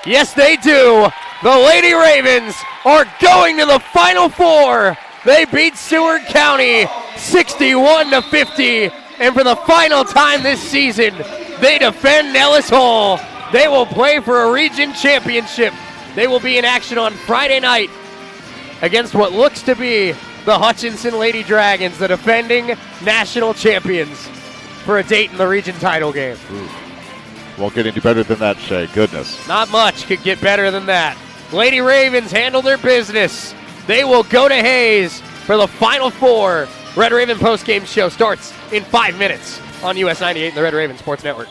Yes, they do. The Lady Ravens are going to the Final Four. They beat Seward County 61-50. And for the final time this season, they defend Nellis Hall. They will play for a region championship. They will be in action on Friday night against what looks to be the Hutchinson Lady Dragons, the defending national champions, for a date in the region title game. Ooh. Won't get any better than that, Shay. Goodness. Not much could get better than that. Lady Ravens handle their business. They will go to Hayes for the Final Four. Red Raven postgame show starts in 5 minutes on US 98 and the Red Raven Sports Network.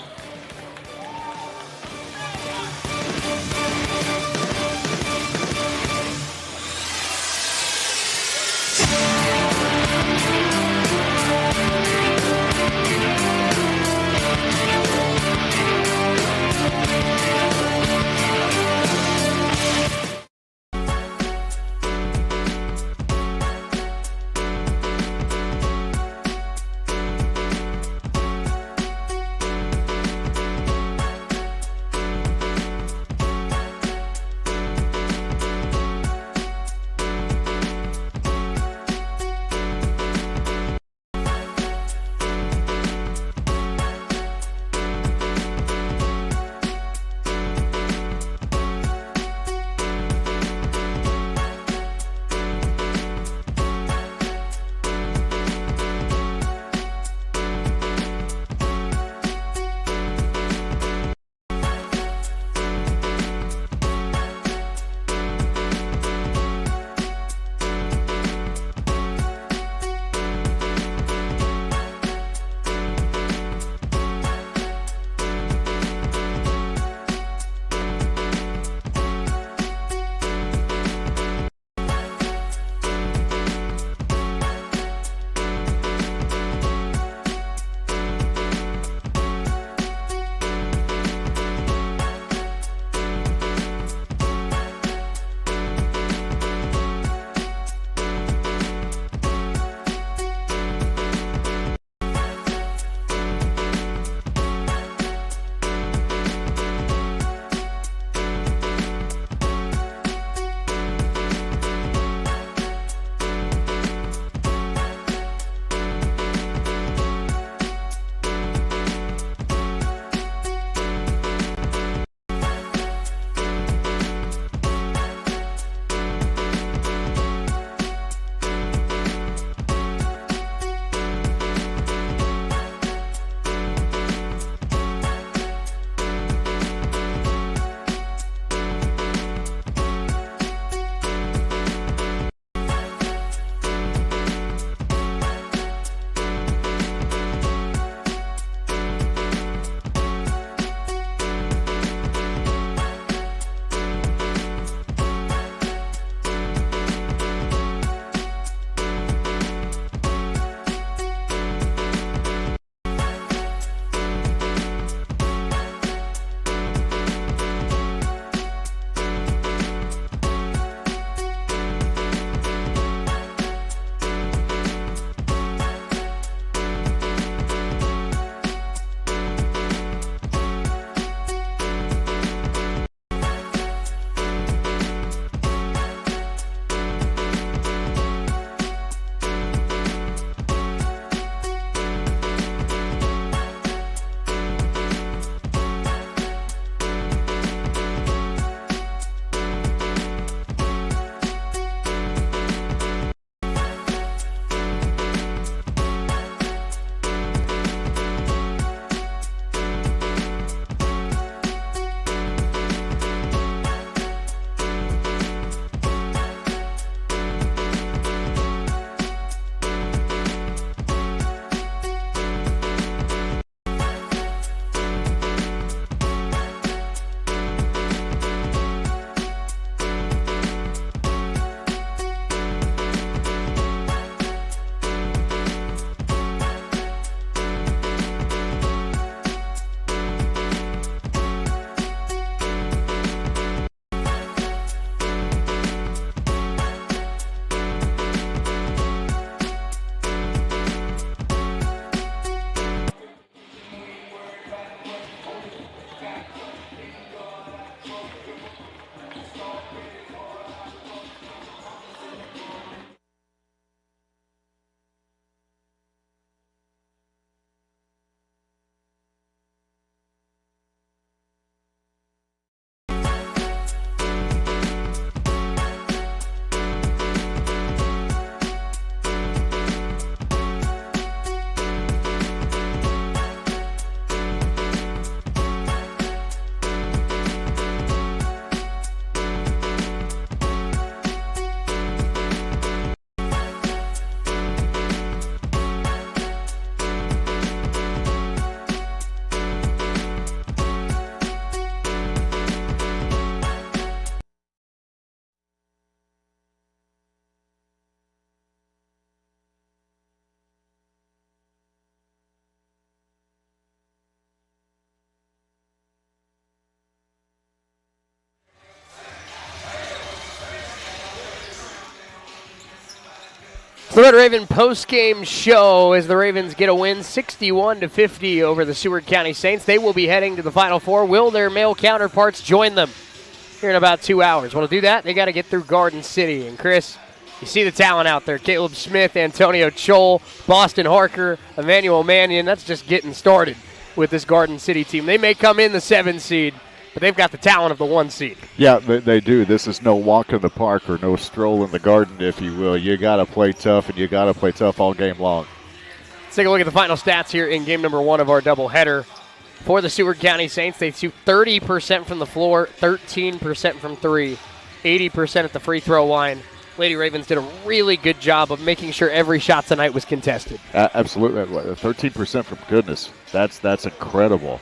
The Red Raven postgame show as the Ravens get a win 61-50 over the Seward County Saints. They will be heading to the Final Four. Will their male counterparts join them here in about 2 hours? Well, to do that, they got to get through Garden City. And Chris, you see the talent out there. Caleb Smith, Antonio Chol, Boston Harker, Emmanuel Mannion. That's just getting started with this Garden City team. They may come in the 7 seed, but they've got the talent of the 1 seed. Yeah, they do. This is no walk in the park or no stroll in the garden, if you will. You got to play tough, and you got to play tough all game long. Let's take a look at the final stats here in game number 1 of our doubleheader. For the Seward County Saints, they shoot 30% from the floor, 13% from 3, 80% at the free throw line. Lady Ravens did a really good job of making sure every shot tonight was contested. Absolutely. 13% from goodness. That's incredible.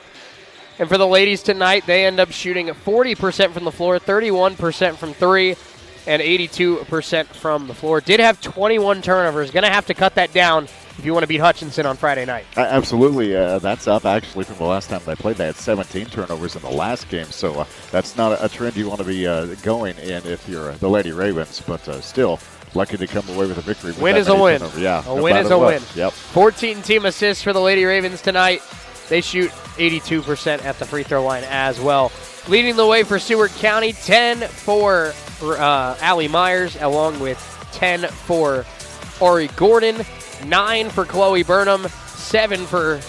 And for the ladies tonight, they end up shooting 40% from the floor, 31% from 3, and 82% from the floor. Did have 21 turnovers. Going to have to cut that down if you want to beat Hutchinson on Friday night. Absolutely. That's up, actually, from the last time they played. They had 17 turnovers in the last game, so that's not a trend you want to be going in if you're the Lady Ravens, but still lucky to come away with a victory. Win is a win. Yeah, a win is a win. Yep. 14 team assists for the Lady Ravens tonight. They shoot 82% at the free throw line as well. Leading the way for Seward County, 10 for Allie Myers, along with 10 for Ari Gordon, 9 for Chloe Burnham, 9 for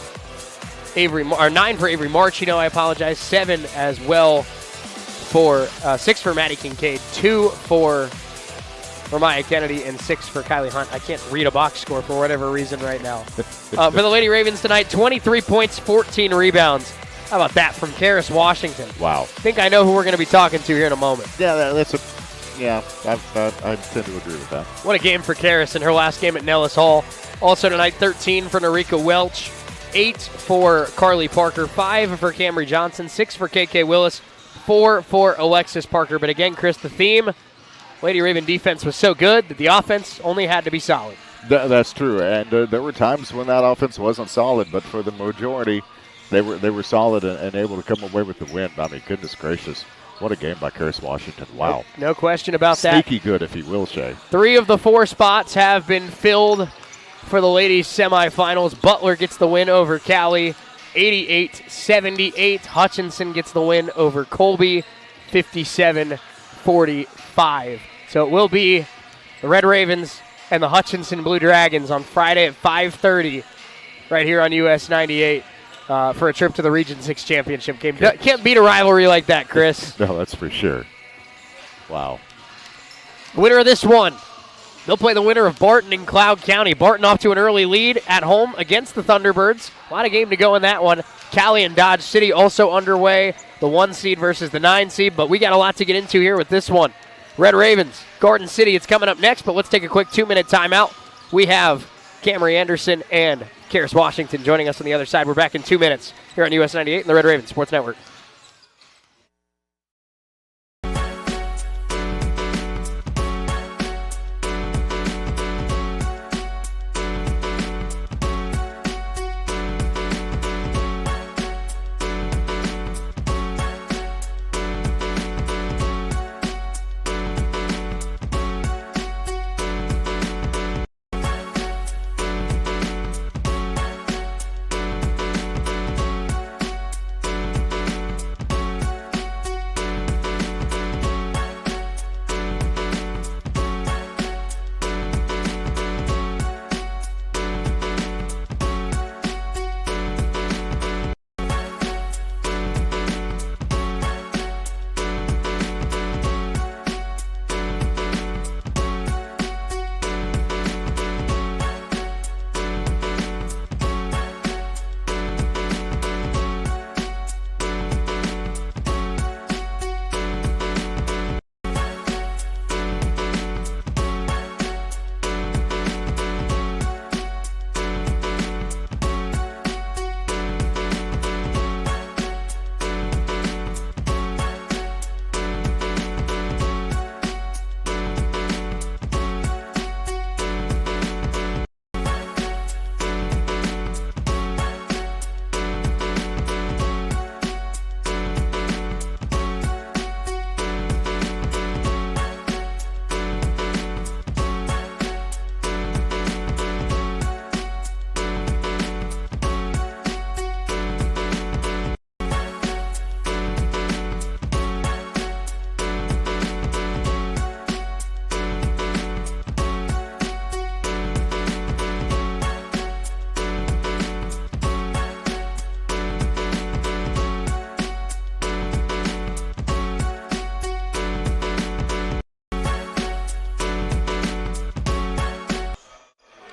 Avery Marchino, I apologize, 7 as well for 6 for Maddie Kincaid, 2 for Maya Kennedy, and 6 for Kylie Hunt. I can't read a box score for whatever reason right now. For the Lady Ravens tonight, 23 points, 14 rebounds. How about that from Karis Washington? Wow. I think I know who we're going to be talking to here in a moment. Yeah, I tend to agree with that. What a game for Karis in her last game at Nellis Hall. Also tonight, 13 for Narika Welch, 8 for Carly Parker, 5 for Camry Johnson, 6 for KK Willis, 4 for Alexis Parker. But again, Chris, the theme, Lady Raven defense was so good that the offense only had to be solid. That's true, and there were times when that offense wasn't solid, but for the majority, they were solid and able to come away with the win. I mean, goodness gracious, what a game by Karis Washington. Wow. No question about that. Sneaky good, if you will, Shay. 3 of the 4 spots have been filled for the ladies' semifinals. Butler gets the win over Cali, 88-78. Hutchinson gets the win over Colby, 57-45. So it will be the Red Ravens and the Hutchinson Blue Dragons on Friday at 5:30 right here on US 98 for a trip to the Region 6 championship game. Can't beat a rivalry like that, Chris. No, that's for sure. Wow. Winner of this one, they'll play the winner of Barton and Cloud County. Barton off to an early lead at home against the Thunderbirds. A lot of game to go in that one. Cali and Dodge City also underway. The 1 seed versus the 9 seed, but we got a lot to get into here with this one. Red Ravens, Garden City, it's coming up next, but let's take a quick 2-minute timeout. We have Camry Anderson and Karis Washington joining us on the other side. We're back in 2 minutes here on US 98 and the Red Ravens Sports Network.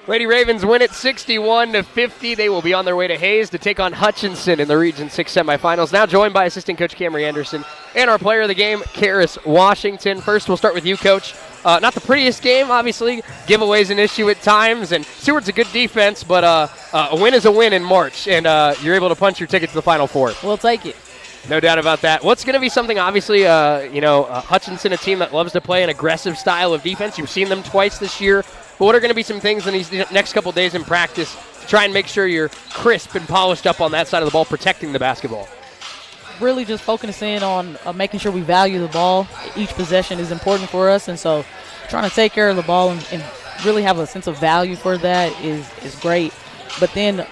Lady Ravens win it 61-50. They will be on their way to Hayes to take on Hutchinson in the Region 6 semifinals. Now joined by assistant coach Camry Anderson and our player of the game, Karis Washington. First, we'll start with you, Coach. Not the prettiest game, obviously. Giveaways an issue at times, and Seward's a good defense, but a win is a win in March, and you're able to punch your ticket to the Final Four. We'll take it. No doubt about that. What's going to be something, obviously, Hutchinson, a team that loves to play an aggressive style of defense. You've seen them twice this year. But what are going to be some things in these next couple days in practice to try and make sure you're crisp and polished up on that side of the ball, protecting the basketball? Really just focusing on making sure we value the ball. Each possession is important for us, and so trying to take care of the ball and really have a sense of value for that is great. But then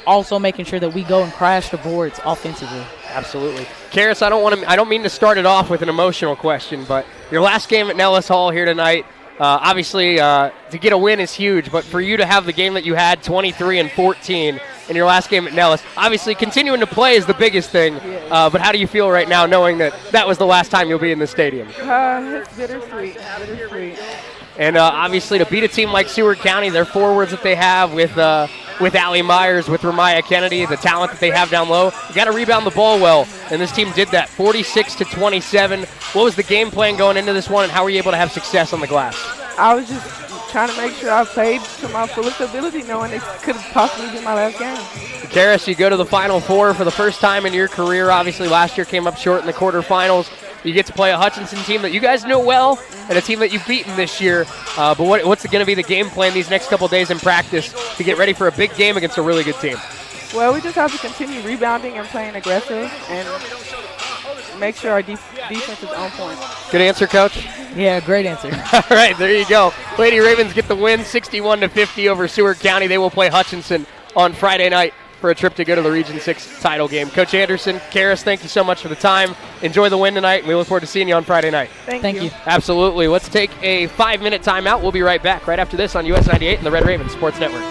also making sure that we go and crash the boards offensively. Absolutely. Karis, I don't mean to start it off with an emotional question, but your last game at Nellis Hall here tonight, obviously to get a win is huge, but for you to have the game that you had, 23-14, in your last game at Nellis, obviously continuing to play is the biggest thing, but how do you feel right now knowing that was the last time you'll be in the stadium? It's bittersweet. And obviously to beat a team like Seward County, their forwards that they have with Allie Myers, with Ramaya Kennedy, the talent that they have down low, you got to rebound the ball well, and this team did that, 46-27. What was the game plan going into this one, and how were you able to have success on the glass? I was just trying to make sure I played to my fullest ability, knowing it could possibly be my last game. Karis, you go to the Final Four for the first time in your career. Obviously, last year came up short in the quarterfinals. You get to play a Hutchinson team that you guys know well and a team that you've beaten this year. But what's going to be the game plan these next couple days in practice to get ready for a big game against a really good team? Well, we just have to continue rebounding and playing aggressive and make sure our defense is on point. Good answer, Coach. Yeah, great answer. All right, there you go. Lady Ravens get the win, 61-50 over Seward County. They will play Hutchinson on Friday night for a trip to go to the Region 6 title game. Coach Anderson, Karis, thank you so much for the time. Enjoy the win tonight, and we look forward to seeing you on Friday night. Thank you. Absolutely. Let's take a 5-minute timeout. We'll be right back right after this on US 98 and the Red Raven Sports Network.